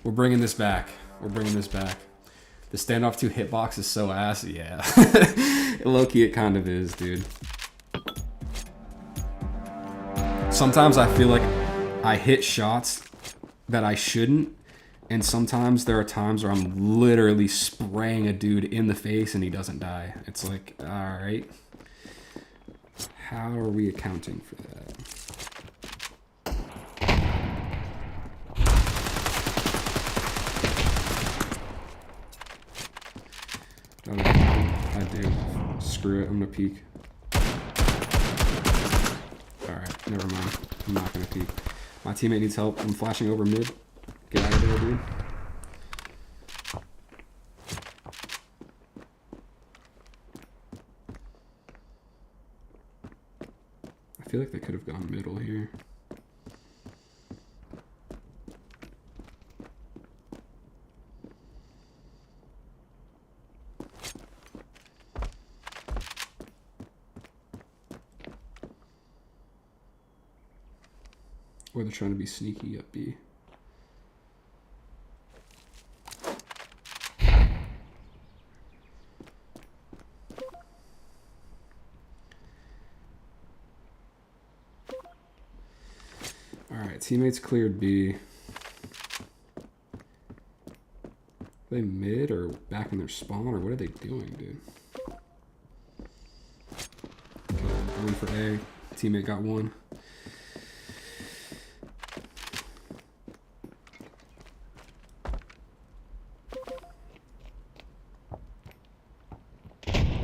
We're bringing this back. We're bringing this back. The standoff 2 hitbox is so ass. Yeah. Low-key it kind of is, dude. Sometimes I feel like I hit shots that I shouldn't. And sometimes there are times where I'm literally spraying a dude in the face and he doesn't die. It's like, alright. How are we accounting for that? I do. Screw it. I'm gonna peek. Alright, never mind. I'm not gonna peek. My teammate needs help. I'm flashing over mid. Get out of there, dude. I feel like they could have gone middle here. Or they're trying to be sneaky up B. Alright, teammates cleared B. Are they mid or back in their spawn, or what are they doing, dude? Okay, going for A. Teammate got one.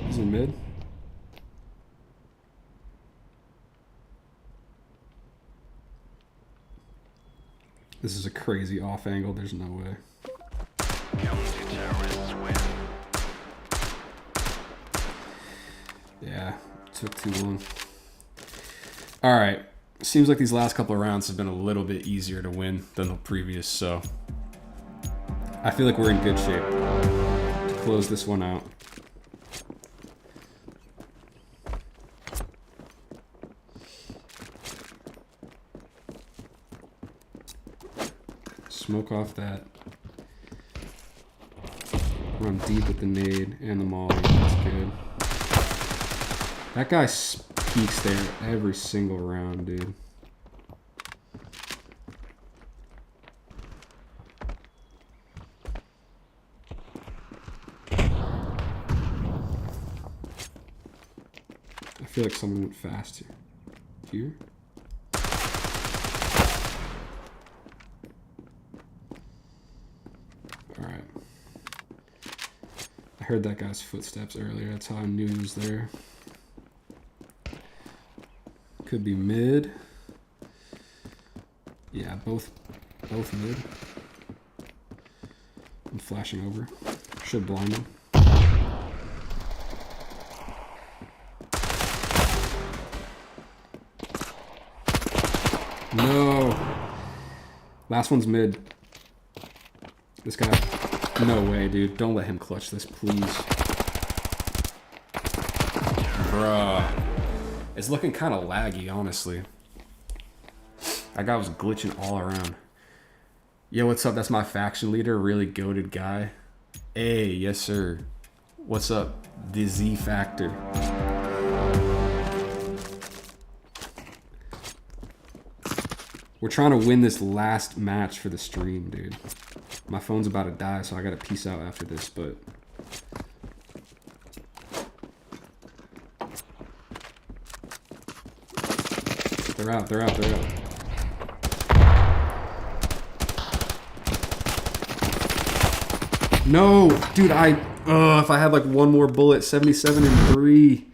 He's in mid. This is a crazy off angle. There's no way. Counter-terrorists win. Yeah, took too long. All right. Seems like these last couple of rounds have been a little bit easier to win than the previous, so I feel like we're in good shape to close this one out. Smoke off that. Run deep with the nade and the molly. That's good. That guy peeks there every single round, dude. I feel like someone went fast here. Here? Alright. I heard that guy's footsteps earlier. That's how I knew he was there. Could be mid. Yeah, both mid. I'm flashing over. Should blind him. No. Last one's mid. This guy. No way, dude. Don't let him clutch this, please. Bruh. It's looking kind of laggy, honestly. That guy was glitching all around. Yo, what's up? That's my faction leader. Really goated guy. Hey, yes, sir. What's up? The Z Factor. We're trying to win this last match for the stream, dude. My phone's about to die, so I gotta peace out after this, but... They're out, they're out, they're out. No! Dude, if I had like one more bullet, 77 and 3.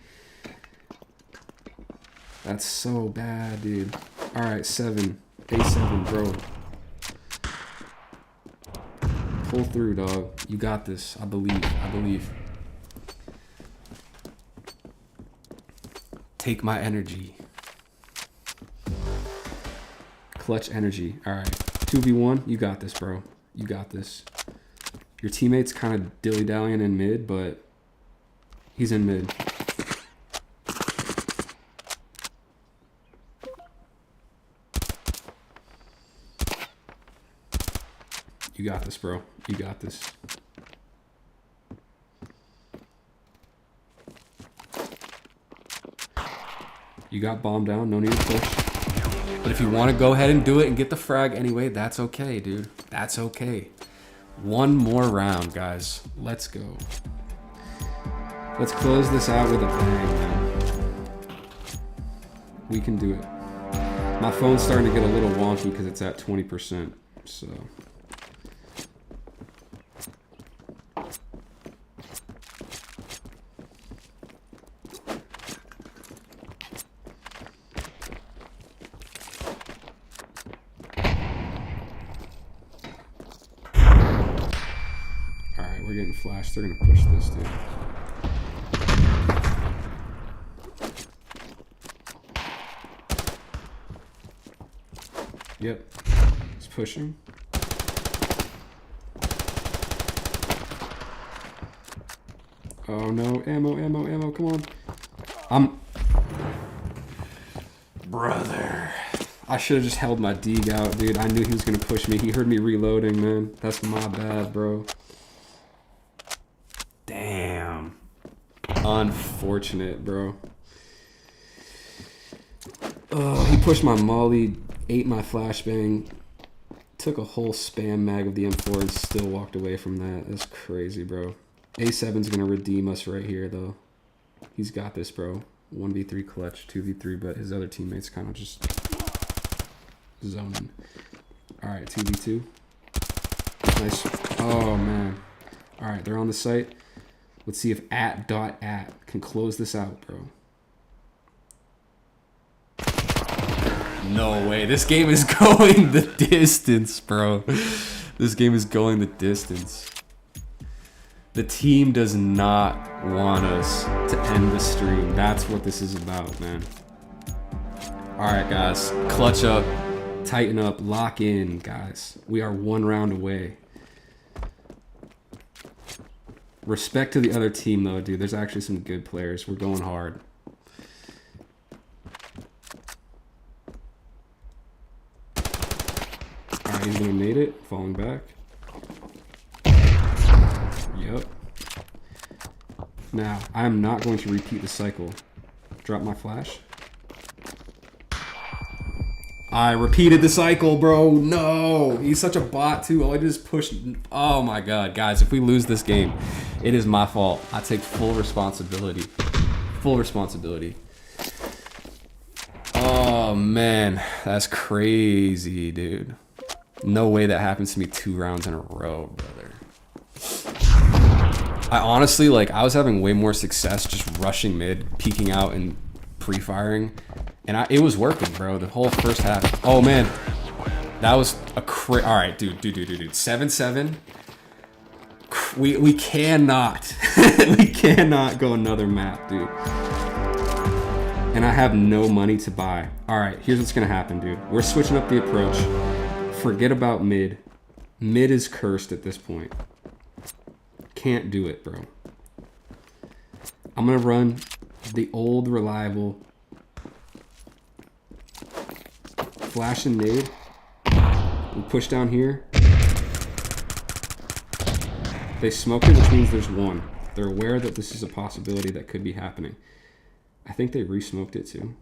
That's so bad, dude. Alright, 7. A7, bro. Pull through, dog. You got this. I believe. I believe. Take my energy. Clutch energy. Alright. 2v1. You got this, bro. You got this. Your teammate's kind of dilly-dallying in mid, but he's in mid. You got this, bro. You got this. You got bomb down. No need to push. But if you want to go ahead and do it and get the frag anyway, that's okay, dude. That's okay. One more round, guys. Let's go. Let's close this out with a bang, man. We can do it. My phone's starting to get a little wonky because it's at 20%, so... getting flashed. They're gonna push this, dude. Yep. He's pushing. Oh no, ammo, come on. Brother. I should have just held my Deeg out, dude. I knew he was gonna push me. He heard me reloading, man. That's my bad, bro. Damn. Unfortunate, bro. Oh, he pushed my molly, ate my flashbang, took a whole spam mag of the M4 and still walked away from that. That's crazy, bro. A7's gonna redeem us right here, though. He's got this, bro. 1v3 clutch, 2v3, but his other teammates kind of just zoning. All right, 2v2. Nice. Oh, man. All right, they're on the site. Let's see if @@ can close this out, bro. No way. This game is going the distance, bro. This game is going the distance. The team does not want us to end the stream. That's what this is about, man. All right, guys. Clutch up. Tighten up. Lock in, guys. We are 1 round away. Respect to the other team, though, dude. There's actually some good players. We're going hard. All right, he's going to nade it. Falling back. Yep. Now, I'm not going to repeat the cycle. Drop my flash. I repeated the cycle, bro. No. He's such a bot, too. All I did is push. Oh, my God. Guys, if we lose this game, it is my fault. I take full responsibility. Full responsibility. Oh, man. That's crazy, dude. No way that happens to me 2 rounds in a row, brother. I honestly, like, I was having way more success just rushing mid, peeking out, and pre-firing. And it was working, bro, the whole first half. Oh, man. That was a all right, dude. 7-7. We cannot. We cannot go another map, dude. And I have no money to buy. All right, here's what's going to happen, dude. We're switching up the approach. Forget about mid. Mid is cursed at this point. Can't do it, bro. I'm going to run the old reliable flash and nade. We push down here. They smoke it, which means there's one. They're aware that this is a possibility that could be happening. I think they re-smoked it too.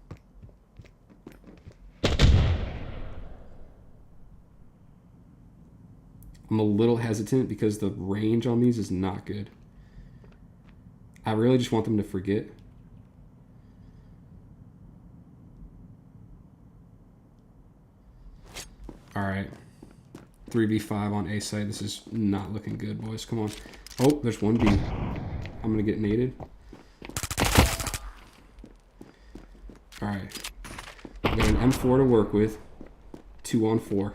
I'm a little hesitant because the range on these is not good. I really just want them to forget. All right. 3v5 on A site. This is not looking good, boys. Come on. Oh, there's 1B. I'm going to get naded. All right. We got an M4 to work with. 2 on 4.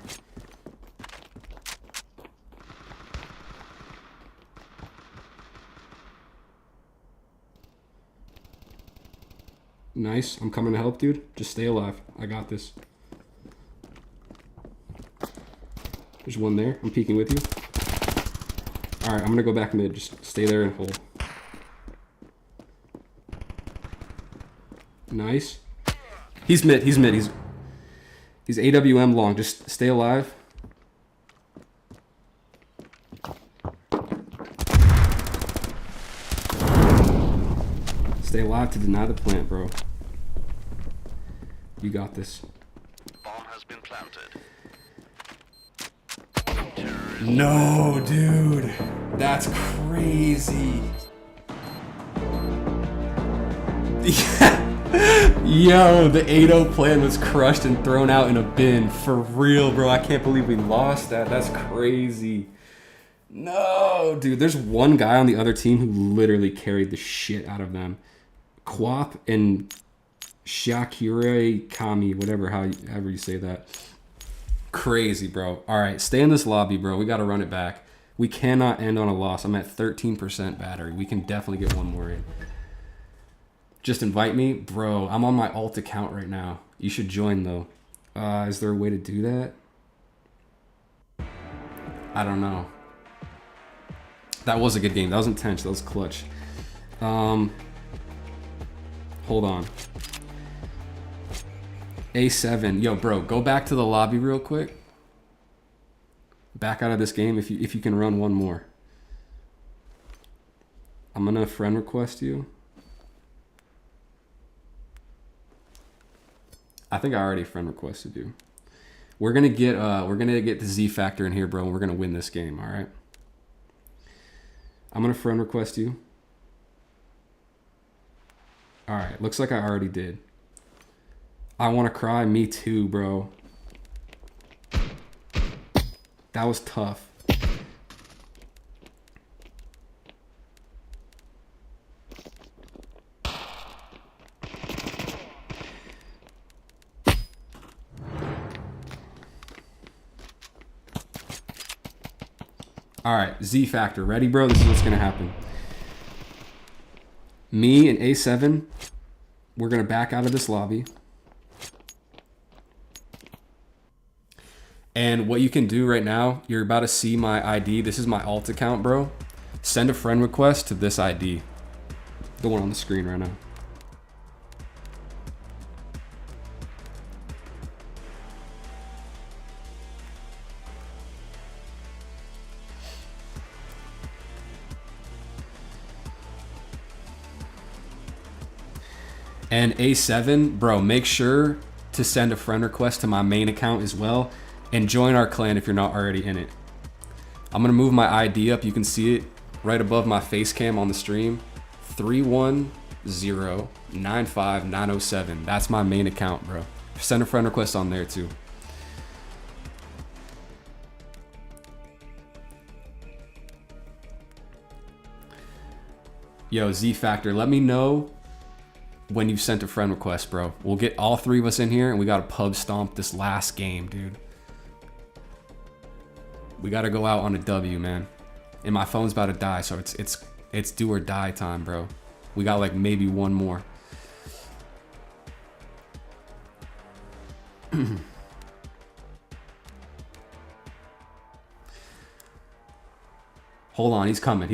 Nice. I'm coming to help, dude. Just stay alive. I got this. There's one there. I'm peeking with you. All right, I'm going to go back mid. Just stay there and hold. Nice. He's mid. He's mid. He's AWM long. Just stay alive. Stay alive to deny the plant, bro. You got this. Bomb has been planted. No, dude. That's crazy. Yo, the 8-0 plan was crushed and thrown out in a bin. For real, bro. I can't believe we lost that. That's crazy. No, dude. There's one guy on the other team who literally carried the shit out of them. Quap and Shakire Kami, however you say that. Crazy, bro. All right, stay in this lobby, bro. We got to run it back. We cannot end on a loss. I'm at 13% battery. We can definitely get one more in. Just invite me. Bro, I'm on my alt account right now. You should join, though. Is there a way to do that? I don't know. That was a good game. That was intense. That was clutch. Hold on. A7. Yo, bro, go back to the lobby real quick. Back out of this game if you can run one more. I'm gonna friend request you. I think I already friend requested you. We're gonna get the Z Factor in here, bro, and we're gonna win this game, alright? I'm gonna friend request you. Alright, looks like I already did. I wanna cry, me too, bro. That was tough. All right, Z Factor. Ready, bro? This is what's going to happen. Me and A7, we're going to back out of this lobby. And what you can do right now, you're about to see my ID. This is my alt account, bro. Send a friend request to this ID. The one on the screen right now. And A7, bro, make sure to send a friend request to my main account as well. And join our clan if you're not already in it. I'm gonna move my ID up. You can see it right above my face cam on the stream. 310-95907. That's my main account, bro. Send a friend request on there too. Yo, Z Factor, let me know when you sent a friend request, bro. We'll get all three of us in here and we gotta pub stomp this last game, dude. We gotta go out on a W, man. And my phone's about to die, so it's do or die time, bro. We got like maybe one more. Hold on, he's coming.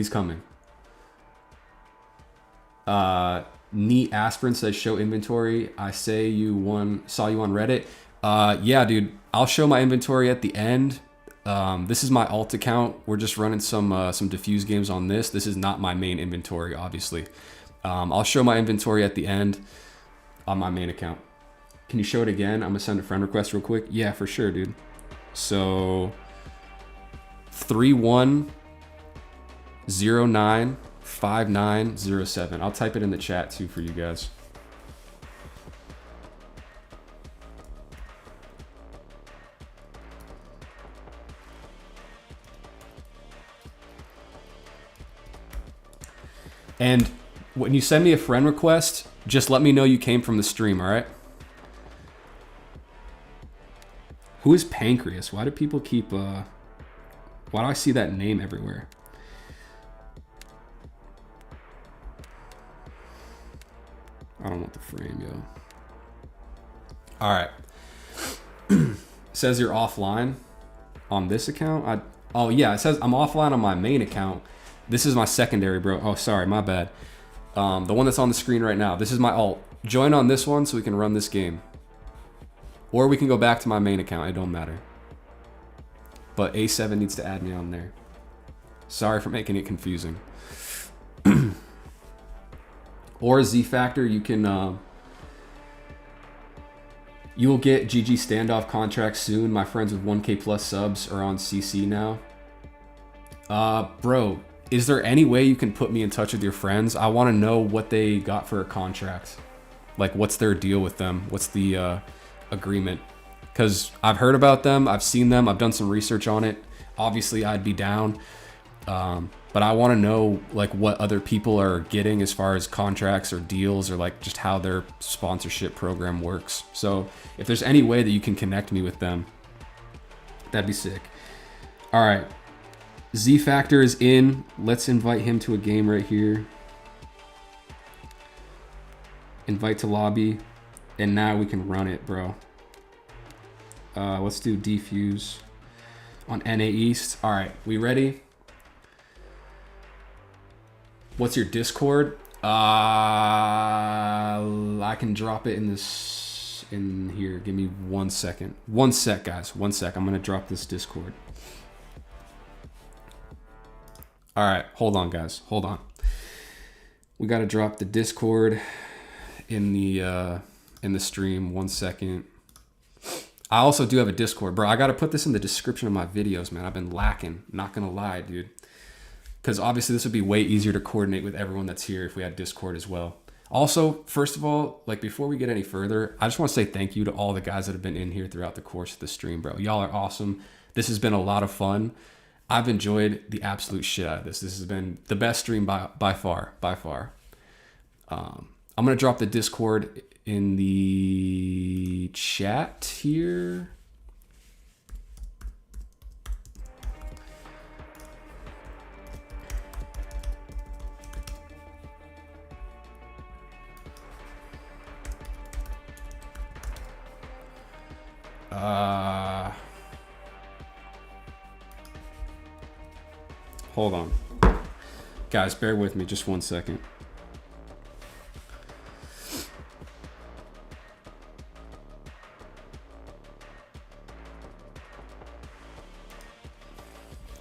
Neat Aspirin says show inventory. I saw you on Reddit. Yeah, dude, I'll show my inventory at the end. This is my alt account. We're just running some diffuse games on this. This is not my main inventory, obviously. I'll show my inventory at the end on my main account. Can you show it again? I'm gonna send a friend request real quick. Yeah, for sure, dude. So 31095907. I'll type it in the chat too for you guys. And when you send me a friend request, just let me know you came from the stream, all right? Who is Pancreas? Why do people keep, why do I see that name everywhere? I don't want the frame, yo. All right. Says you're offline on this account. Oh yeah, it says I'm offline on my main account. This is my secondary, bro. Oh, sorry, my bad. The one that's on the screen right now. This is my alt. Join on this one so we can run this game. Or we can go back to my main account. It don't matter. But A7 needs to add me on there. Sorry for making it confusing. Or Z Factor, you can... you will get GG Standoff contracts soon. My friends with 1K plus subs are on CC now. Bro, is there any way you can put me in touch with your friends? I want to know what they got for a contract. Like, what's their deal with them? What's the agreement? Because I've heard about them. I've seen them. I've done some research on it. Obviously, I'd be down. But I want to know, like, what other people are getting as far as contracts or deals or, like, just how their sponsorship program works. So if there's any way that you can connect me with them, that'd be sick. All right. Z Factor is in. Let's invite him to a game right here. Invite to lobby. And now we can run it, bro. Let's do defuse on NA East. All right, we ready? What's your Discord? I can drop it in here. Give me 1 second. 1 sec, guys. 1 sec. I'm gonna drop this Discord. All right, hold on, guys. Hold on. We gotta drop the Discord in the stream. 1 second. I also do have a Discord, bro. I gotta put this in the description of my videos, man. I've been lacking. Not gonna lie, dude. Because obviously this would be way easier to coordinate with everyone that's here if we had Discord as well. Also, first of all, like before we get any further, I just want to say thank you to all the guys that have been in here throughout the course of the stream, bro. Y'all are awesome. This has been a lot of fun. I've enjoyed the absolute shit out of this. This has been the best stream by far. I'm gonna drop the Discord in the chat here. Hold on. Guys, bear with me just 1 second.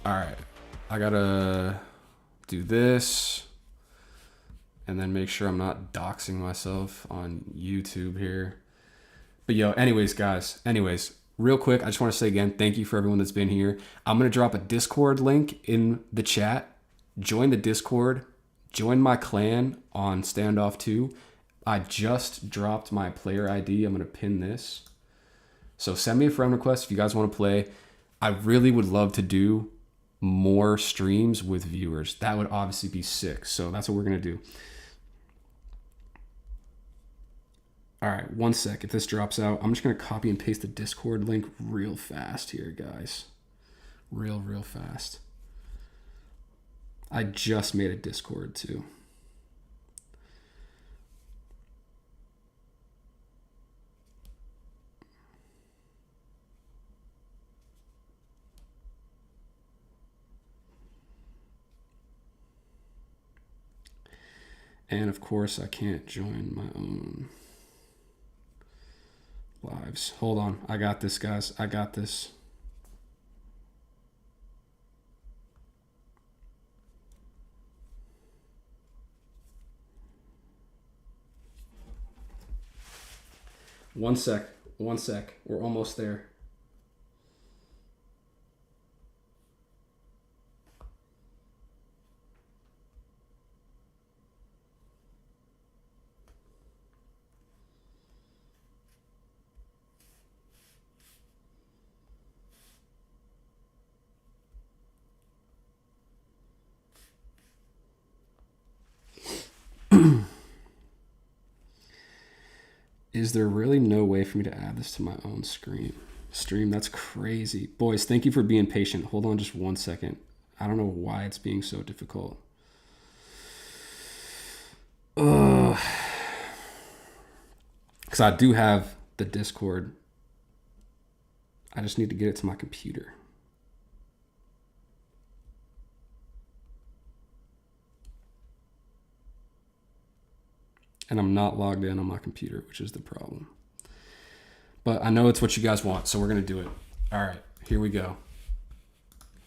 All right. I gotta do this and then make sure I'm not doxing myself on YouTube here. But yo, anyways, guys, real quick, I just want to say again, thank you for everyone that's been here. I'm going to drop a Discord link in the chat. Join the Discord. Join my clan on Standoff 2. I just dropped my player ID. I'm going to pin this. So send me a friend request if you guys want to play. I really would love to do more streams with viewers. That would obviously be sick. So that's what we're going to do. All right, 1 sec. If this drops out, I'm just going to copy and paste the Discord link real fast here, guys. Real fast. I just made a Discord, too. And, of course, I can't join my own lives. Hold on. I got this, guys. I got this. One sec. We're almost there. Is there really no way for me to add this to my own stream? That's crazy. Boys, thank you for being patient. Hold on just 1 second. I don't know why it's being so difficult. Because I do have the Discord. I just need to get it to my computer. And I'm not logged in on my computer, which is the problem. But I know it's what you guys want, so we're going to do it. All right, here we go.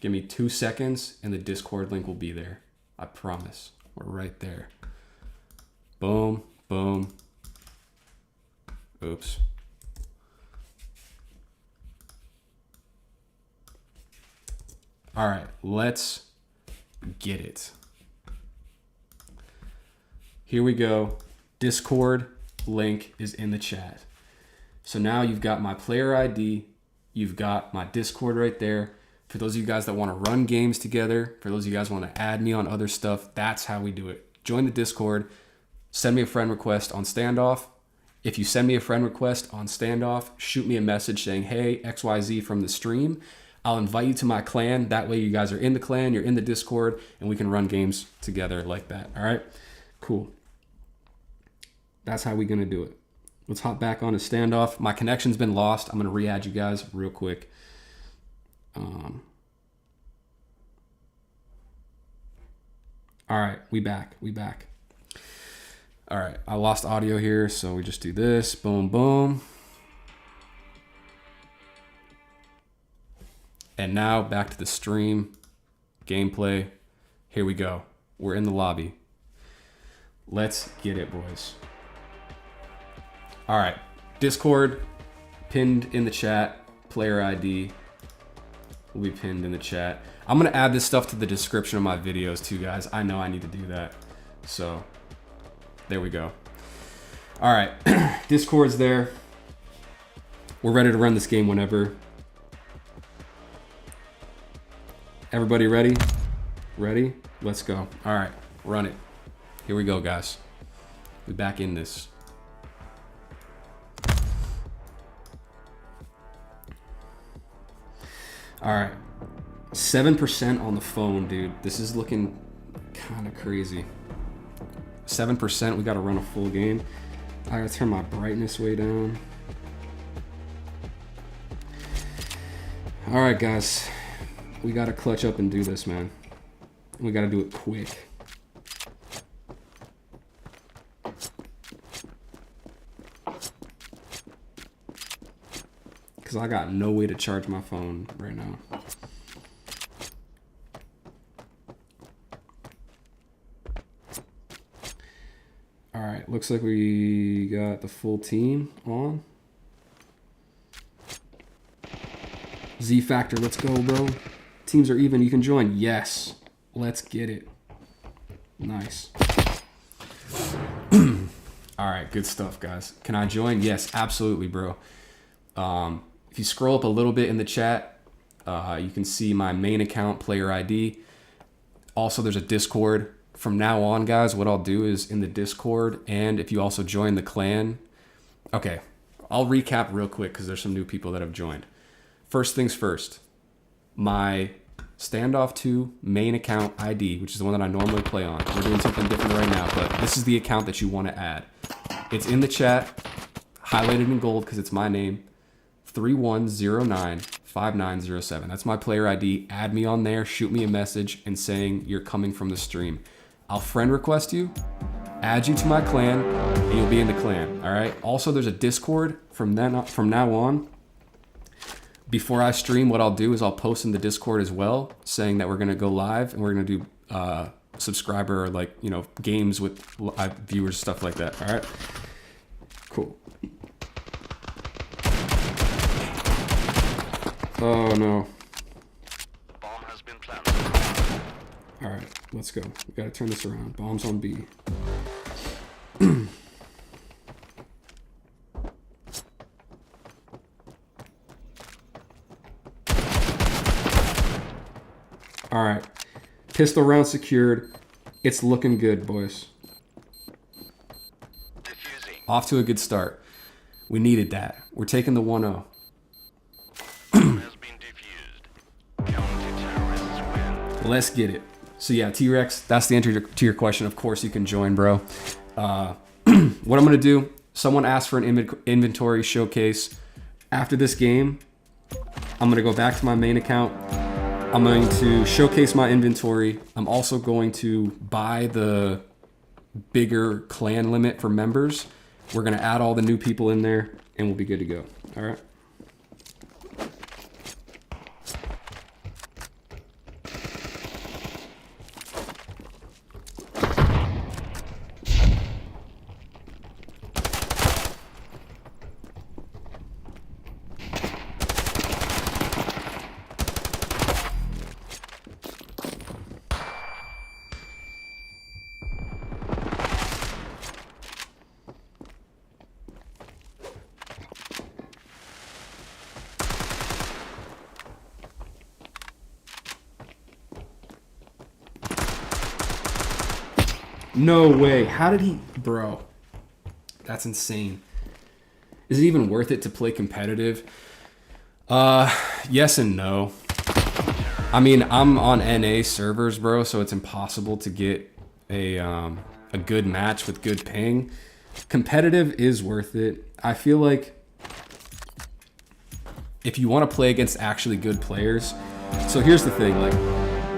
Give me 2 seconds, and the Discord link will be there. I promise. We're right there. Boom, boom. Oops. All right, let's get it. Here we go. Discord link is in the chat. So now you've got my player ID. You've got my Discord right there. For those of you guys that want to run games together, for those of you guys who want to add me on other stuff, that's how we do it. Join the Discord. Send me a friend request on Standoff. If you send me a friend request on Standoff, shoot me a message saying, hey, XYZ from the stream. I'll invite you to my clan. That way you guys are in the clan, you're in the Discord, and we can run games together like that. All right? Cool. That's how we're going to do it. Let's hop back on to Standoff. My connection's been lost. I'm going to re-add you guys real quick. All right, we back. All right, I lost audio here, so we just do this. Boom, boom. And now back to the stream. Gameplay. Here we go. We're in the lobby. Let's get it, boys. All right, Discord pinned in the chat. Player ID will be pinned in the chat. I'm gonna add this stuff to the description of my videos too, guys. I know I need to do that. So there we go. All right, Discord's there. We're ready to run this game whenever. Everybody ready? Ready? Let's go. All right, run it. Here we go, guys. We're back in this. All right, 7% on the phone, dude. This is looking kind of crazy. 7%, we gotta run a full game. I gotta turn my brightness way down. All right, guys. We gotta clutch up and do this, man. We gotta do it quick. Because I got no way to charge my phone right now. All right, looks like we got the full team on. Z Factor, let's go, bro. Teams are even, you can join. Yes, let's get it. Nice. All right, good stuff, guys. Can I join? Yes, absolutely, bro. If you scroll up a little bit in the chat, you can see my main account, player ID. Also, there's a Discord. From now on, guys, what I'll do is in the Discord, and if you also join the clan. Okay, I'll recap real quick because there's some new people that have joined. First things first, my Standoff 2 main account ID, which is the one that I normally play on. We're doing something different right now, but this is the account that you want to add. It's in the chat, highlighted in gold because it's my name. 31095907. That's my player ID. Add me on there, shoot me a message and saying you're coming from the stream. I'll friend request you, add you to my clan, and you'll be in the clan. All right. Also, there's a Discord from now on. Before I stream, what I'll do is I'll post in the Discord as well, saying that we're gonna go live and we're gonna do subscriber games with live viewers, stuff like that. All right. Cool. Oh no. Bomb has been planted. All right, let's go. We gotta turn this around. Bombs on B. All right, pistol round secured. It's looking good, boys. Diffusing. Off to a good start. We needed that. We're taking the 1-0. Bomb has been defused. Counter-terrorists win. Let's get it. So yeah, T-Rex, that's the answer to your question. Of course you can join, bro. What I'm gonna do, someone asked for an inventory showcase. After this game, I'm gonna go back to my main account. I'm going to showcase my inventory. I'm also going to buy the bigger clan limit for members. We're gonna add all the new people in there and we'll be good to go. All right. No way. How did he... Bro. That's insane. Is it even worth it to play competitive? Yes and no. I mean, I'm on NA servers, bro, so it's impossible to get a good match with good ping. Competitive is worth it. I feel like if you want to play against actually good players, so here's the thing, like,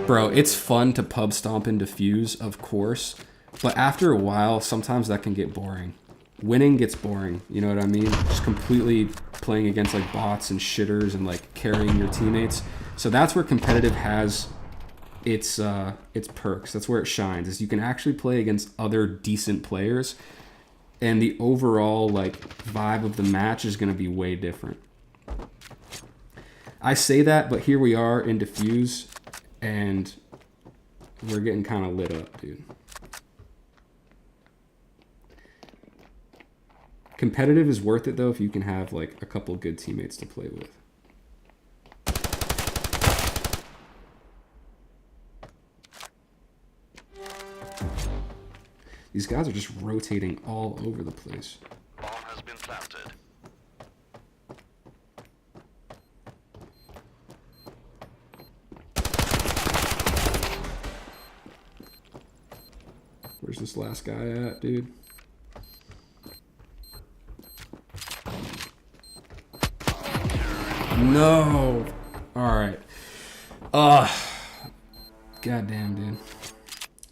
bro, it's fun to pub stomp and defuse, of course, but after a while, sometimes that can get boring. Winning gets boring, you know what I mean? Just completely playing against like bots and shitters and like carrying your teammates. So that's where competitive has its perks. That's where it shines, is you can actually play against other decent players, and the overall like vibe of the match is going to be way different. I say that, but here we are in Diffuse, and we're getting kind of lit up, dude. Competitive is worth it, though, if you can have like a couple good teammates to play with. These guys are just rotating all over the place. Bomb has been planted. Where's this last guy at, dude? No. All right. Goddamn, dude.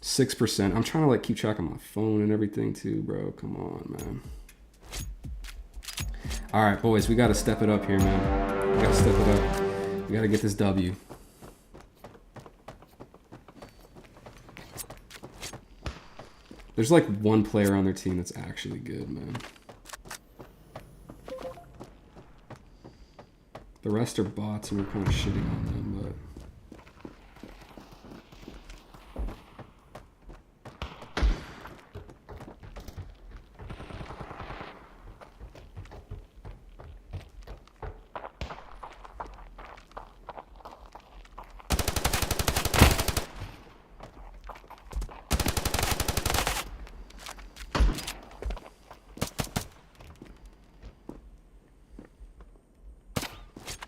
6%. I'm trying to like keep track of my phone and everything too, bro. Come on, man. All right, boys, we got to step it up here, man. We got to step it up. We got to get this W. There's like one player on their team that's actually good, man. The rest are bots, and we're kind of shitting on them, but...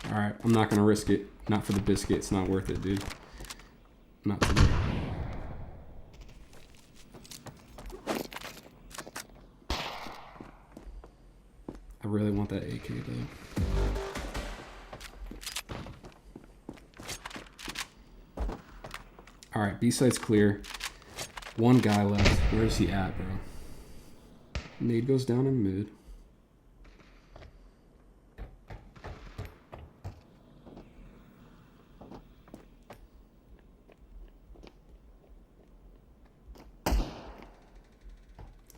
Alright, I'm not going to risk it. Not for the biscuit. It's not worth it, dude. Not today. I really want that AK, though. Alright, B site's clear. One guy left. Where's he at, bro? Nade goes down in mid.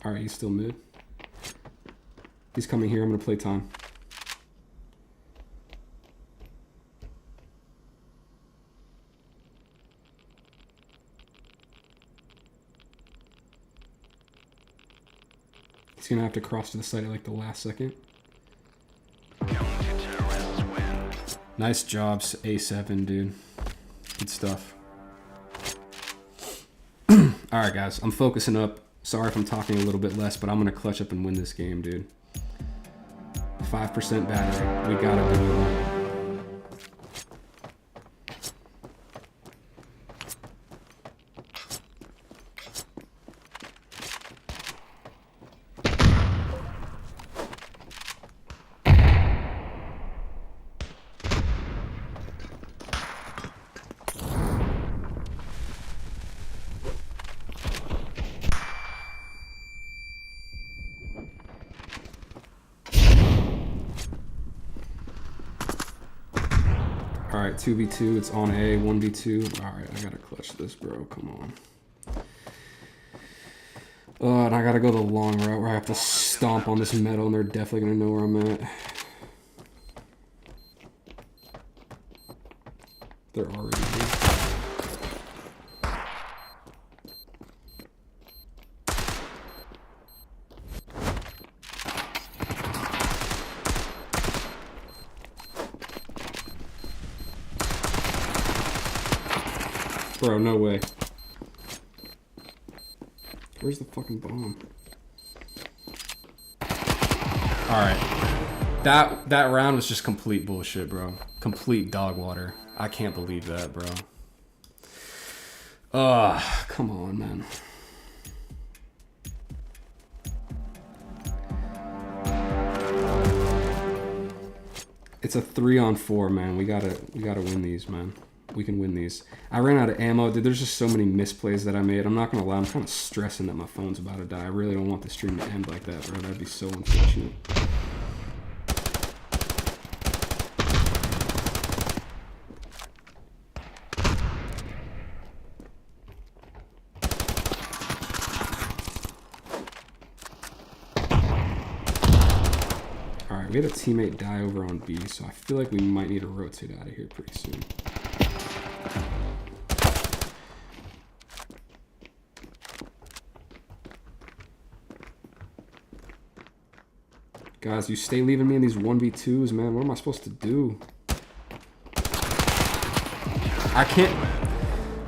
Alright, he's still mid. He's coming here. I'm going to play time. He's going to have to cross to the site at like the last second. Counter-terrorists win. Nice job, A7, dude. Good stuff. Alright, guys. I'm focusing up. Sorry if I'm talking a little bit less, but I'm going to clutch up and win this game, dude. 5% battery. We got to do it. Alright, 2v2, it's on A, 1v2. Alright, I gotta clutch this, bro. Come on. And I gotta go the long route where I have to stomp on this metal, and they're definitely gonna know where I'm at. They're already here. Bro, no way. Where's the fucking bomb? Alright. That round was just complete bullshit, bro. Complete dog water. I can't believe that, bro. Come on, man. It's a 3-on-4, man. We gotta win these, man. We can win these. I ran out of ammo, dude. There's just so many misplays that I made. I'm not gonna lie. I'm kind of stressing that my phone's about to die. I really don't want the stream to end like that, bro. That'd be so unfortunate. We had a teammate die over on B, so I feel like we might need to rotate out of here pretty soon. Guys, you stay leaving me in these 1v2s, man. What am I supposed to do? I can't...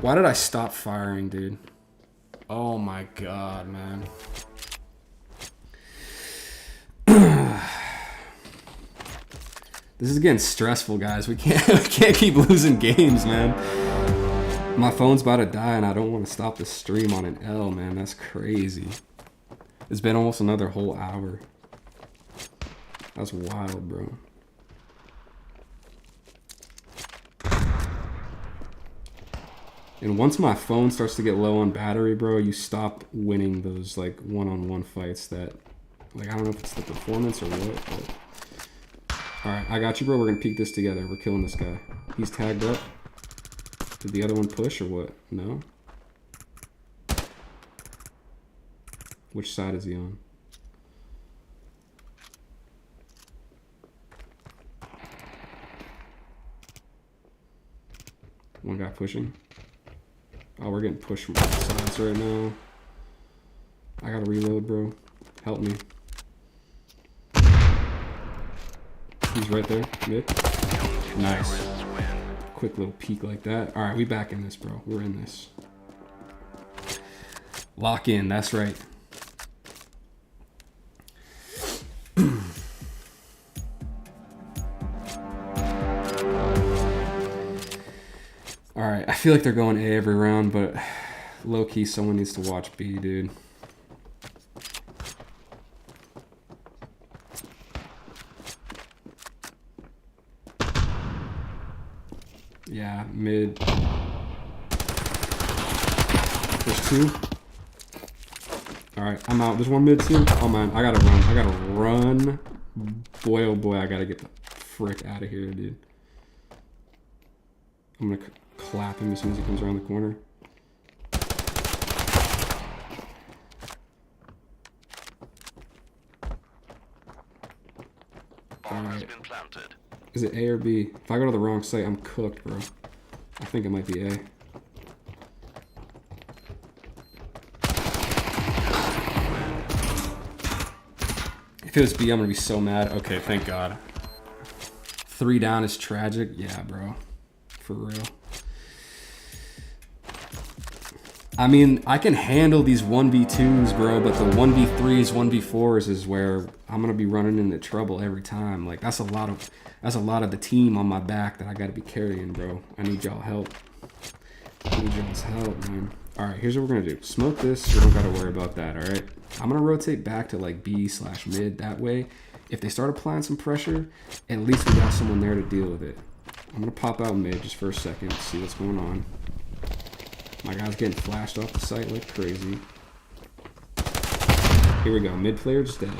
Why did I stop firing, dude? Oh my god, man. This is getting stressful, guys. We can't keep losing games, man. My phone's about to die, and I don't want to stop the stream on an L, man. That's crazy. It's been almost another whole hour. That's wild, bro. And once my phone starts to get low on battery, bro, you stop winning those, like, one-on-one fights that... Like, I don't know if it's the performance or what, but... Alright, I got you, bro. We're gonna peek this together. We're killing this guy. He's tagged up. Did the other one push or what? No? Which side is he on? One guy pushing. Oh, we're getting pushed from both sides right now. I gotta reload, bro. Help me. He's right there. Mid. Nice. Quick little peek like that. Alright, we back in this, bro. We're in this. Lock in. That's right. Alright, I feel like they're going A every round, but low-key someone needs to watch B, dude. Yeah, mid. There's two. Alright, I'm out. There's one mid too. Oh man, I gotta run. I gotta run. Boy, oh boy, I gotta get the frick out of here, dude. I'm gonna clap him as soon as he comes around the corner. Alright. Is it A or B? If I go to the wrong site, I'm cooked, bro. I think it might be A. If it was B, I'm gonna be so mad. Okay, thank God. 3 down is tragic. Yeah, bro. For real. I mean, I can handle these 1v2s, bro, but the 1v3s, 1v4s is where I'm gonna be running into trouble every time. Like, that's a lot of the team on my back that I gotta be carrying, bro. I need y'all help. I need y'all's help, man. Alright, here's what we're gonna do. Smoke this, we don't gotta worry about that, alright? I'm gonna rotate back to like B/mid. That way, if they start applying some pressure, at least we got someone there to deal with it. I'm gonna pop out mid just for a second, see what's going on. My guy's getting flashed off the site like crazy. Here we go. Mid player just dead.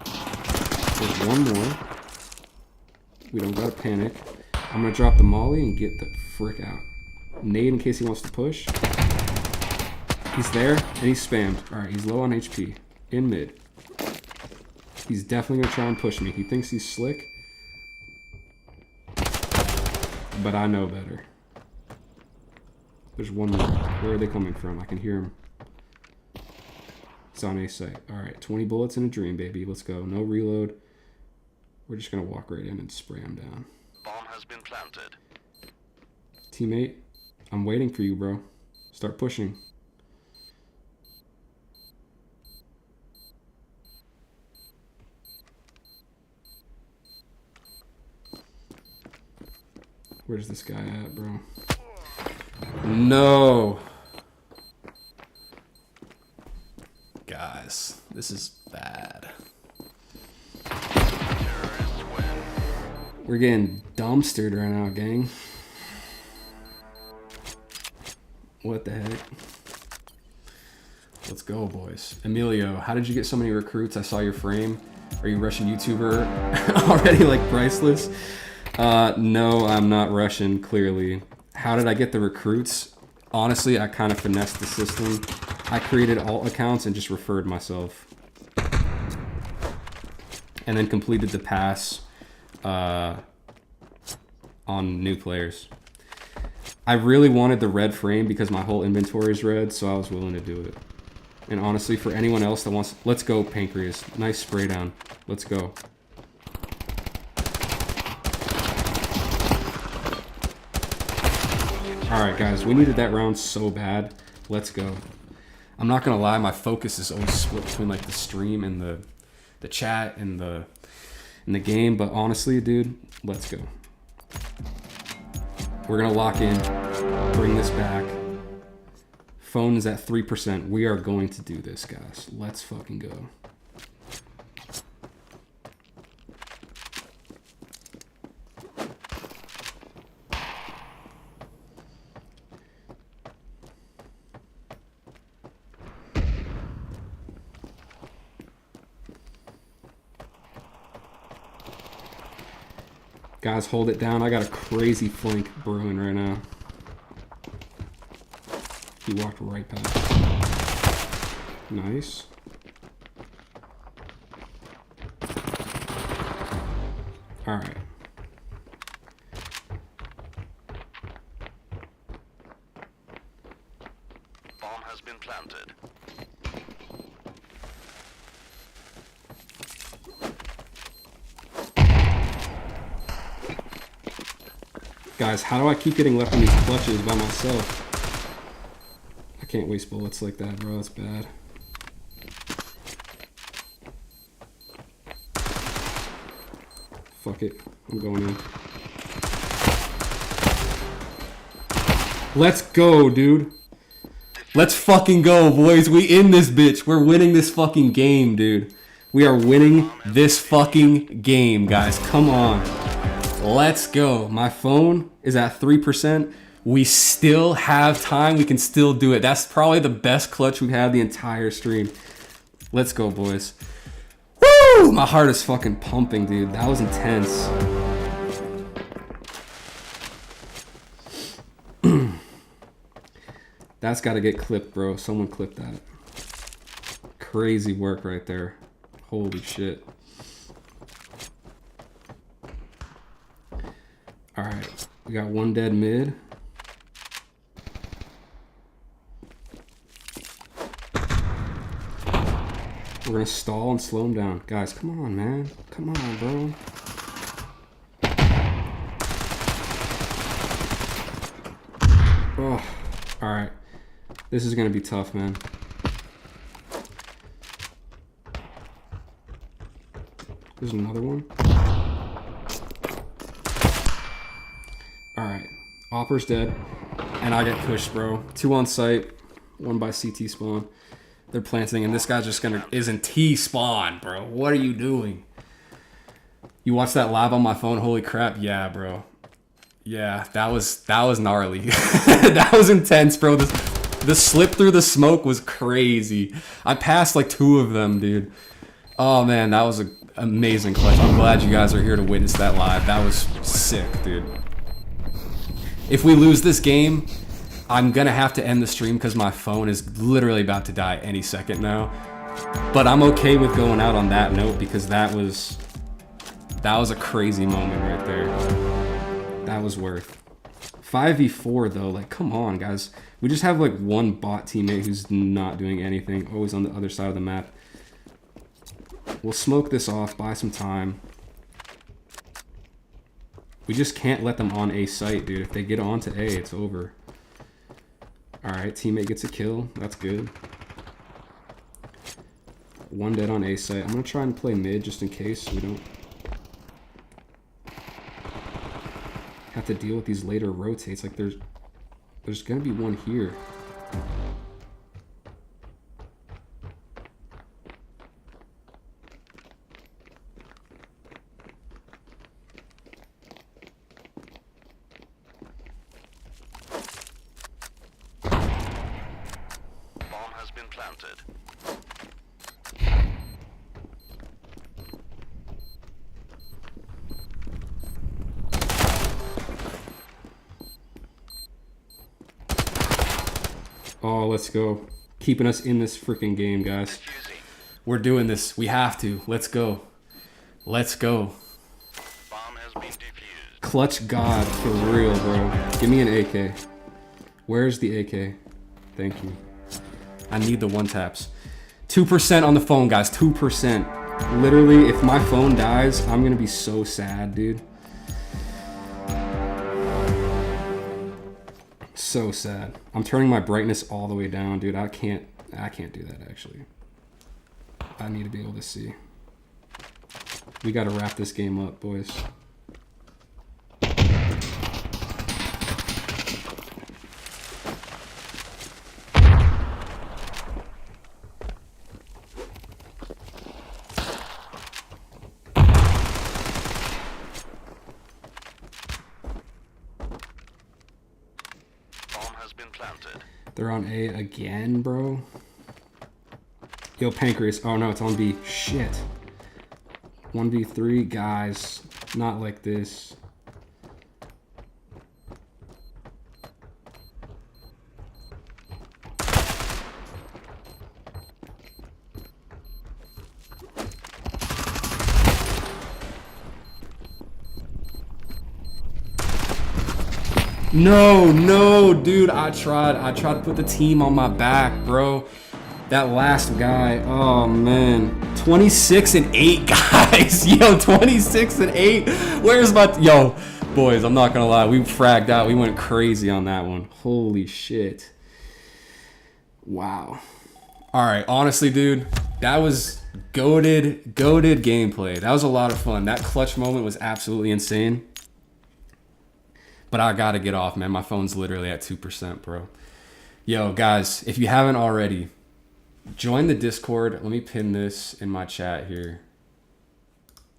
There's one more. We don't gotta panic. I'm gonna drop the molly and get the frick out. Nade in case he wants to push. He's there and he's spammed. Alright, he's low on HP. In mid. He's definitely gonna try and push me. He thinks he's slick. But I know better. There's one more. Where are they coming from? I can hear him. It's on A site. Alright, 20 bullets in a dream, baby. Let's go. No reload. We're just gonna walk right in and spray him down. Bomb has been planted. Teammate, I'm waiting for you, bro. Start pushing. Where's this guy at, bro? No. Guys, this is bad. We're getting dumpstered right now, gang. What the heck? Let's go, boys. Emilio, how did you get so many recruits? I saw your frame. Are you a Russian YouTuber already, like, priceless? No, I'm not Russian, clearly. How did I get the recruits? Honestly, I kind of finessed the system. I created alt accounts and just referred myself. And then completed the pass on new players. I really wanted the red frame because my whole inventory is red, so I was willing to do it. And honestly, for anyone else that wants... Let's go, Pancreas. Nice spray down. Let's go. Alright, guys. We needed that round so bad. Let's go. I'm not going to lie. My focus is always split between, like, the stream and the chat and the game. But honestly, dude, let's go. We're going to lock in. Bring this back. Phone is at 3%. We are going to do this, guys. Let's fucking go. Guys, hold it down. I got a crazy flank brewing right now. He walked right past. Nice. All right. Bomb has been planted. Guys, how do I keep getting left in these clutches by myself? I can't waste bullets like that, bro. That's bad. Fuck it. I'm going in. Let's go, dude. Let's fucking go, boys. We in this bitch. We're winning this fucking game, dude. We are winning this fucking game, guys. Come on. Let's go. My phone is at 3%. We still have time. We can still do it. That's probably the best clutch we've had the entire stream. Let's go, boys. Woo! My heart is fucking pumping, dude. That was intense. That's got to get clipped, bro. Someone clip that. Crazy work right there. Holy shit. Alright, we got one dead mid. We're gonna stall and slow him down. Guys, come on, man. Come on, bro. Oh, alright. This is gonna be tough, man. There's another one. Alright, Opper's dead, and I get pushed, bro. 2 on site, 1 by CT spawn. They're planting, and this guy's just isn't T spawn, bro. What are you doing? You watched that live on my phone? Holy crap, yeah, bro. Yeah, that was gnarly. That was intense, bro. The slip through the smoke was crazy. I passed like 2 of them, dude. Oh man, that was an amazing clutch. I'm glad you guys are here to witness that live. That was sick, dude. If we lose this game, I'm gonna have to end the stream because my phone is literally about to die any second now. But I'm okay with going out on that note because that was a crazy moment right there. That was worth. 5v4 though, like come on guys. We just have like one bot teammate who's not doing anything, always on the other side of the map. We'll smoke this off, buy some time. We just can't let them on A site, dude. If they get onto A, it's over. Alright, teammate gets a kill. That's good. 1 dead on A site. I'm going to try and play mid just in case we don't have to deal with these later rotates. Like there's gonna be one here. Bomb has been planted. Oh, let's go. Keeping us in this freaking game, guys. Defusing. We're doing this. We have to. Let's go. Let's go. Bomb has been defused. Clutch God for real, bro. Give me an AK. Where's the AK? Thank you. I need the one taps. 2% on the phone, guys. 2%. Literally, if my phone dies, I'm gonna be so sad, dude. So sad. I'm turning my brightness all the way down, dude. I can't do that actually. I need to be able to see. We gotta wrap this game up, boys. Planted. They're on A again, bro. Yo, Pancreas. Oh no, it's on B. Shit. 1v3, guys. Not like this. No, dude, I tried to put the team on my back, bro. That last guy, oh man. 26-8, guys. Yo, 26-8. Where's my, yo, boys, I'm not gonna lie, we fragged out. We went crazy on that one. Holy shit. Wow. All right, honestly, dude, that was goated gameplay. That was a lot of fun. That clutch moment was absolutely insane. But I gotta get off, man. My phone's literally at 2%, bro. Yo, guys, if you haven't already, join the Discord. Let me pin this in my chat here.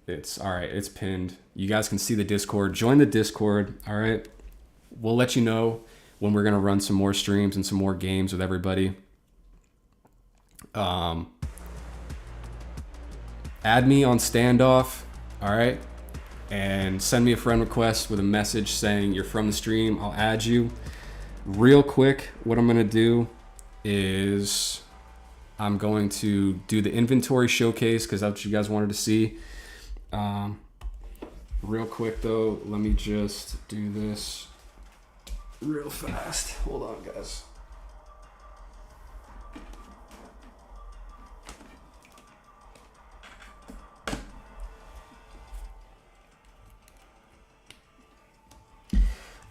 It's all right. It's pinned. You guys can see the Discord. Join the Discord. All right. We'll let you know when we're gonna run some more streams and some more games with everybody. Add me on Standoff. All right. And send me a friend request with a message saying you're from the stream. I'll add you. Real quick, what I'm gonna do is I'm going to do the inventory showcase because that's what you guys wanted to see. Real quick though, let me just do this real fast. Hold on, guys.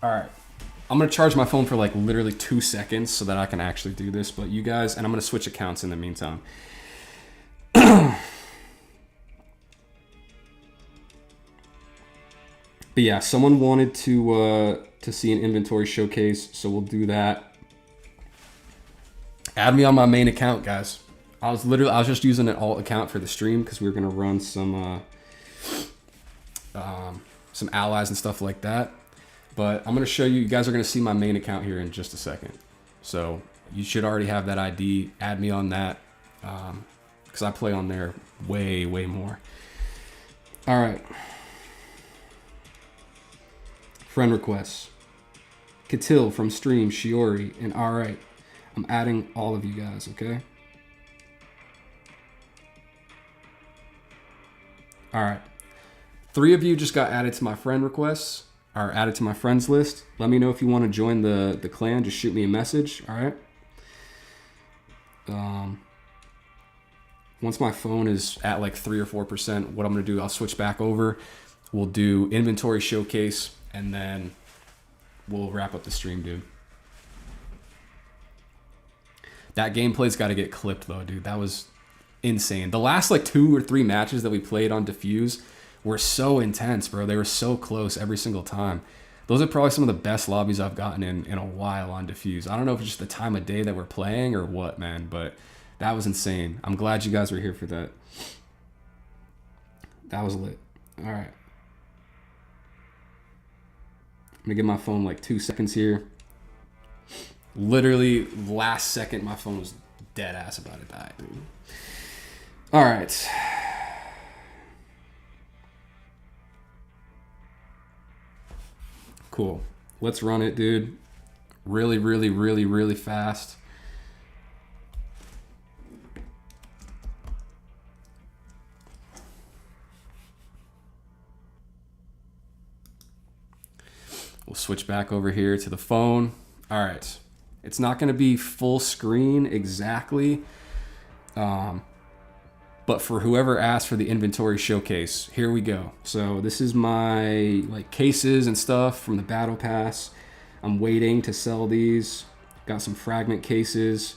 All right, I'm gonna charge my phone for like literally 2 seconds so that I can actually do this, but you guys, and I'm gonna switch accounts in the meantime. But yeah, someone wanted to see an inventory showcase, so we'll do that. Add me on my main account, guys. I was just using an alt account for the stream because we were gonna run some allies and stuff like that. But I'm going to show you, you guys are going to see my main account here in just a second. So you should already have that ID. Add me on that because I play on there way more. All right. Friend requests. Katil from stream, Shiori, and all right. I'm adding all of you guys, okay? All right. 3 of you just got added to my friend requests. Are added to my friends list. Let me know if you want to join the clan. Just shoot me a message. All right. Once my phone is at like 3 or 4%, what I'm gonna do, I'll switch back over. We'll do inventory showcase, and then we'll wrap up the stream, dude. That gameplay's got to get clipped though, dude. That was insane. The last like 2 or 3 matches that we played on Diffuse were so intense, bro. They were so close every single time. Those are probably some of the best lobbies I've gotten in a while on Diffuse. I don't know if it's just the time of day that we're playing or what, man, but that was insane. I'm glad you guys were here for that. That was lit. All right. I'm gonna give my phone like 2 seconds here. Literally last second, my phone was dead ass about to die, dude. All right. Cool. Let's run it, dude. Really, really, really, really fast. We'll switch back over here to the phone. All right. It's not going to be full screen exactly. But for whoever asked for the inventory showcase, here we go. So this is my like cases and stuff from the battle pass. I'm waiting to sell these. Got some fragment cases.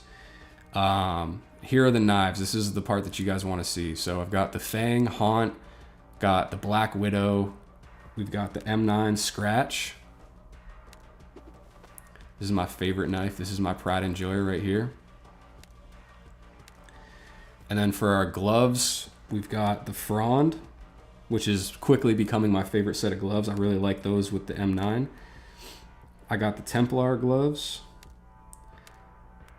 Here are the knives. This is the part that you guys want to see. So I've got the Fang Haunt, got the Black Widow. We've got the M9 Scratch. This is my favorite knife. This is my pride and joy right here. And then for our gloves, we've got the Frond, which is quickly becoming my favorite set of gloves. I really like those with the M9. I got the Templar gloves.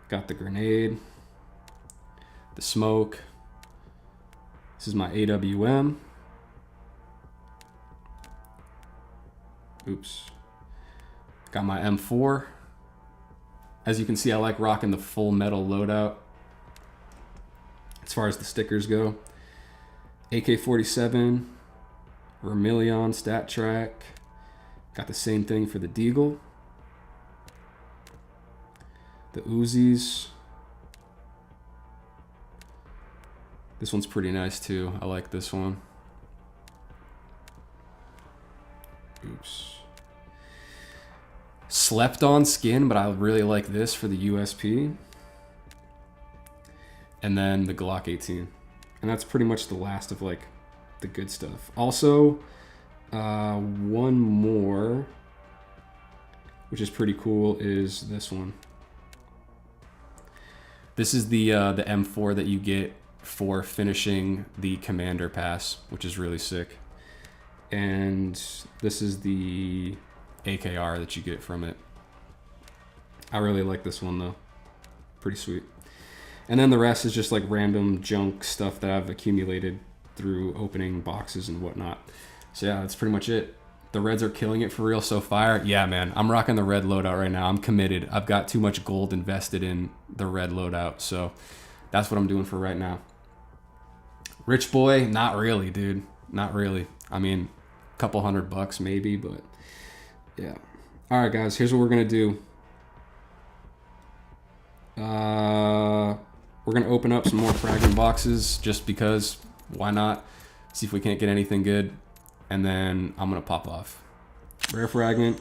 Got the grenade. The smoke. This is my AWM. Oops. Got my M4. As you can see, I like rocking the full metal loadout as far as the stickers go. AK-47, Vermilion stat track. Got the same thing for the Deagle. The Uzis. This one's pretty nice too. I like this one. Oops. Slept on skin, but I really like this for the USP. And then the Glock 18. And that's pretty much the last of like the good stuff. Also, one more, which is pretty cool, is this one. This is the M4 that you get for finishing the Commander Pass, which is really sick. And this is the AKR that you get from it. I really like this one though. Pretty sweet. And then the rest is just like random junk stuff that I've accumulated through opening boxes and whatnot. So yeah, that's pretty much it. The reds are killing it for real so far. Yeah, man, I'm rocking the red loadout right now. I'm committed. I've got too much gold invested in the red loadout. So that's what I'm doing for right now. Rich boy, not really, dude. Not really. I mean, a couple $100 maybe, but yeah. All right, guys, here's what we're going to do. We're going to open up some more fragment boxes just because, why not? See if we can't get anything good. And then I'm going to pop off. Rare fragment.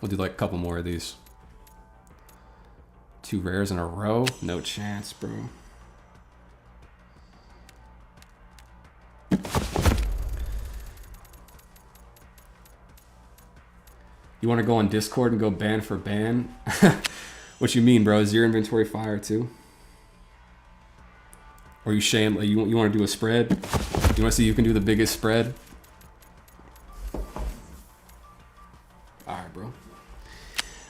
We'll do like a couple more of these. 2 rares in a row? No chance, bro. You want to go on Discord and go ban for ban? What you mean, bro? Is your inventory fire too? Or you shame? Like, you want to do a spread? You want to see who can do the biggest spread? All right, bro.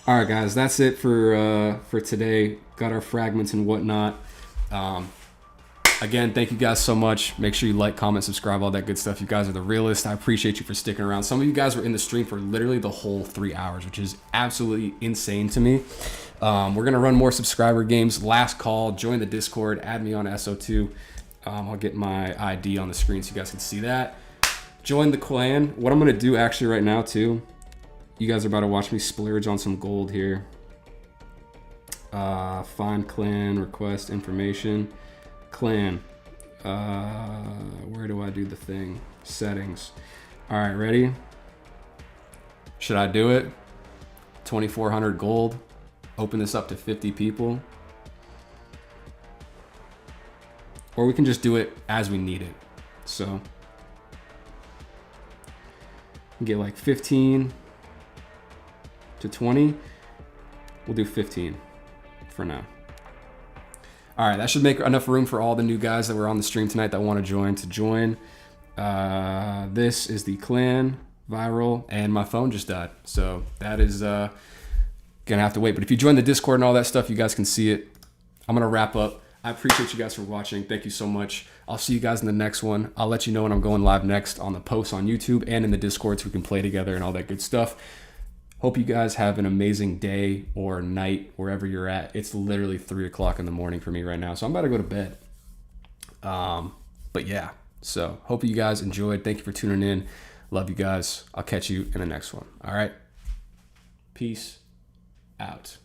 All right, guys, that's it for today. Got our fragments and whatnot. Again, thank you guys so much. Make sure you like, comment, subscribe, all that good stuff. You guys are the realest. I appreciate you for sticking around. Some of you guys were in the stream for literally the whole 3 hours, which is absolutely insane to me. We're going to run more subscriber games. Last call. Join the Discord. Add me on SO2. I'll get my ID on the screen so you guys can see that. Join the clan. What I'm going to do actually right now, too, you guys are about to watch me splurge on some gold here. Find clan, request information. Clan. Where do I do the thing? Settings. All right, ready? Should I do it? 2,400 gold. Open this up to 50 people. Or we can just do it as we need it. So Get like 15 to 20. We'll do 15 for now. All right, that should make enough room for all the new guys that were on the stream tonight that want to join. This is the clan viral, and my phone just died, so that is gonna have to wait. But if you join the Discord and all that stuff, you guys can see it. I'm gonna wrap up. I appreciate you guys for watching. Thank you so much. I'll see you guys in the next one. I'll let you know when I'm going live next on the posts on YouTube and in the Discord so we can play together and all that good stuff. Hope you guys have an amazing day or night wherever you're at. It's literally 3 o'clock in the morning for me right now, so I'm about to go to bed. But yeah, so hope you guys enjoyed. Thank you for tuning in. Love you guys. I'll catch you in the next one. All right. Peace out.